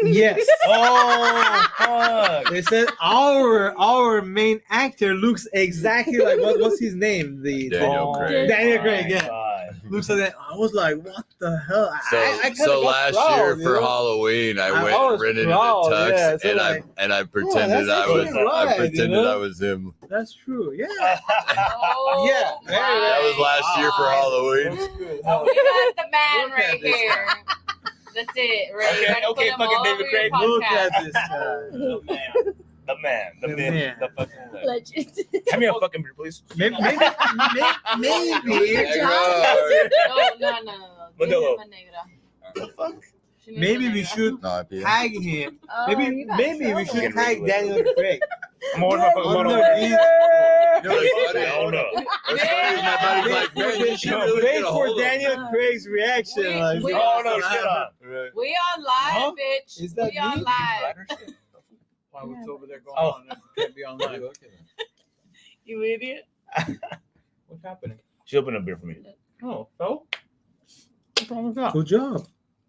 Yes. Oh fuck. They said our main actor looks exactly like what's his name? Daniel Craig. Daniel my Craig, yeah. God. Looks like that. I was like, what the hell? I kinda So got last proud, year you for know? Halloween, I I went was and rented proud, a tux, yeah, so and like, I pretended that's I was actually right, I pretended you know? I was him. That's true. Yeah. Oh, Yeah, very That was last year for God. Halloween. We got the man Look right at this. here. That's it, right? You Okay, gotta okay, put him fucking all David over your Craig, Look podcast. at this guy. Oh, man. The man, the The myth, man. the fucking legend. Legend. Hand me a fucking beer, please. Maybe. No. Modelo. The fuck? Maybe we should No, I feel. tag him. Oh, Maybe you got maybe we trouble. should tag Daniel Craig. I'm on my fucking Under bottle. these- You know what's funny? Hold up. What's funny is my buddy's like, man, you should really Wait get a for hold of him. Daniel Craig's reaction. We- we- Oh no, shit up. We on live, bitch. Is that we on me? live. Why what's over there going Oh. on? That can't be online. You idiot. What's happening? She opened a beer for me. Oh, so? What's wrong with that? Good job.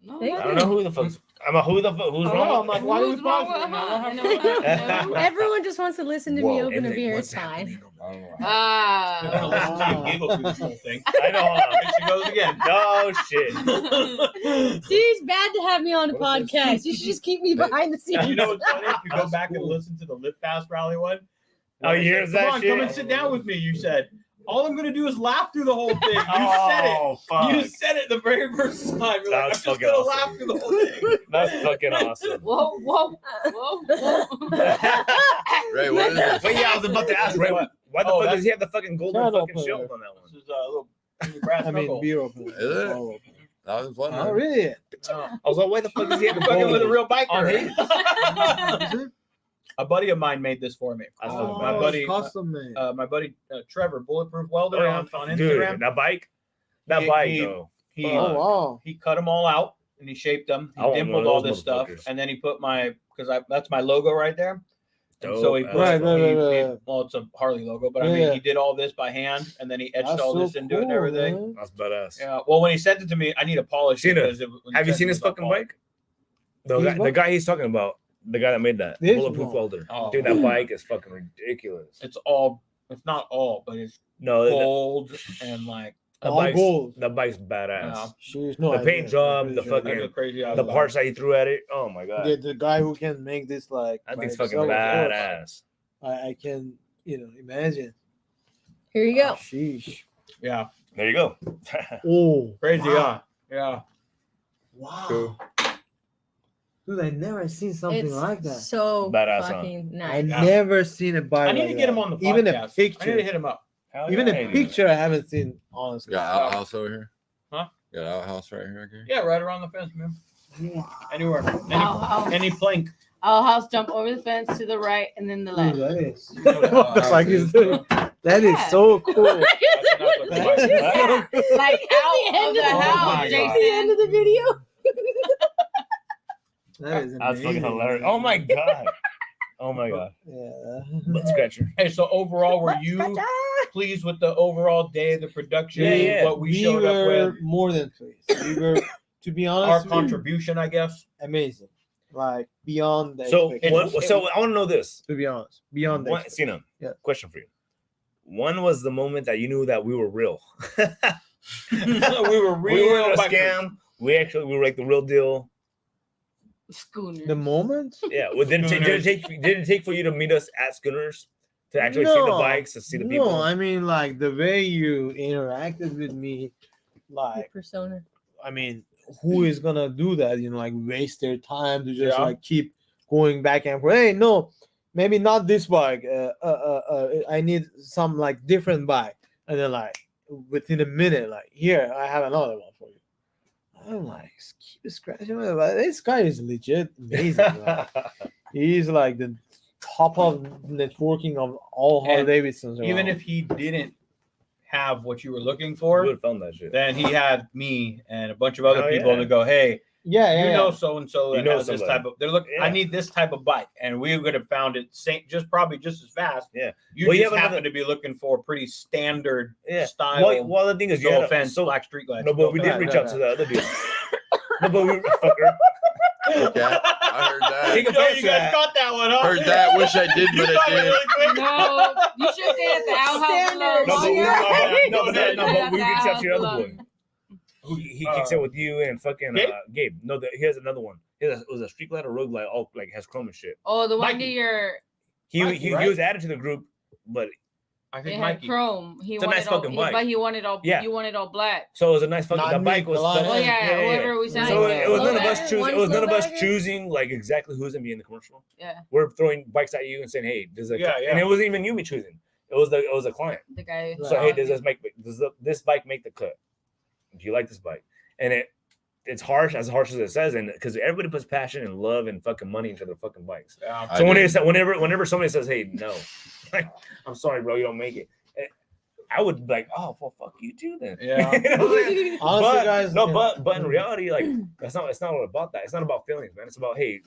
No, Thank I don't know who the fuck's. I'm a who the fuck. Who's Oh, wrong? I'm like, why are we Who's wrong pausing with now? What her? happened? No. Everyone just wants to listen to me Whoa. open a beer. What's It's fine. I don't know. I'm gonna listen to you Ah. giggle through this whole thing. I know. Here she goes again. No shit. See, it's bad to have me on a podcast. You should just keep me behind the scenes. You know what's funny? If you go back and listen to the Lip Pass Rally one. Oh, you hear Come that on, shit? come and sit down with me. You said, all I'm gonna do is laugh through the whole thing. You said it. Oh fuck. You said it the very first time. You're like, I'm That's just fucking gonna awesome. laugh through the whole thing. That's fucking awesome. Whoa, whoa, whoa, whoa. Ray, what is this? But yeah, I was about to ask Ray, why the Oh, fuck that's- does he have the fucking golden Channel fucking player. shelf on that one? This is a little mini brass I mean, knuckle. beer opener. Is it? Bottle opener. That was fun. Oh, really? I was like, why the fuck does he have You're the fucking with a golden? real On biker. him? A buddy of mine made this for me. That's Oh, my buddy, custom made. my buddy Trevor, Bulletproof Welder Oh, on yeah. Dude, Instagram. that bike, that He- bike he- though. He Oh wow. he cut them all out and he shaped them. He I want one dimpled of all those this stuff, motherfuckers. and then he put that's my logo right there. And Dope so he ass put, Right, right, he- right, he- right. well, it's a Harley logo, but I Yeah, mean, yeah. he did all this by hand, and then he etched That's all so this into it and cool, everything. man. That's badass. Yeah. Well, when he sent it to me, I need to polish Seen it. it. because when he Have you sent seen it, his it was all fucking polished. bike? The His guy, the bike? guy he's talking about, the guy that made that This bulletproof one. welder. Oh. Dude, that bike is fucking ridiculous. It's all. It's not all, but it's No, gold and like the All bike's gold. the bike's badass. Yeah. She's no The idea. paint job, the Pretty I fucking- go crazy. out The about parts it. that he threw at it. Oh my god, The guy who can make this like I by think it's fucking himself, of course. badass. I can imagine. Here you go. Sheesh. Yeah, There you go. Oh, crazy. wow. Yeah. Wow. Cool. Dude, I never seen something It's like that. so Badass, huh? fucking I nice. Yeah. never seen a bike. I need like to get him that. on the podcast. Even a I need to picture. hit him up. Hell Even yeah, a dude. picture I haven't seen, honestly. Got outhouse over here? Huh? Got outhouse right here, okay? Yeah, right around the fence, man. Anywhere. Ow, Any plank. Our house jump over the fence to the right and then the Dude, left. that is. What the fuck is doing? That is Yeah. so cool. That's what I was looking Yeah. for. Like out the end of the of the- house, Oh my Jason. God. The end of the video. That is That's fucking amazing. hilarious. Oh my god. Oh my god. Yeah. Butt scratcher. Hey, so overall, were you pleased with the overall day of the production? Yeah, yeah. What we showed up were with? more than pleased. We were, to be Our honest, contribution, I guess. amazing. Like beyond the So, expectations. so I want to know this. To be honest, beyond the One, expectations. Sina, Yeah. question for you. When was the moment that you knew that we were real? We were We weren't a bikers. scam. We were like the real deal. Schooner. The moment? Yeah. Well, didn't it take for you to meet us at Schooners to actually see the No. bikes, to see the people? No, I mean like the way you interacted with me, like Persona. I mean, who is gonna do that? Like waste their time to just Yeah. like keep going back and forth. Hey, no, maybe not this bike. I need some like different bike. And then like within a minute, like here, I have another one for you. I'm like, keep scratching my like, this guy is legit amazing. Like, he's like the top of networking of all Harley And Davidsons. Even around. if he didn't have what you were looking We for, would have found that shit. then he had me and a bunch of other Hell people yeah. to go, hey, yeah, you know so and so You that know has this somebody. type of. They're looking. I Yeah. need this type of bike, and we would have found it probably just as fast. Yeah. You Well, you just have happen another- to be looking for a pretty standard Yeah. style. Well, the thing is, you no had offense, so black street glide. no, but we did Right, reach right, out to the other dude. No, but we fucker. Yeah, I heard that. Take a Yo, offense you to guys that. caught that one, huh? Heard that. Wish I did, You but thought I it did. really quick. No, you should stay at the outhouse. Standard. No, but we, Right. but we reached out to your other Outhouse boy. Who he kicks it with you and fucking Gabe? Gabe. No, he has another one. It was a street glide or road glide, all like has chrome and shit. Oh, the one Mikey. to your Mikey, He right? was added to the group, but I it think had Mikey. chrome. He It's a wanted nice all, fucking he- bike. but he wanted all. Yeah. You wanted all black. so it was a nice fucking. Not The me, bike was. Milan. Oh yeah, whoever we signed. So it was none of Whoever us choosing. One It was none of us slow bagger. choosing like exactly who's gonna be in the commercial. Yeah, We're throwing bikes at you and saying, "Hey, does a Yeah, yeah. and it wasn't even you me choosing. It was a client. the guy. So hey, does this bike make the cut? Do you like this bike? And it's harsh as it says, and because everybody puts passion and love and fucking money into their fucking bikes. Yeah. I So didn't. whenever somebody says, "Hey, no," like, I'm sorry, bro, you don't make it. I would be like, "Oh, well, fuck you too, then." Yeah. You know what I'm saying? Honestly, But, guys, no, yeah. but in reality, like it's not all about that. It's not about feelings, man. It's about hey,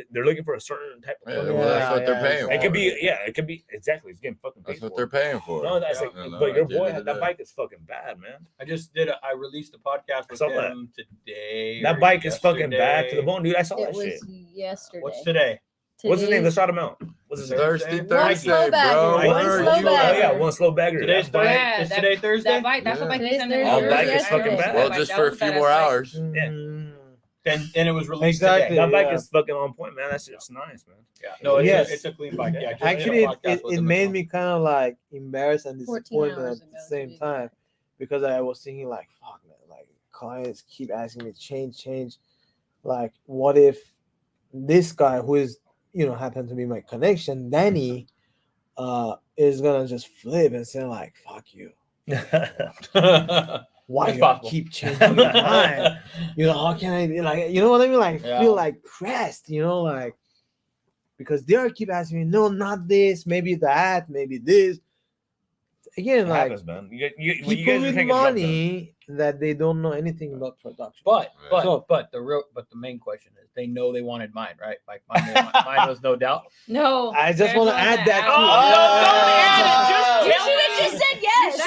they're looking for a certain type of. Yeah, feeling. well, that's what they're Yeah, paying for. It could be exactly. It's getting fucking paid That's what for. they're paying for. No, that's Yeah. like, You know, but your at the end boy, of the that day. bike is fucking bad, man. I released a podcast with saw that. him today. That or bike is fucking bad to yesterday. the bone, dude. I saw It that was shit. yesterday. What's today? What's his name? Let's Today's- shout him out. What's his name? Thirsty One Thursday, slow bagger. bro. One Where are slow you Oh at? bagger. yeah, one slow bagger. Today's That bike- Thursday. Yeah, Is that- today Thursday? That bike, that's what Yeah. bike Today's he sent me. Thursday. That bike is fucking bad. Well, just for a few more hours. Then it was released Exactly. today. That bike Yeah. is fucking on point, man. That's just nice, man. Yeah. No, Yes. it's a clean bike. Yeah. just did a Actually, podcast with it him made as me kind of like embarrassed and 14 disappointed hours at ago, the to same be time because I was thinking like, fuck, man, like clients keep asking me change. Like, what if this guy who is happened to be my connection, Danny, is gonna just flip and say like, fuck you. well. Why It's you possible. keep changing your mind? How can I be like, you know what I mean? Like, Yeah. feel like pressed, like, because they are keep asking me, no, not this, maybe that, maybe this. Again, It like, happens, man. You people guys are with taking job done. money that they don't know anything about production. But So- the main question is they know they wanted mine, right? Like mine was no doubt. No, I just there's want to one add that add too. on. You should have just said yes.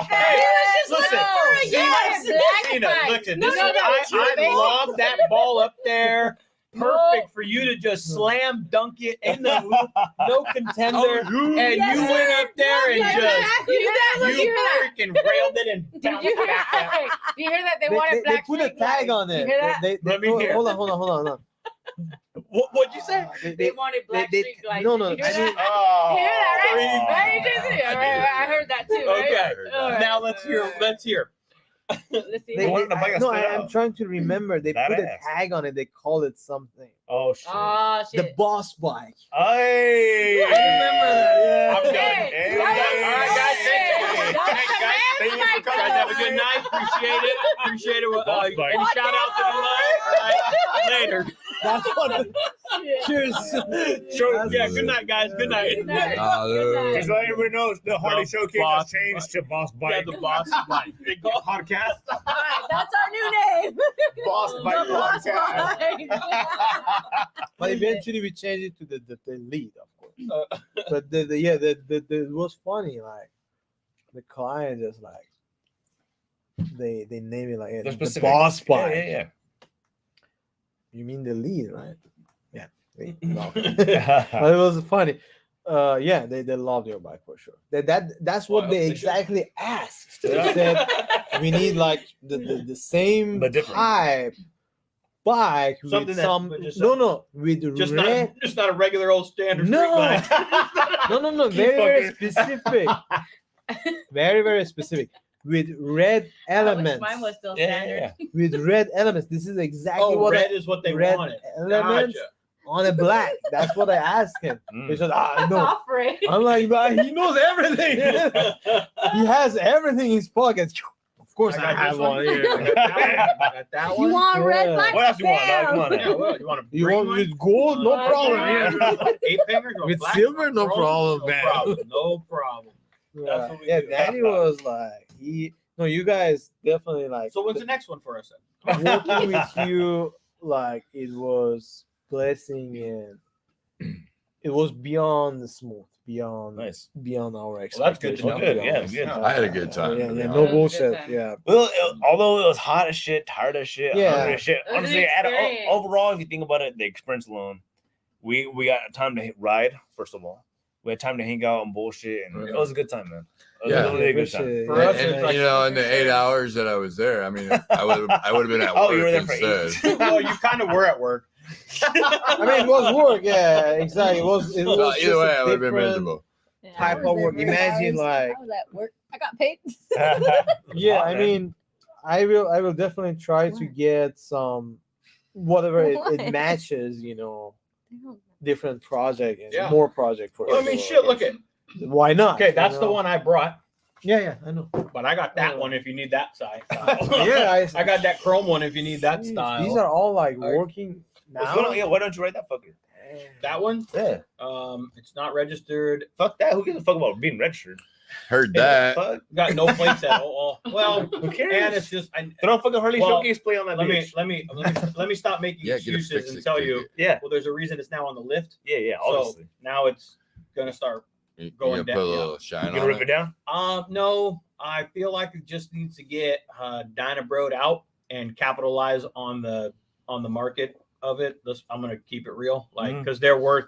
Hey, He was just listen, looking for a yes. Tina, listen, No, this no, is, no, I baby. lobbed that ball up there. Perfect for you to just slam dunk it in the loop, no contender, and Yes, you sir. went up there and Yeah, just you hear that? Look, you hear that? freaking railed it and Did bounced you hear back that? up. Hey, do you hear that? They They, wanted they black put a street tag lights. on You it. hear that? Let me hear. Hold on. What'd you say? They wanted black they- street lights. no, Did no, you hear I that? mean- Oh, You hear that, right? three- Right? You did see it, I did right? hear I heard that too. Right? Okay. All right. Now let's hear. Let's hear. Let's see. They wanted to buy us no, straight I'm out. trying to remember. They put a Badass. tag on it. They call it something. Oh shit. Oh The shit. boss bike. Hey, I remember that. I'm done. Hey, Hey, all all right, guys. hey, Thanks, guys. Thank you for coming. Have a good night. Appreciate it. Appreciate it. Boss bike. Any shout out to the live? All right. Later. That's what. Cheers. Sure, Yeah. Good night, guys. Good night. Good night. Nah, Good night. just let everybody know the Harley Showcase Boss has changed to Boss Yeah, Bike. the boss bike. Big Podcast. All right, that's our new name. Boss Bike The boss Podcast. bike. But eventually we changed it to the lead, of course. Uh, But it was funny. Like the client just like they name it like They're the specific. boss bike. Yeah. You mean the lead, right? Yeah. No. yeah. But it was funny. Yeah, they loved your bike for sure. That's what Well, they they should. exactly asked. They Yeah. said we need like the same But different. type bike Something with that- some but just with just red. not a regular old standard. No. street bike. No, very fucker. specific. Very specific with red I wish elements. mine was still Yeah, standard. With red elements. This is exactly Oh, what red is what they red wanted. elements Gotcha. on a black. That's what I asked him. He Mm. said, That's no. offering. I'm like, but he knows everything. He has everything in his pockets. Of course, I, got have this one I here. got that one. I got that You one. want red Yeah. bike? What else you want, dog? Bam. Come on Yeah, now. well, you want a You green want one? with gold? No Uh, problem. yeah. Eight fingers or With black silver, or no chrome? problem, No man. problem. No problem. Yeah, That's what we yeah do. Danny was like, you guys definitely like So when's the next one for us then? working with you, like it was blessing and it was beyond the smooth, beyond Nice. beyond our Well, that's expectations. good to know. Good, to be yeah, honest. good. I had a good time, Yeah, to be yeah, honest. no It was a good bullshit. time. Yeah, Well, although it was hot as shit, tired as shit, Yeah. hungry as shit. It was an Honestly, experience. overall, if you think about it, the experience alone, we got time to ride. First of all, we had time to hang out and bullshit, and it was a good time, man. It was Yeah. really a good time. Appreciate it. For Yeah, us, And, it's like- you know, in the 8 hours that I was there, I mean, I would have been at Oh, work you were there for instead. Well, you kind of were at work. I mean, it was work. Yeah, exactly. It was. It was So just either way, a I would have been different miserable. Yeah, I type was of there work. for 8 Imagine, hours. like- I was at work. I got paid. Yeah, Hot, I man. mean, I will definitely try to get some, whatever it What? matches, different project and Yeah. more project for. I mean, shit. Look at. Why not? Okay, that's the one I brought, Yeah, I know. but I got that one if you need that size. Yeah, I got that chrome one if you need that style. These are all like Alright. working now. Why don't you write that fucker? That one. Yeah. It's not registered. Fuck that. Who gives a fuck about being registered? Heard that. Fuck. Got no plates at all. Well, Who cares? and it's just. Throw a fucking Harley Well, Showcase play on that bitch. Let me stop making Yeah, get a excuses fix and it tell ticket. you. Yeah. Well, there's a reason it's now on the lift. Yeah, So obviously. now it's gonna start. You Going gonna down, put a yeah. little shine You gonna on rip it it. down? No, I feel like it just needs to get Dynabrode out and capitalize on the market of it. I'm gonna keep it real, like because they're worth.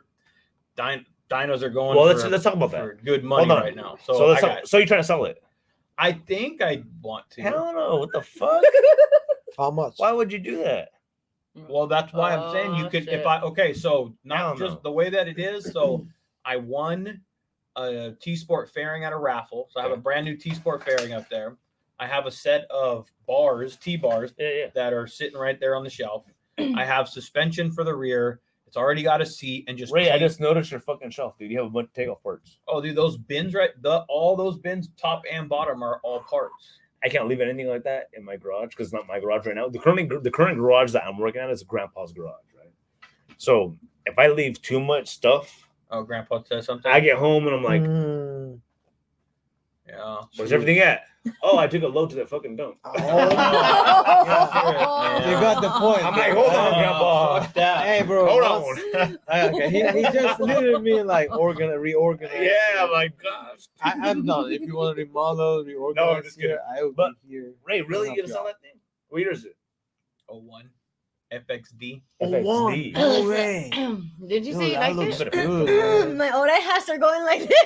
Dynos are going. Well, for, let's talk about that. for good money Hold on. right now. So So, so you're trying to sell it? I think I want to. Hell no! What the fuck? How much? Why would you do that? Well, that's why I'm saying you Oh, could. shit. If I okay, so not Hell just no. the way that it is. So I won a T Sport fairing at a raffle. So I have a Okay. brand new T Sport fairing up there. I have a set of bars, T bars, Yeah. that are sitting right there on the shelf. I have suspension for the rear. It's already got a seat and just. Ray, I just noticed your fucking shelf, dude. You have a bunch of takeoff parts. Oh, dude, those bins all those bins, top and bottom, are all parts. I can't leave anything like that in my garage because it's not my garage right now. The current garage that I'm working at is a grandpa's garage, right? So if I leave too much stuff, Oh, Grandpa says something. I get home and I'm like, Yeah. "Where's everything at?" Oh, I took a load to that fucking dump. You got the point. I'm like, hold on, Oh, Grandpa. fuck that. Hey, bro. Hold once- on. Okay, he just literally like reorganize. Yeah, my gosh. I'm done. If you want to remodel, reorganize just here, I will But- be here. Ray, really? Help You gonna you sell out. that thing? What year is it? 01 FXD. FXD. No way. Did you Dude, say you that liked looks it? good, man. My old ass are going like this.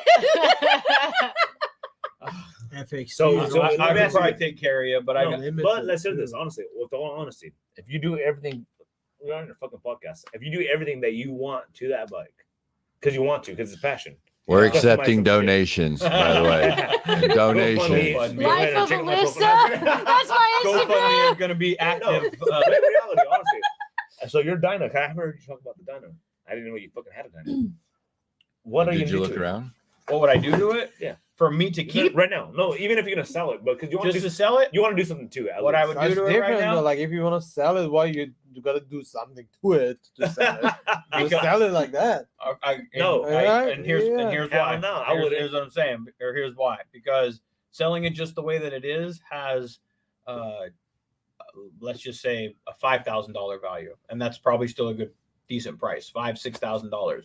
FX. So- I let me could ask you probably this. take care of you, but I No, got. limited but let's say this too. honestly, with all honesty, if you do everything, we're on your fucking podcast. If you do everything that you want to that bike, because you want to, because it's passion. We're Yeah. accepting donations, by the way. Donations. GoFundMe. Go Life ahead and of check out my Alyssa. profile. That's my GoFundMe Instagram. is going to be No, active. but in reality, honestly. So you're dyno. I haven't heard you talk about the dyno. I didn't know you fucking had a dyno. What are you Did you gonna look do to it? around? What would I do to it? Yeah. For me to keep, right now? No, even if you're gonna sell it, but because you want just to to sell it. you want to do something to it. at What I least. would do That's to it right different now. though. Like if you want to sell it, why you gotta do something to it to sell it. Just Because- sell it like that. No. and here's Yeah. here's Hell why. no, I here's, wouldn't. here's what I'm saying, or here's why. Because selling it just the way that it is has, let's just say a $5,000 value, and that's probably still a good decent price, $6,000.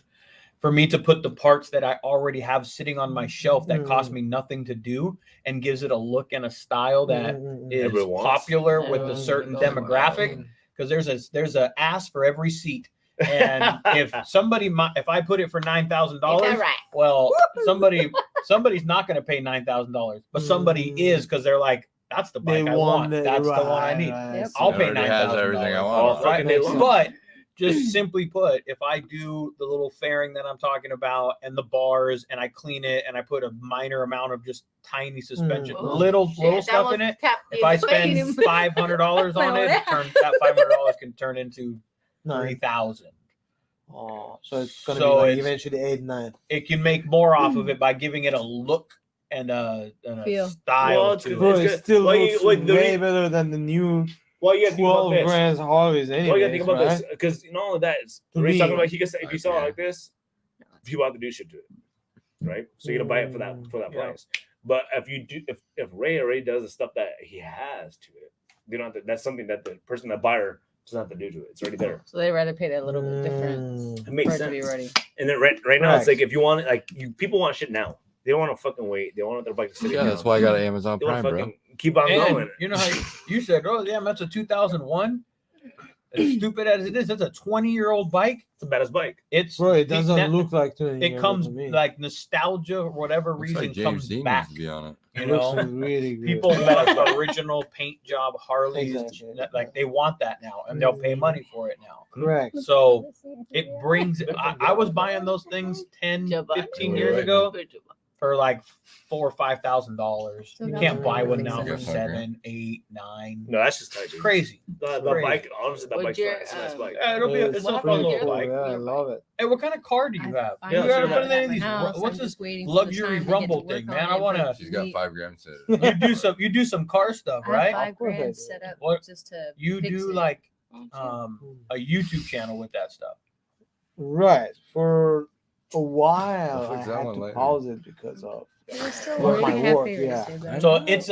For me to put the parts that I already have sitting on my shelf that cost me nothing to do and gives it a look and a style that is Everyone wants. popular with a Everyone certain goes for demographic. Because there's a ass for every seat, and if I put it for $9,000, Is that right? well, somebody's not going to pay $9,000, but somebody is because they're like, that's the bike I want. That's the one I need. Yep. I'll pay Already has $9,000. everything I All want. fucking day long. But just simply put, if I do the little fairing that I'm talking about and the bars, and I clean it, and I put a minor amount of just tiny suspension, Oh, little Shit, stuff that in it. was tap- If I spend Wait. $500 on it, that $500 can turn into $3,000. Oh, so it's gonna So be like it's- eventually 8-9. It can make more off of it by giving it a look and a Feel. style Well, it's to Bro, It's it. it good. still Well, looks like, the way re- better than the new Well, you got to think about 12 this. brands Harleys Well, you got to anyways, think about right? this because all of that is To Ray's me. talking about. He gets if you sell it Okay. like this, people have to do shit to it, right? So you're gonna buy it for that Yeah. price. But if you do, if Ray already does the stuff that he has to it, they don't have to, that's something that the person, that buyer, doesn't have to do to it. It's already there. So they'd rather pay that little bit difference It for makes it to be sense. ready. And then right now, it's Correct. like if you want it, like people want shit now. They don't want to fucking wait. They want their bike to sit. Yeah, that's why I got an Amazon They want Prime, to bro. fucking keep on And going. you know how you said, oh, yeah, that's a 2001. As stupid as it is, that's a 20-year-old bike. It's the baddest bike. It's Bro, it doesn't that- look like 20 It years comes to me. like nostalgia or whatever Looks reason like James comes Dean back. needs to be on it. You It looks know, really good. people love original paint job Harleys. Exactly. Like they want that now, and they'll pay money for it now. correct. So it brings. I was buying those things 10, 15 years ago for like $4,000 or $5,000. So You that's can't buy one really now for expensive. 7, 8, 9. No, that's just tight. It's Dude. crazy. The Crazy. bike, honestly, that Would bike's your, nice. It's a nice bike. Yeah, it'll be. It's What a happened fun to little your- bike. Yeah, I your love it. Hey, what kind of car do you have? I You finally ever got put it in at any of my these? house. What's I'm this just waiting for the luxury time to get rumble to thing, work man? on I it. wanna. She's got 5 grams to You do some car stuff, I have right? 5 Of course I grand do. set up What- just to You fix do it. like Oh, a YouTube channel with that stuff. Right. For a while, We'll I fix that had one to later. pause it because of It was still Well, on my Cafe work, Racer, yeah. but- So it's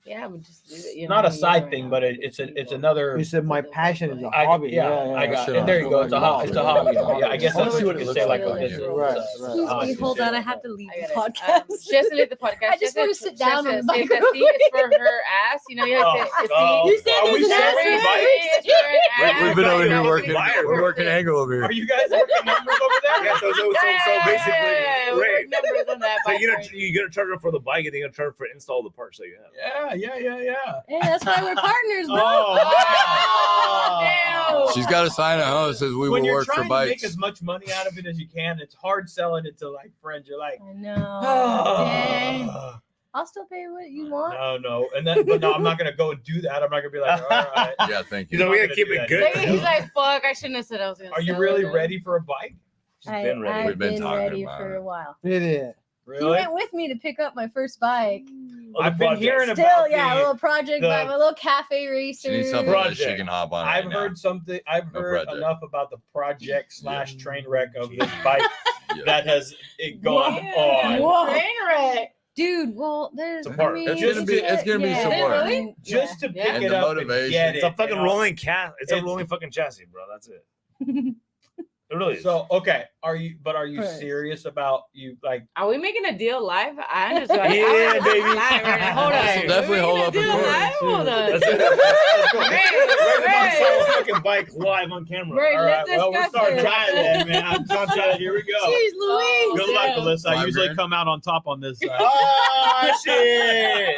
yeah, we just do it. not a side thing, but it's another. you said my passion is a I- hobby. yeah, I got Shit it. on There it. you go. It's a hobby. It's a hobby. Yeah, I guess I wanna that's see what what you it could say. looks Like like a on it's here. a- Right, it's a right. Excuse hobby. me, hold on. I have to leave the podcast. Just leave the podcast. I just wanna sit down on the bike Save that seat. It's for her ass. You know, you have to Oh, see. You said Are we there's an ass serious? race? It's for her ass. We've been over here Fucking working. liar. We're working angle over Are here. you guys working numbers over there? Yeah, so basically, we Ray, work numbers on that so bike you're ride. gonna charge her for the bike, and then you're gonna charge her for install the parts that you have. Yeah. Hey, that's why we're partners, bro. Oh, damn. She's got a sign at home that says we when will you're work for trying to make bikes. as much money out of it as you can, it's hard selling it to like friends. You're like, I know. Dang. oh, I'll still pay what you want. no, and then but no, I'm not gonna go and do that. I'm not gonna be like, all right. Yeah, thank You you. know, we I'm gotta not keep gonna it do good. that. He's like, fuck, I shouldn't have said I was gonna Are you sell really it. ready for a bike? She's been ready. I've We've been been talking ready about for it. a while. It is. He Really? went with me to pick up my first bike. Other I've been projects. hearing Still, about yeah, a the- little project the- bike, my little cafe racer. She needs something that she Project. can hop on. I've right now. heard something. I've No heard project. enough about the project / train wreck of this bike Yeah. that has it gone on. Whoa. Train wreck. Dude, well, there's. It's a part. I mean, It's gonna be- it's gonna be yeah. some Is it work. really? Just to Yeah. pick And it the up and motivation. get it. It's a fucking you know? rolling cat. It's a It's- rolling fucking chassis, bro. That's it. It really is. So okay, are you Right. serious about you like? Are we making a deal live? I understand. Yeah, baby. Hold on. This will definitely hold up a deal recording. live? Hold on. That's it. Let's go. Ray, Ray, Ray. a fucking bike live on camera. Ray, All right, let's well, we're discuss starting it. dry then, man. I'm dry. Here we go. Jeez Louise. Good luck, Yeah. Alyssa. I 5 usually grand? come out on top on this. Oh shit!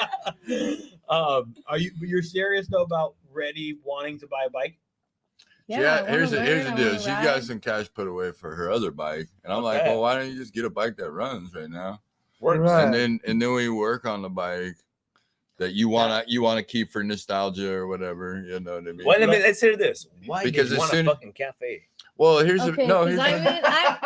Are you're serious though about ready wanting to buy a bike? Yeah, I here's the wanna here's learn, the I deal. wanna She's ride. got some cash put away for her other bike, and I'm like, Okay. well, why don't you just get a bike that runs right now? Works. Right. And then we work on the bike that you wanna keep for nostalgia or whatever. You know what I mean? Well, let's hear this. Why Because do you as want soon- a fucking cafe? Well, here's Okay, the no. because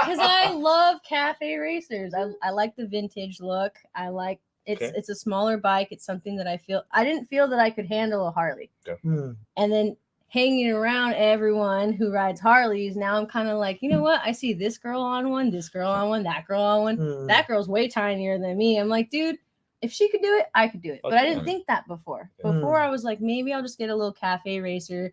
Here's the, I love cafe racers. I like the vintage look. I like it's Okay. it's a smaller bike. It's something that I didn't feel that I could handle a Harley. Hmm. And then hanging around everyone who rides Harleys, now I'm kind of like, you know what? I see this girl on one, this girl on one, that girl on one. Hmm. That girl's way tinier than me. I'm like, dude, if she could do it, I could do it. But I didn't Okay. think that before. Mm. Before I was like, maybe I'll just get a little cafe racer,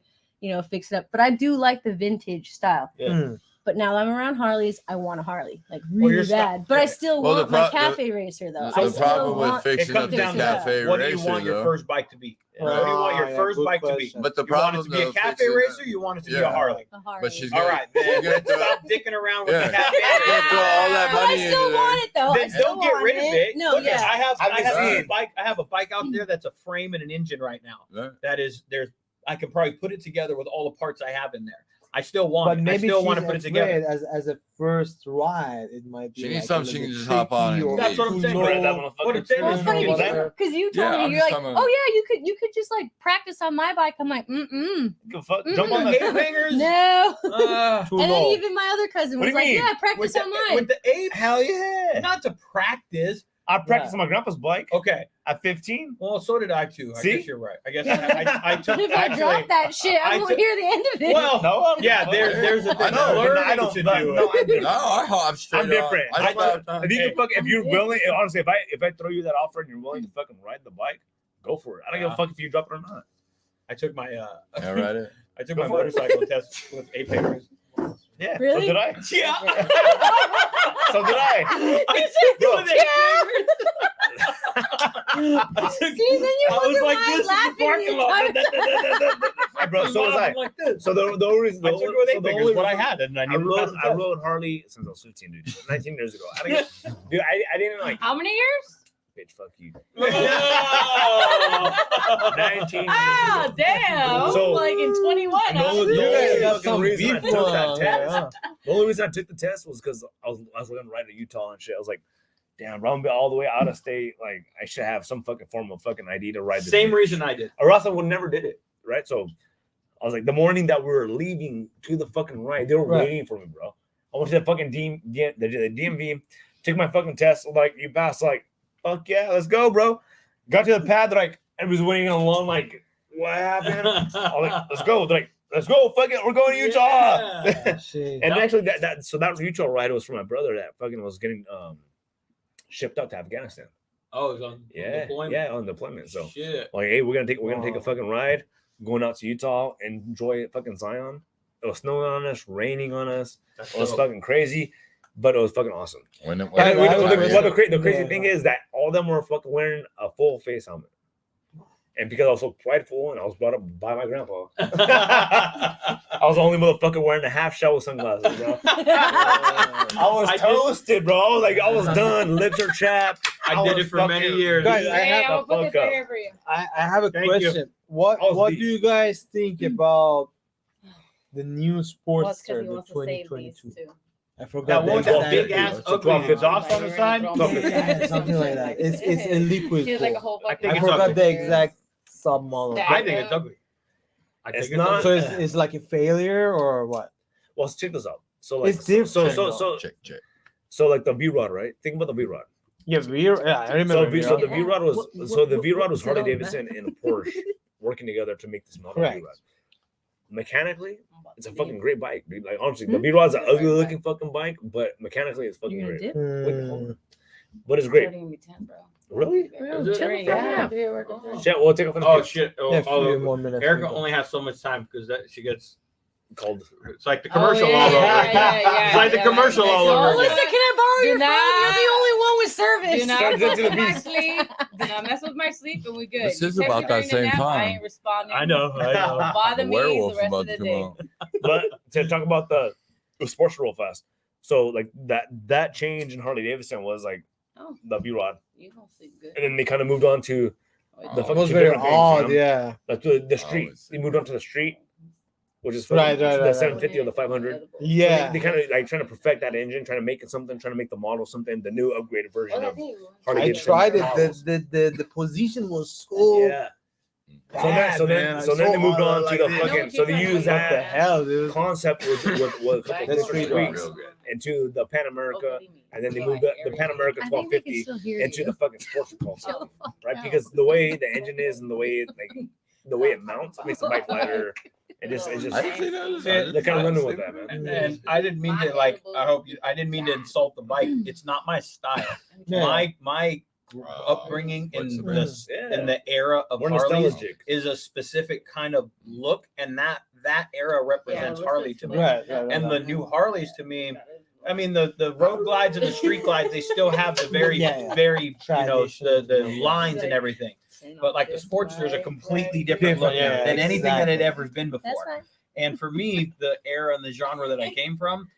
fix it up. But I do like the vintage style. Hmm. But now that I'm around Harleys, I want a Harley, like Well, really you're bad. But I still Well, the want my pro- cafe racer though. the I still problem with want. fixing comes up the down to cafe What do you racer, want your though. first bike to be? What do you want your yeah, first good bike to be? question. But the You want it problem to be a though, cafe fixing racer? that- You want it to be a Yeah. Harley? A Harley. But she's All gonna, right, she's then gonna throw, stop dicking around with Yeah. the cafe. she's gonna throw all that Oh, money I into still there. want it though. I Then still don't get want rid of it. No, Look, yeah. I have seen- a bike. I have a bike out there that's a frame and an engine right now. Yeah. That is there's. I can probably put it together with all the parts I have in there. I still want But it. I maybe still she's want to put it together. afraid as a first ride. It might be. She needs like something a she can little just hop on tricky and or That's what I'm too saying. low. Right, that motherfucker. What I'm saying Well, is it's funny you because know, you told Yeah, me I'm you're just like, talking- oh yeah, you could just like practice on my bike. I'm like, Go fuck- Mm-mm. Jump on the the eight fingers. no. Too And then low. even my other cousin What was do you like, mean? yeah, practice on mine. With the eight, Hell yeah! not to practice. I practiced on my grandpa's bike Okay. at 15. Well, so did I too. I See? guess you're right. I guess I took. But if I actually, drop that shit, I I won't took- hear the end of it. Well, No, yeah. There's a I thing. know, Learning I don't. to No, do no, it. I'm different. No, I hop straight I'm different. on. I slap took- on. If you Hey. can fuck, if you're willing, honestly, if I throw you that offer and you're willing to fucking ride the bike, go for it. I don't give Yeah. a fuck if you drop it or not. I took my Yeah, right. I took Go my for it. motorcycle test with eight fingers. Yeah. Really? So did I. Yeah. So did I. I took Bro. it with eight fingers. See, then you I was wonder like why this I'm in the laughing parking the lot. entire time. Hey, bro, so was I. I'm like this. So the only reason I took it with eight fingers. What I had, and I I never passed the I test. rode Harley since I was 15, dude. 19 years ago. I didn't dude, I didn't like How many years? bitch, fuck you. Oh. 19 Ah, years ago. damn. So- Like in 21. No, huh? the You guys only got fucking some reason I beef took that on, test. yeah. The only reason I took the test was because I was going to ride to Utah and shit. I was like, damn, bro, I'm all the way out of state. Like, I should have some fucking form of fucking ID to ride. Same reason I did. Or else I would never did it, right? So I was like, the morning that we were leaving to the fucking ride, they were waiting for me, bro. I went to the fucking the DMV, took my fucking test. Like, you passed, like, fuck yeah, let's go, bro. Got to the pad, they're like, everybody's waiting on the lawn, like, what happened? I was like, let's go. They're like, let's go, fuck it, we're going to Utah. Yeah. Shit. And actually, that Utah ride was for my brother that fucking was getting shipped out to Afghanistan. Oh, it was on deployment? Yeah, on deployment. So Shit. like, hey, we're gonna take a fucking ride, going out to Utah, and enjoy fucking Zion. It was snowing on us, raining on us. That's It was dope. fucking crazy, but it was fucking awesome. When And I the would- crazy thing is that all of them were fucking wearing a full face helmet. And because I was so prideful and I was brought up by my grandpa, I was the only motherfucker wearing the half shell with sunglasses, bro. I was I did- toasted, bro. I was done. Lips are chapped. I did it for many years. Guys, I Hey, have I'm gonna put this fuck right up. here for you. I have a Thank you. question. What I was what deep. do you guys think about the new Well, Sportster, it's because he the wants to save these 2022? too. I forgot That one, the that exact big name. ass It's a ugly 12 exhaust on the side. Yeah, something like that. It's a liquid. She has like a cool. whole I fucking. think I it's forgot ugly. the exact sub model. That- I think it's ugly. I It's think not- So ugly. it's like a failure or what? Well, let's check this out. So like, It's different, Check. so like the V Rod, right? Think about the V Rod. Yeah, I So, remember. so the Yeah. V Rod was What's it Harley all Davidson and Porsche working together to make this model Correct. V Rod. Mechanically, it's a fucking Mm. great bike, dude. Like honestly, the V Rod's an ugly looking fucking bike, but mechanically it's fucking You're great. gonna dip? Wait, hold on. But it's great. Really? Bro, Is it? chill Yeah. out. Shit, we'll take off in Oh the shit! Oh, Yeah, oh, 3 more minutes. Erica only has so much time because that she gets. called. It's like the commercial Oh, yeah, all over yeah, again. yeah, It's like the yeah, commercial yeah. all over Oh, again. Melissa, can I borrow Do your phone? not- You're the only one with service. Do not Turns mess into the with my beast. sleep. Do not mess with my sleep, and we good. This You is text about me that during the same nap, I time. ain't responding. I know. Bother The me the werewolf's rest about of to the come day. out. But to talk about the sports real fast. So like that change in Harley Davidson was like Oh, the V Rod, you don't sleep good. and then they kind of moved on to Oh, the It fucking was two very different things, odd, you know? yeah. Like the street. it's- They moved on to the street, which is Right, fucking right, the right, 750 or the 500. So Yeah. they kind of like trying to perfect that engine, trying to make it something, trying to make the model something, the new upgraded version of Harley I Davidson tried it. models. The position was so Yeah. bad, So man. then they moved on to like the this. fucking. So they used What the that hell, dude? concept with a couple That's different pretty tweaks real good. into the Pan America, and then they moved the Pan America I think they can 1250 still hear into you. the fucking sports Chill the concept, fuck right? out. Because the way the engine is and the way it mounts makes the bike lighter. It's just I didn't say that. they're kind of running with that, man. And I didn't mean to I didn't mean to insult the bike. It's not my style. Yeah. My upbringing in the Yeah. in the era of We're Harley's nostalgic. is a specific kind of look, and that era represents Harley to me. Right, And the new Harleys to me, I mean the road glides and the street glides, they still have the very Yeah. very the Tradition. lines and everything. But like the Sportster is a completely different look Yeah, than anything that had exactly. ever been That's before. fine. And for me, the era and the genre that I came from,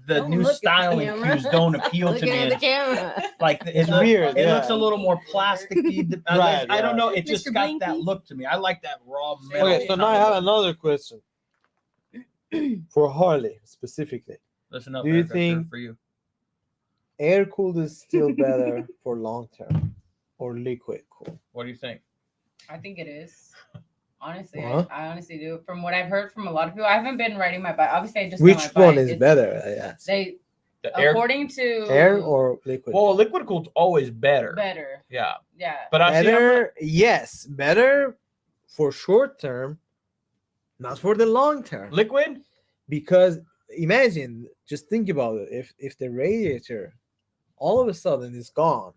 the Don't new look at the styling camera. cues don't appeal to Looking at the me. camera. Like It's weird, It yeah. looks a little more plasticky. Right, I don't right. know. It just Mr. got Blinky? that look to me. I like that raw metal. Okay, so now I have another question for Harley specifically. Listen up. Do you Eric, I served think- for you? Air cooled is still better for long term, or liquid cool? What do you think? I think it is. Honestly, Huh? I honestly do. From what I've heard from a lot of people, I haven't been riding my bike. Obviously, I just Which know my one bike. is It's- better? I ask. They The air. according to Air or liquid? Well, liquid cool's always better. better. Yeah, Yeah. but I see. Better, yes, better for short term, not for the long term. Liquid. Because imagine, just think about it. If the radiator all of a sudden is gone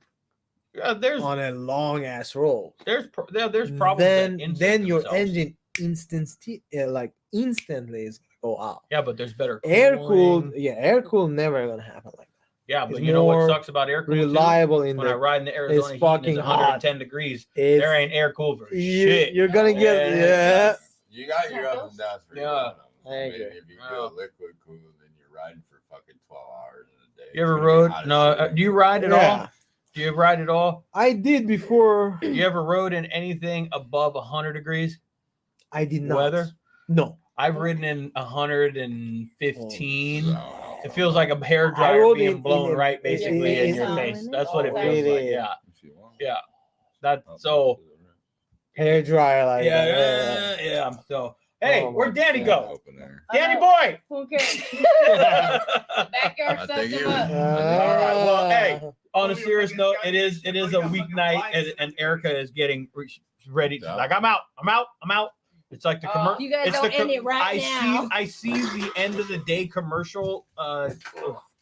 There's on a long ass roll, there's problems. then that then your themselves. engine instantly is gonna go out. Yeah, but there's better Air cooling. cooled, yeah, air cooled never gonna happen like that. Yeah, but It's you know what more sucks about air cooled? Reliable in When I the ride in the Arizona heat and fucking it's hot. 110 degrees, it's, there ain't air cooled for you, shit. you're gonna get Yeah. You got your ups and downs for Yeah. yeah. Thank you. If you go liquid cool, then you're riding for fucking 12 hours in a day. You ever It's gonna be rode? hot as No. shit. Do you ride at all? yeah. Do you ride at all? I did before. You ever rode in anything above 100 degrees I did not. weather? No. I've ridden in 115. No. It feels like a hair I dryer wrote being in blown it- right basically it- in your it- face. it- That's what it oh, feels like. it- Yeah. If you want. Yeah. That's so hair dryer like yeah, that. yeah. So hey, Oh where'd my Danny God. go? Open air. Danny boy. Who cares? Backyard I stuff think him you- up. All right. Well, hey, Ah. on a serious note, it is a weeknight, and Erica is getting ready. She's like, I'm out. It's like the commercial. You guys it's don't the end it right now. I see the end of the day commercial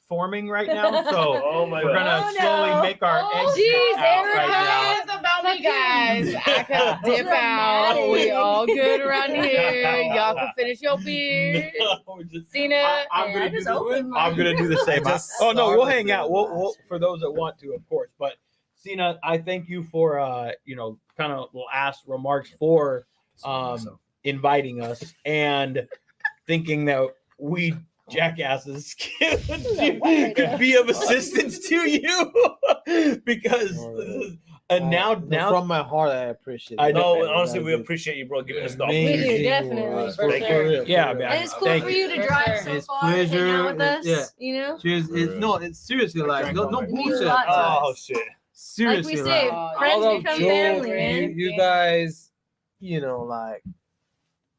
forming right now. So Oh my we're god. gonna slowly make our exit Jeez, out Erica. right now. It's about me, guys. I could dip out. Dramatic. We all good around here. Y'all can finish your beer. No, just- Cena. I'm Hey, gonna I do just the, opened I'm mine. gonna do the same. just Oh no, we'll started hang out. the We'll last for those that want to, of course. But Cena, I thank you for kind of last remarks for inviting us and thinking that we jackasses could be of assistance to you because now from my heart, I appreciate it. I know, No, man, honestly, we That's appreciate you, bro, giving us the amazing. We do, opportunity. definitely. For Thank sure. you. Yeah, man. And it's cool Thank for you. you to drive so It's far and hang pleasure. out with us. Yeah. You know? Cheers. No, it's seriously like no It means bullshit. a lot to Oh us. shit. Like Seriously, we say, like, friends all of become joke, family, you, man. you guys, like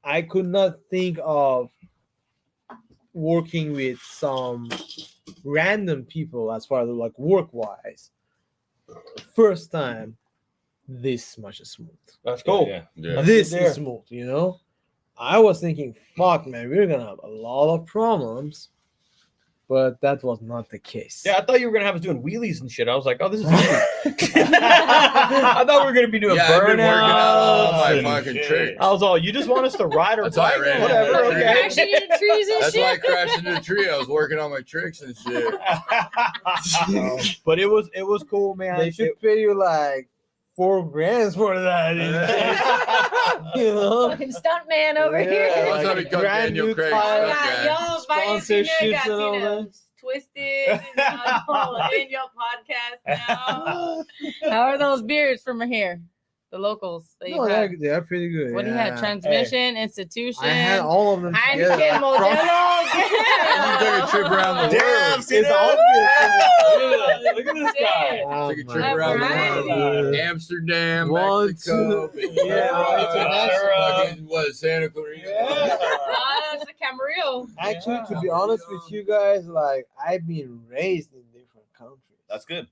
I could not think of working with some random people as far as like work wise. First time this much smooth. That's cool. Yeah. Yeah. This there. is smooth, I was thinking, fuck man, we're gonna have a lot of problems. But that was not the case. Yeah, I thought you were gonna have us doing wheelies and shit. I was like, oh, this is easy. I thought we were gonna be doing Yeah, I've been working out all burnouts. my and- fucking shit. tricks. I was all, you just want us to ride or That's why I bike, ran into whatever. that tree. Okay. Crashing into trees and That's why I shit. crashed into the tree. I was working on my tricks and shit. But it was cool, man. They should pay you like $4,000 for that. Fucking stunt man over Yeah. here. That's how we cut Brand Daniel new Craig. tire. stuff, guy. Y'all invited Cena, Sponsorships got and all Cena that. twisted. In your podcast now. How are those beers from here? The locals. That you No, had? they're pretty good. What do you yeah. have? Transmission, Institution. I had all of them Heineken, together. Modelo. You took a trip around the Damn, world. see It's that? obvious. Look at this guy. Oh Took a my trip All around right. the world. God. Amsterdam, One, Mexico, two, yeah, fucking, what, Santa Clarita. That's a Camarillo. Actually, to be honest with you guys, like I've been raised in different countries. That's good.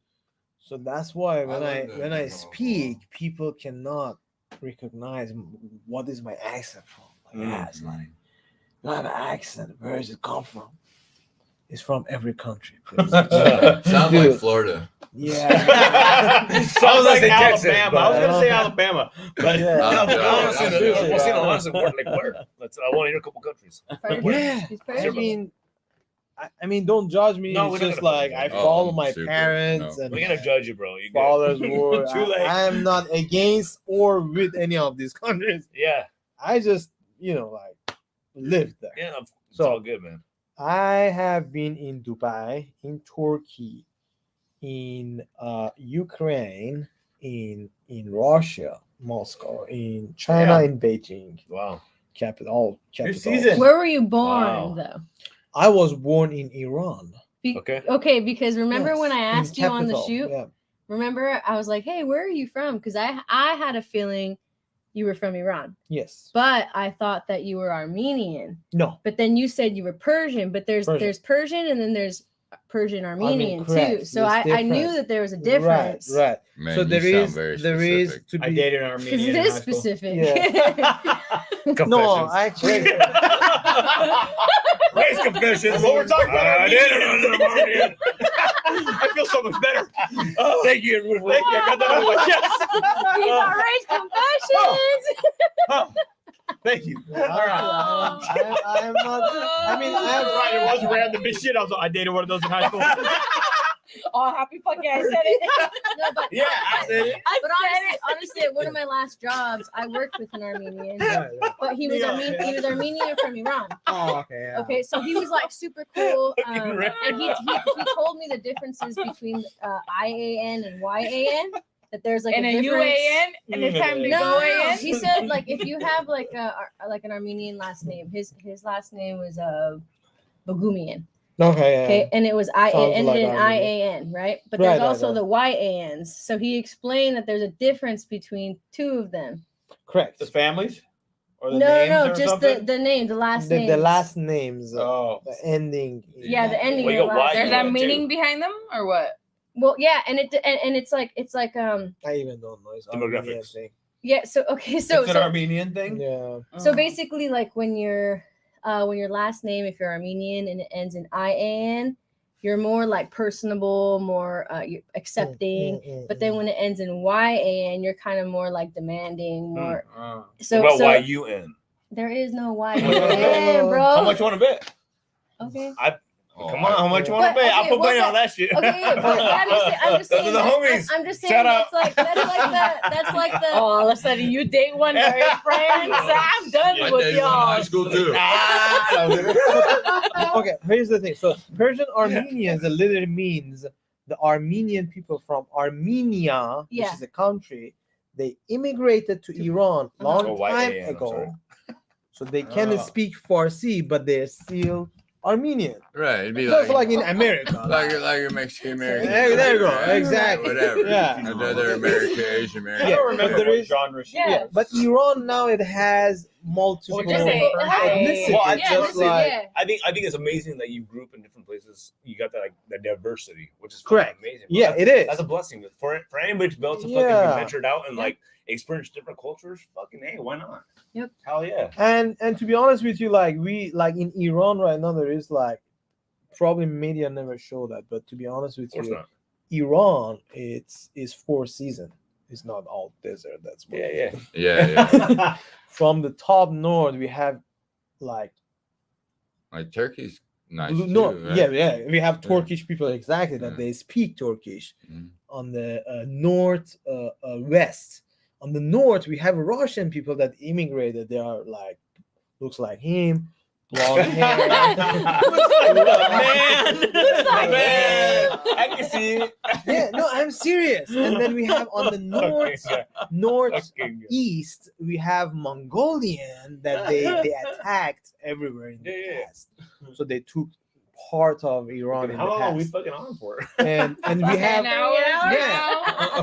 So that's why when love I that. when I speak, people cannot recognize what is my accent from. Like, yeah, it's like you have an accent. Where does it come from? It's from every country. please. Sounds like Dude. Florida. Yeah. Sounds like say Texas, Alabama. I was gonna say Alabama, but Yeah. I'm No, joking. honestly, I'm no, joking. honestly, no, honestly, like where? I want to hear a couple countries. Yeah. He's I Persian. mean, I mean, don't judge me. No, it's we're not just gonna like judge I you. Oh, follow I'm my super. parents No. and We're gonna judge you, bro. You good. father's word. Too late. I am not against or with any of these countries. Yeah, I just, like lived there. yeah. It's So- all good, man. I have been in Dubai, in Turkey, in Ukraine, in Russia, Moscow, in China, Yeah. in Beijing, Wow. capital. seasoned. Where were you born, Wow. though? I was born in Iran. Okay. Because remember when I Yes, asked in you on the capital, shoot? Yeah. Remember, I was like, "Hey, where are you from?" Because I had a feeling you were from Iran, Yes. but I thought that you were Armenian. No. But then you said you were Persian. But there's Persian and then there's Persian Armenian too. correct. So There's I knew difference. that there was a difference. Right. Man, So you there sound is very specific. to be. I dated an Because Armenian. it in is high school. specific. No, Confessions. actually. Race confessions. Well, we're talking about I did it Armenians. under the Armenian. I feel so much better. Oh, Thank you. thank you. I got that on my chest. He's got race confessions. Oh, thank you. I am not. I mean, I have. Right, it was random as shit. I dated one of those in high school. Oh, happy fucking I said it. No, but Yeah, I said it. But honestly, at one of my last jobs, I worked with an Armenian, Yeah. but he was Yeah. He was Armenian from Iran. Oh, okay. Yeah. Okay, so he was like super cool, Right. and he told me the differences between IAN and YAN. That there's like And a a difference. UAN, and it's time to No, go no, in. he said like if you have like an Armenian last name, his last name was Bogumian. Okay. Yeah. Okay, and it was it Sounds ended like in Armenian. IAN, right? But Right, there's right, also right. the YANs. So he explained that there's a difference between two of them. Correct. The families or the No, names no, or just something? the name, the last The name. last names. Oh, The ending. Yeah, the ending. Well, of you the got last Y, There's you name. that got meaning two. behind them, or what? Well, yeah, and it's like I even don't know. It's Armenian Demographics. thing. yeah. So okay, it's so an Armenian thing. Yeah. so Oh. basically, like when your last name, if you're Armenian and it ends in IAN, you're more like personable, more you're accepting. But then when it ends in YAN, you're kind of more like demanding, more. So What about so YUN? there is no much- YAN, bro. How much you want to bet? Okay. Come on, how much you want to But, bet? I'll okay, put money well, on that shit. Okay, yeah, but I'm just Those saying. are the homies. I'm just saying Shout that's out. like the. Oh, all of a sudden you date one of your friends. I'm done I with dated one in y'all. high school too. Okay, here's the thing. So Persian Armenians literally means the Armenian people from Armenia, Yeah. which is a country. They immigrated to Iran long Oh, time YAN, I'm ago. sorry. So they can speak Farsi, but they're still Armenian. Right, it'd be Just like like in America. like a Mexican American. There you go. Yeah, Exactly. Whatever. Yeah. Another American, Asian I American. Yeah, don't remember but there what is- genre she Yeah. Yeah, but Iran now it has multiple Well, just say- ethnicities. Well, I Yeah, just listen, like yeah. I think it's amazing that you grew up in different places. You got that like the diversity, which is Correct. fucking amazing. Yeah, That's- it is. That's a blessing for anybody to be able to fucking Yeah. be ventured out and Yeah. like experience different cultures. Fucking hey, why not? Yep. Hell yeah. And to be honest with you, like we like in Iran right now, there is like probably media never show that, but to be honest with Of course you, not. Iran is 4 seasons. It's not all desert. That's what Yeah, it is. yeah. Yeah. From the top north, we have like Like Turkey's nice. no, too, right? yeah, we have Yeah. Turkish people exactly that Yeah. they speak Turkish. Mhm. On the north west, on the north, we have Russian people that immigrated. They are like looks like him, long hair. Man, I can see it. Yeah, no, I'm serious. And then we have on the northeast, we have Mongolian that they attacked everywhere in the Yeah. past. So they took part of Iran in How the long are we past. fucking on for? And we 10 have hours Yeah.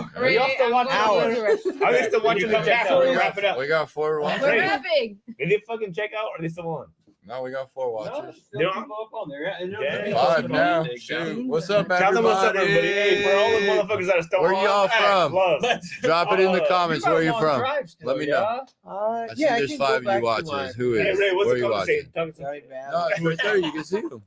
now. Are you still watching hours? Are they still watching the chat? So We we wrap it up. got 4 watchers. We're Great. rapping. Did they fucking check out or are they still on? No, we got 4 watchers. Still people up on there. Yeah, Yeah. 5 now. Shoot. What's up, Tell them what's up, everybody. Hey, for all the everybody? motherfuckers that are still Where on, y'all hey, from? love. Drop it in the Uh, comments where you from. Let me know. I yeah, I there's can go 5 back you to watchers. my- Who Hey, is? Ray, what's Where the you conversation? watching? Talk to Sorry, man. No, it's right there. You can see them.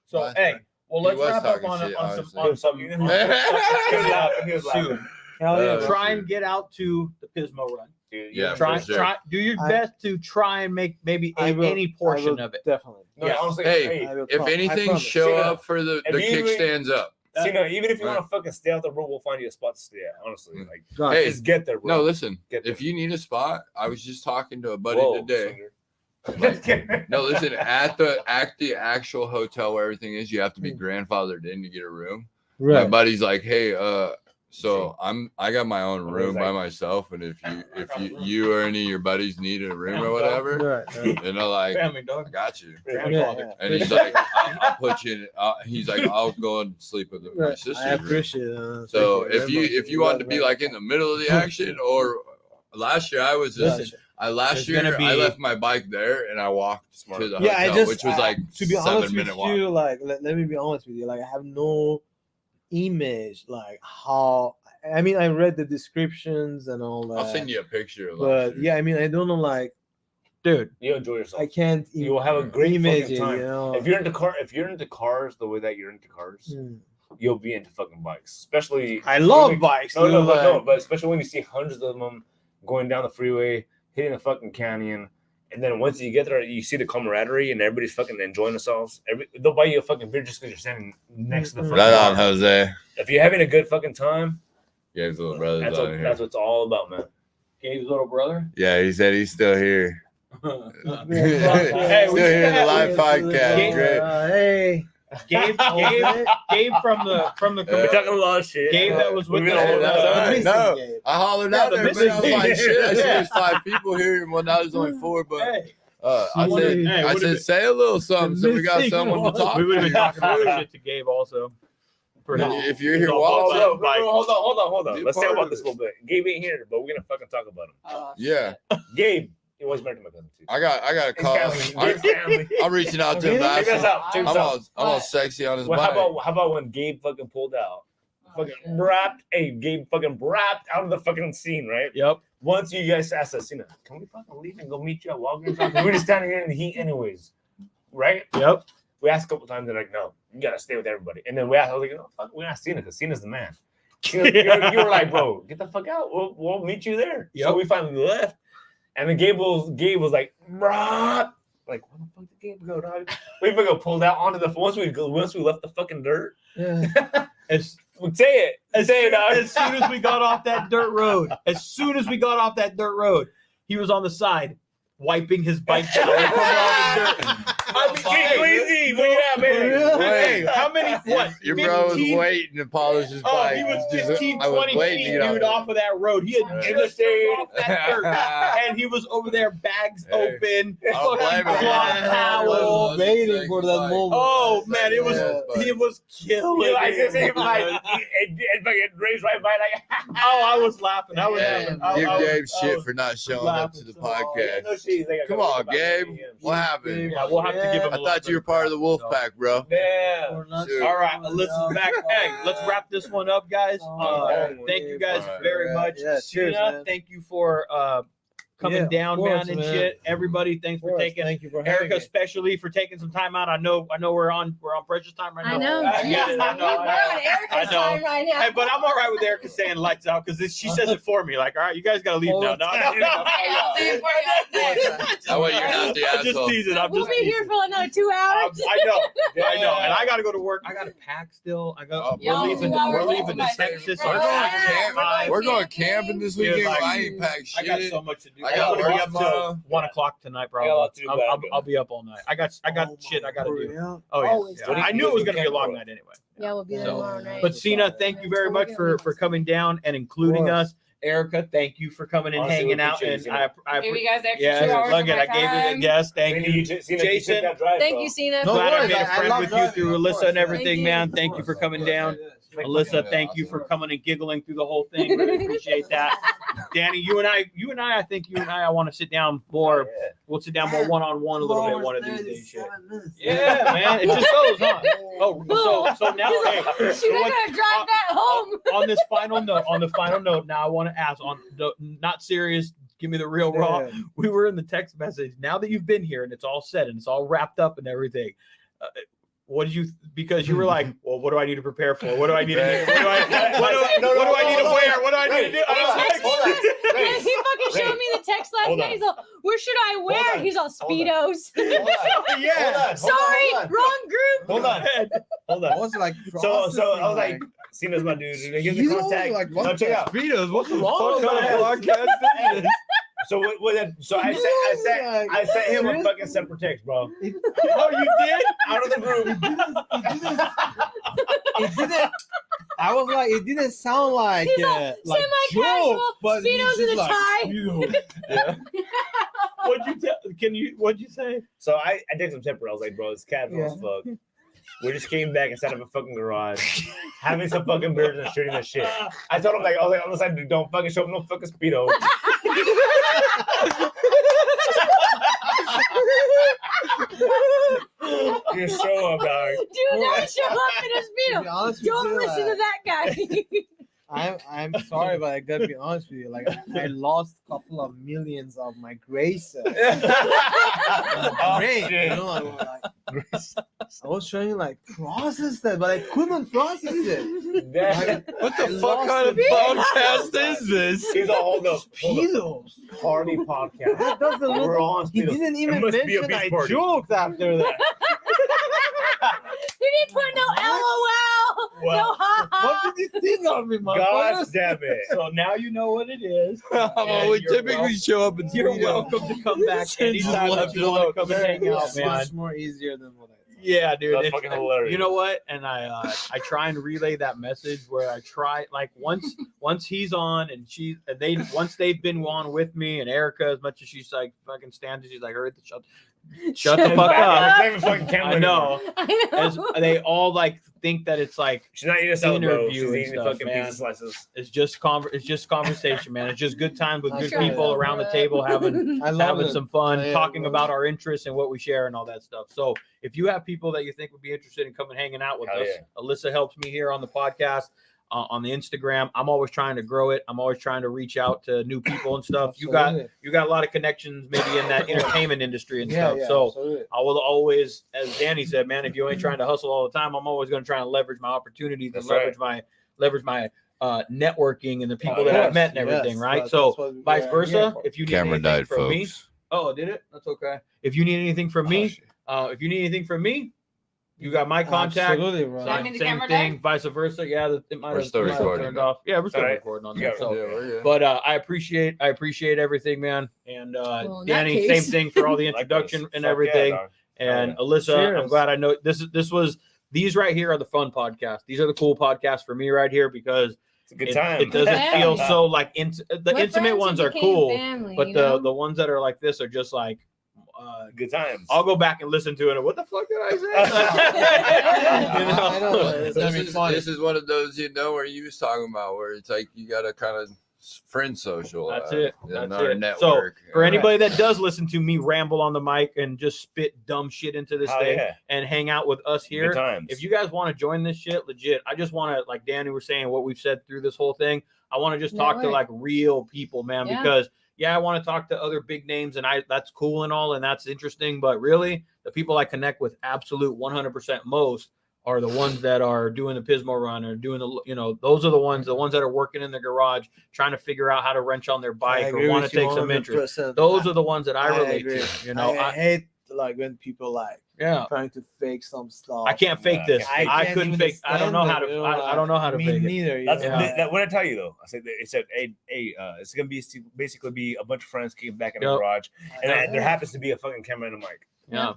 So Last hey, time. well He let's was wrap up talking on, shit, on honestly. some Something. He was laughing. He was laughing. Hell yeah. try and get out to the Pismo run. Dude, Yeah, Try, for sure. try, do your I- best to try and make maybe I will- any I portion will of it. Definitely. No, Yeah. honestly, Hey, I will If I anything, promise. show See, up for the if you- kickstands up. See, no, even if you Right. want to fucking stay out the road, we'll find you a spot to stay at. Honestly, like, Gotcha. Hey, just get there, bro. No, listen. Get there. If you need a spot, I was just talking to a buddy Whoa, today. swinger. No, listen. At the actual hotel where everything is, you have to be grandfathered in to get a room. My Right. buddy's like, hey, so I got my own What room is by that? myself, and if you or any of your buddies need a room or whatever, Right. and they're like, Family I dog. got you. Yeah. And he's like, I'll put you in. He's like, I'll go and sleep with my Right. sister's I room. appreciate it. So Thank if you very much. if you want to be like in the middle of the action, or last year I was just Listen, last there's year gonna I be- left my bike there and I walked to the yeah, I hotel, just which was like to be honest 7-minute with walk. you, like let me be honest with you, like I have no image like how I mean I read the descriptions and all that. I'll send you a picture. Of last But year. yeah, I mean I don't know like dude, You enjoy yourself. I can't You will have a great image fucking it, time. you know. If you're into cars the way that you're into cars, Mm. you'll be into fucking bikes. Especially I love when we- bikes. No, dude, no, but no, like- but especially when you see hundreds of them going down the freeway, hitting the fucking canyon, and then once you get there, you see the camaraderie and everybody's fucking enjoying themselves. They'll buy you a fucking beer just because you're standing next to the fucking Right on, bar. Jose. If you're having a good fucking time, Yeah, his little brother's that's on what here. that's what it's all about, man. Gabe's little brother. Yeah, he said he's still here. Hey, Still we here in the should live have- podcast. Great. Hey, Gabe from the We're talking a lot of shit. Gabe that was with We've us. been- That's all right. missing No. game. I hollered Yeah, out the there, but I was missing like, game. shit. I see Yeah. there's 5 people here, and well, now there's only 4, but Hey, I What said, if- hey, I what if said, it- say a little something so we got missing someone to one. talk We would have been talking about to. that shit to Gabe also. For No, his- if you're his here all watching- button bike. Hold Be on. a Let's talk part about of this a it. little bit. Gabe ain't here, but we're gonna fucking talk about him. Oh, Yeah, Gabe, he was married to my cousin too. I got a His call. family. His family. I'm reaching out to him. Really? Check us asking- out. Check I'm us out. all What? sexy on his Well, bike. how about when Gabe fucking pulled out? Fucking shit. wrapped. Hey, Gabe fucking wrapped out of the fucking scene, right? Yep. Once you guys asked us, can we fucking leave and go meet you at Walgreens? We're just standing here in the heat anyways, right? Yep. We asked a couple times, they're like, no, you gotta stay with everybody. And then we asked, I was like, no, fuck, we're not Cena because Cena's the man. Cena, you were like, bro, get the fuck out. We'll meet you there. Yep. So we finally left. And then Gabe was like, brah. Like, where the fuck did Gabe go, dog? We fucking pulled out onto the once we left the fucking dirt. Yeah. As, Say it, dog. as soon as we got off that dirt road, he was on the side wiping his bike down from all the dirt. I became crazy. What you have, man? Hey, how many? What? Your bro was 15? waiting to polish his Oh, bike. he was Just- 15, I was 20 waiting feet, to get dude, on off of that road. He had In the just shade. off that dirt. And he was over there, bags Hey, open, I don't blame fucking him. cloth Yeah. towel. That's Waiting exactly for that right. moment. Oh man, it was Yeah. he was killing You like this? it. And fucking raised right by like. Oh, I was laughing. I was Yeah, laughing. give I was- Gabe I shit was for not showing up to the laughing so hard. podcast. Come on, Gabe. What happened? Yeah, we'll have to give him. I thought you were part of the wolf pack, bro. Yeah. Shoot. All right, Alyssa's back. Hey, let's wrap this one up, guys. Alright. Thank you guys Alright. very much. Yeah, cheers, Cena, man. thank you for coming Yeah, of down, course, man, and man. shit. Everybody, thanks for taking. Thank you for having Erica, me. especially for taking some time out. I know we're on precious time right now. I know. I get it. I know. We're on Erica's I know. time right now. Hey, but I'm all right with Erica saying lights out because she says it for me. Like, all right, you guys gotta leave now. No. That way you're not the I'm just asshole. teasing. I'm We'll just be teasing. here for another 2 hours. I know, and I gotta go to work. I gotta pack still. Oh, Y'all We're leaving. do our We're work leaving to tonight. Texas. We're on going Saturday at camping. 5. We're going camping this Dude, weekend. like, I ain't packed I got shit. so much to do. I I'm got gonna be work up till tomorrow. 1 o'clock tonight, I got a lot probably. to do, but I'll be up all night. I got shit I gotta do. Yeah. Oh yeah. Always. Yeah. What do you I do knew it was this gonna be a long weekend, night anyway. Yeah, we'll be there So, tomorrow night. But Cena, thank you very much for coming down and including us. Erica, thank you for coming and Honestly, hanging we out. appreciate And you. I Give you guys extra yeah, 2 hours look of at my I gave you the time. yes. Thank you. Jason. Thank you, Cena. No Glad I worries, made a I friend love with you driving, through of Alyssa course, and yeah. everything, Thank you. man. Thank you for coming down. Alyssa, thank you for coming and giggling through the whole thing. Really appreciate that. Danny, you and I think you and I want to sit down more. We'll sit down more one-on-one a little bit one of these days. Shit. Yeah, man. It just goes, huh? Oh, so now, hey, She's so not what- gonna drive that home. on this final note, now I want to ask not serious. Give me the real raw. Yeah. We were in the text message. Now that you've been here and it's all said and it's all wrapped up and everything, what did you? Because you were like, well, what do I need to prepare for? What do I need to do? What do I need to wear? What do I need to do? He fucking showed me the text last Hold night. on. He's all, "Where should I wear?" Hold on. He's all Hold on. speedos. Yeah. Sorry, wrong group. Hold on. I was like, So I was like, Cena's my dude. Here's the contact. No, check it out. Speedos. What's Fuck on that. So so I sent him a fucking separate text, bro. Oh, you did? Out of the group. it didn't. I was like, it didn't sound like He's all like semi-casual, joke, but speedos it's and a just tie. Yeah. What'd you say? So I did some temper. I was like, bro, it's casual as fuck. We just came back inside of a fucking garage, having some fucking beers and shooting the shit. I told him like, I was like, on the side, dude, don't fucking show up no fucking speedo. Just show up, dog. Do not show up in a To be speedo. honest with Don't you, listen to that guy. I'm sorry, but I gotta be honest with you. Like I lost a couple of millions of my grace. Oh, Great, shit. you know, I was trying to like process that, but I couldn't process it. What I the fuck lost kind of it. podcast is this? He's all hold up. Speedos. Party podcast. That doesn't look. We're on He speedos. didn't It even must be a mention beach I party. joked after that. He didn't put no LOL, no Well, ha ha. What did you think of me, Gosh motherfucker? damn it. So now you know what it is. Oh, we You're typically show up in You're Speedos. welcome to come back anytime left if you want to it come and hang out, It's man. much more easier than what I Yeah, dude. That's it's- fucking hilarious. You know what? And I try and relay that message where I try like once he's on and once they've been on with me and Erica, as much as she's like fucking standing, she's like, hurry, shut the fuck up. It's not even fucking camera I anymore. know. I As know. they all like think that it's like She's not eating a salad, bro. She's Interview and eating the stuff, fucking man. pizza slices. it's just conversation, man. It's just good times with I'll good try people that. around the table having I love having it. some fun, Yeah, talking love about it. our interests and what we share and all that stuff. So if you have people that you think would be interested in coming hanging out with Hell us, yeah. Alyssa helps me here on the podcast, on the Instagram. I'm always trying to grow it. I'm always trying to reach out to new people and stuff. You got a lot of connections maybe in that entertainment industry and stuff. So absolutely. I will always, as Danny said, man, if you ain't trying to hustle all the time, I'm always going to try and leverage my opportunities and That's leverage my networking and the people Of that I've course, met and everything, yes, right? that's So what we vice are versa, here for. if you need Camera anything died, from me, folks. oh, did it? That's okay. If you need anything from me, shit. if you need anything from me, you got my contact. Absolutely, bro. Does that mean the Same camera thing, died? vice versa. Yeah, it might We're have still recording. turned off. Yeah, we're still All right. recording on Yeah, that. So, Yeah, we're good. but I appreciate everything, man. And Well, in that Danny, same case- thing for all the Likewise. introduction and Fuck yeah, everything. dog. And yeah. Alyssa, I'm Cheers. glad I know these right here are the fun podcasts. These are the cool podcasts for me right here because It's a good it, time. it doesn't Yeah. feel so like the We're intimate friends who ones are became cool, family, but you know? the ones that are like this are just like good times. I'll go back and listen to it. And what the fuck did I say? You know? I know. It's gonna be funny. This is one of those, where you was talking about where it's like you got to kind of friend social. That's it. Not That's a it. network. For anybody that does listen to me ramble on the mic and just spit dumb shit into this Hell thing yeah. and hang out with us here, Good times. if you guys want to join this shit, legit, I just want to, like Danny was saying, what we've said through this whole thing, I want to just talk to Network. like real people, man, Yeah. because I want to talk to other big names and that's cool and all, and that's interesting. But really, the people I connect with absolute 100% most are the ones that are doing the Pismo run or doing those are the ones that are working in the garage, trying to figure out how to wrench on their bike or want to take some interest. Those are the ones that I relate agree. to, I hate like when people like yeah. trying to fake some stuff. I can't fake Yeah, this. I I can't couldn't even fake. I don't know how to. stand it, I don't know how to me fake it. neither. That's know? what I tell you though. I said it said, hey, it's gonna be basically be a bunch of friends came back in the Yep. garage, and there happens to be a fucking camera and a mic. Yeah.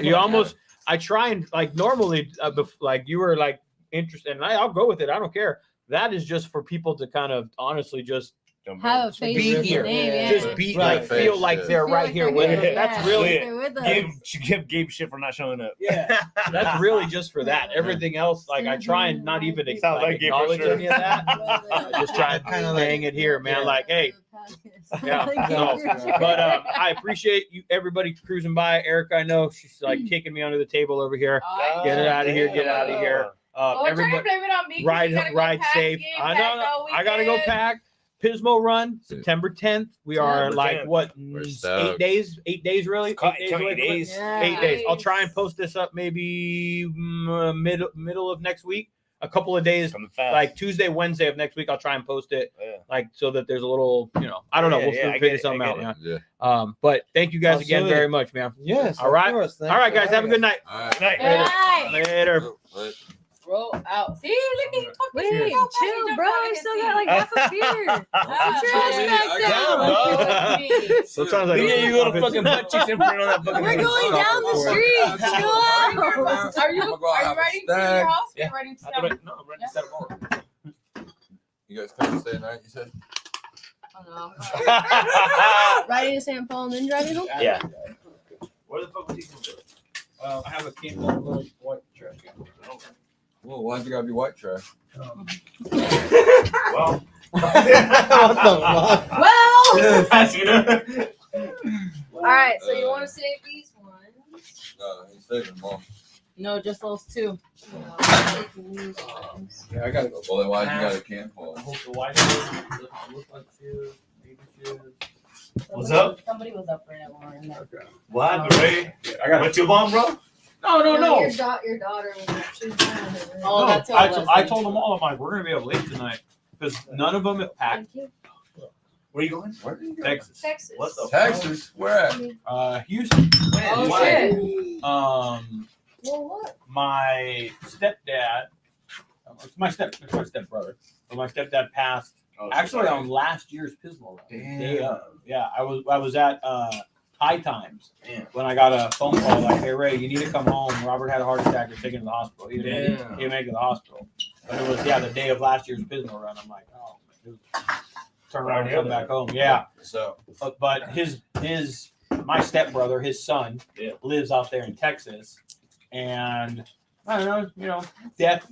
You almost. I try and like normally, like you were like interested, and I'll go with it. I don't care. That is just for people to kind of honestly just Have a face be with here. your name, yeah. just be Right. like feel like Yeah. they're Feel right like here they're with here, us. That's yeah. really They're with us. Gabe shit for not showing up. yeah. That's really just for that. Everything else, like I try and not even Sounds like Gabe for acknowledge sure. any of that. I just try and Kinda like- hang it here, man. yeah. Like, hey, yeah. So, but I appreciate you, everybody cruising by. Erica, I know she's like kicking me under the table over here. Get it out of here. Get out of here. Oh, trying to Everybody, blame it on me. 'cause ride you gotta go ride pack, safe. you ain't I packed know. all I gotta go weekend. pack. Pismo run September 10th. We are September like 10th. what We're 8 stoked. days? 8 days really? 8 days. Tell me away from it? 8 days. Yeah. 8 days. I'll try and post this up maybe middle of next week. A couple of days, Coming fast. like Tuesday, Wednesday of next week. I'll try and post it, Yeah. like so that there's a little, I don't know. Yeah, We'll yeah, I figure get it, something I out. get Yeah. Yeah. But thank you guys again Absolutely. very much, man. Yes. All right. Of course. All right, guys. Have a good night. All right. Night. Right. Later. Wait. Roll out. See, look at you. Wait, Cheers. chill, bro. I still got like half a beer. Ah, Sit your ass I back got down. Sometimes I Yeah, get you go to fucking butt cheeks in front of that fucking. We're going down the street. Chill out. Are you riding to your house? Yeah. You're riding to No, town? I'm ready to set up more. You guys come stay at night, you said? Oh, no. Riding to St. Paul and then driving home? Yeah. Where the fuck was he going to do? I have a can of little white trash. Well, why's it gotta be white trash? Well. What the fuck? Well, all right. So you want to save these ones? No, he's saving them all. No, just those two. Yeah, I gotta go. Well, then why'd you got a can full? I hope the white look like shoes, maybe shoes. What's up? Somebody was up for that one. What? Ray? I got Went too long, bro? No. Your daughter was actually Oh, No, that's what it was. I told them all, I'm like, we're gonna be up late tonight because none of them have packed. Where you going? Where did you go? Texas. Texas. What the Texas? Where at? Houston. Oh, Why? shit. Well, what? My stepdad. It's my stepbrother. But my stepdad passed actually on last year's Pismo run. Damn. Day of. Yeah, I was at high times when I got a phone call like, "Hey Ray, you need to come home. Robert had a heart attack. You're taking him to the hospital." He didn't make it to the hospital. But it was the day of last year's Pismo run. I'm like, oh, dude. Turn around and come back home. Yeah. So, but my stepbrother, his son, lives out there in Texas, and I don't know, death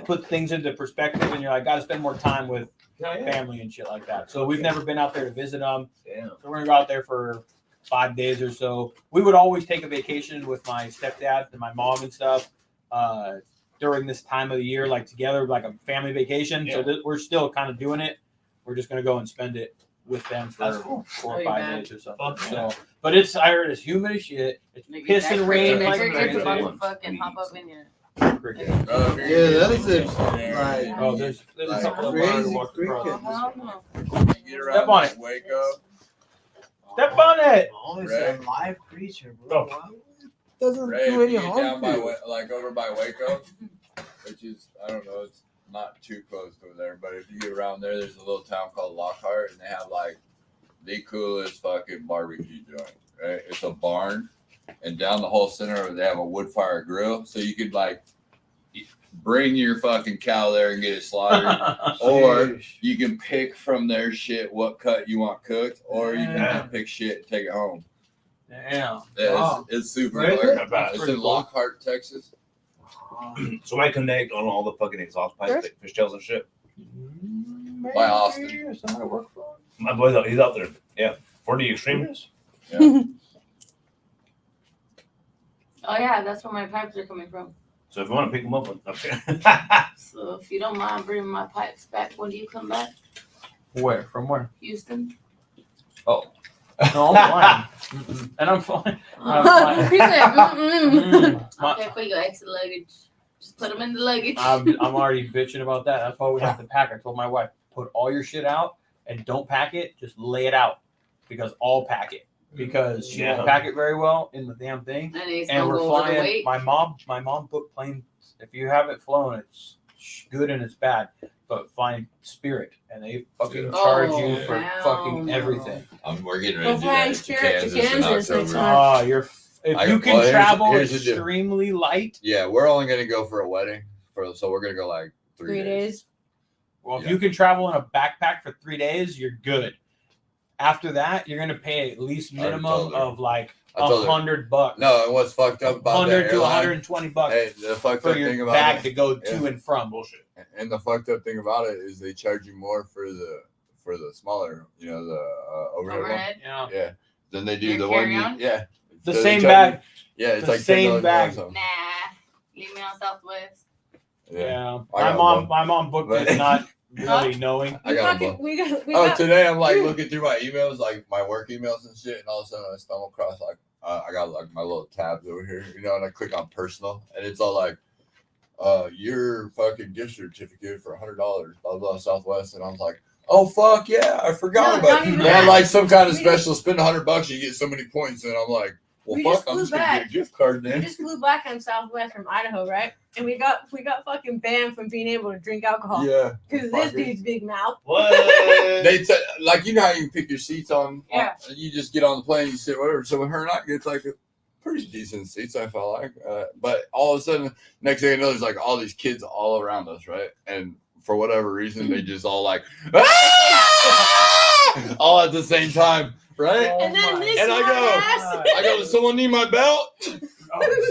puts things into perspective, and you're like, got to spend more time with family and shit like that. So we've never been out there to visit them. So we're gonna go out there for 5 days or so. We would always take a vacation with my stepdad and my mom and stuff during this time of the year, like together, like a family vacation. Yeah. So we're still kind of doing it. We're just gonna go and spend it with them for 4 or 5 days or something. So, but I heard it's humid as shit. It's piss and rain like crazy. Fucking hop up in here. Yeah, that is it. Like, there's a like couple of crazy bars to walk across. Step on it. Waco. Step on it. Always a live creature, bro. Doesn't Ray, do if any you get harm down to you. by over by Waco, which is, I don't know, it's not too close to there, but if you get around there, there's a little town called Lockhart, and they have like the coolest fucking barbecue joint. Right, it's a barn, and down the whole center they have a wood fire grill, so you could like bring your fucking cow there and get it slaughtered, or you can pick from their shit what cut you want cooked, or you can just pick shit and take it home. Damn. Yeah, it's super Really? fun. It's in Lockhart, Texas. So I connect on all the fucking exhaust pipes, like fishtails and shit. By Austin. My boy's out. He's out there. Yeah, 40 Extreme. Yeah. Oh yeah, that's where my pipes are coming from. So if you want to pick them up, So if you don't mind bringing my pipes back, when do you come back? Where? From where? Houston. Oh. No, I'm fine. And I'm fine. He said, My- okay, put your extra luggage. Just put them in the luggage. I'm already bitching about that. That's why we have to pack. I told my wife, put all your shit out and don't pack it. Just lay it out, because I'll pack it, because she won't pack it very well in the damn thing. And we're flying. My mom booked planes. If you haven't flown, it's good and it's bad. But find Spirit, and they fucking charge you for fucking everything. We're getting ready to do flying that to Spirit to Kansas in Kansas next October. time. If you can travel here's the deal. extremely light. Yeah, we're only gonna go for a wedding, so we're gonna go like 3 days. Well, if you can travel in a backpack for 3 days, you're good. After that, you're gonna pay at least minimum of like $100. No, and what's fucked up about that $100 to airline, $120 hey, the fucked for up your thing about bag it, to go to and from. bullshit. and the fucked up thing about it is they charge you more for the smaller, the overhead one. Overhead. Yeah. Yeah, then they do Your the one. carry-on? Yeah, The So they same charge bag. you- Yeah, it's the like same $10 bag. or something. Nah, leave me on Southwest. Yeah. I got My mom booked But- it not really knowing. I got them. we got Today I'm like looking through my emails, like my work emails and shit, and all of a sudden I stumble across like I got like my little tabs over here, and I click on personal, and it's all like, your fucking gift certificate for $100, blah blah Southwest, and I was like, oh fuck yeah, I forgot No, about not it. even They had that. like some kind of We special, spend $100, you get so many points, and I'm like, well We fuck, just I'm flew just gonna back. get a gift card We then. just flew back on Southwest from Idaho, right? And we got fucking banned from being able to drink alcohol. Yeah, Because this dude's big mouth. What? they like how you can pick your seats on. Yeah. You just get on the plane, you sit whatever. So with her and I, it's like a pretty decent seats. I felt like, but all of a sudden, next thing I know, there's like all these kids all around us, right? And for whatever reason, they just all like, all at the same time, right? And then this And I smart ass. go, does someone need my belt?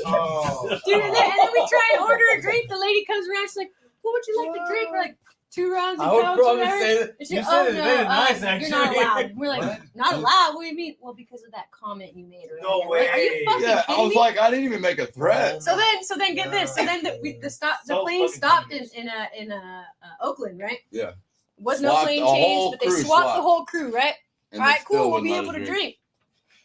Oh. Dude, and then we try and order a drink. The lady comes around. She's like, "What would you like to drink?" We're like, 2 rounds of I would Coke, probably whatever. say that. And You she, said it no, very nice, you're not actually. allowed. We're like, What? not allowed? What do you mean? Well, because of that comment you made earlier. No Like, are you way. fucking Yeah, I kidding was me? like, I didn't even make a threat. So then get this. So then the So plane fucking stopped genius. in Oakland, right? Yeah. Was no Swapped plane the change, whole but they crew swapped swapped. the whole crew, right? And All they right, still cool. We'll wouldn't be let able us to drink. drink.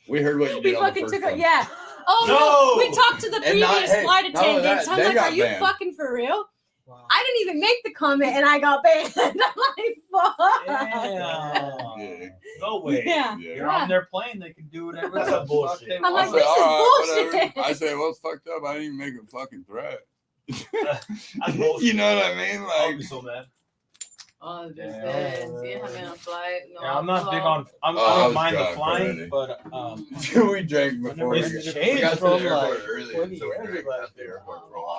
We heard what you We did on the fucking first took one. it. Yeah. Oh No. no. We talked to the And not- previous hey, flight not only attendants. that, I'm they like, got are you banned. fucking for real? Wow. I didn't even make the comment and I got banned. I'm like, fuck. Yeah. No way. Yeah. You're on their plane. They can do whatever That's the some bullshit. fuck they I'm I like, want. said, this is all bullshit. whatever. I said, what's fucked up? I didn't even make a fucking threat. That's bullshit. You know what I mean? I would Like, be so mad. Oh, this Yeah. is. You having a flight? No, Yeah, I'm not big alcohol. on. I I don't was mind the drunk flying, already. but we drank before. It's We changed got to from, the airport like, early, 20 so we years drank ago. at the airport for a while.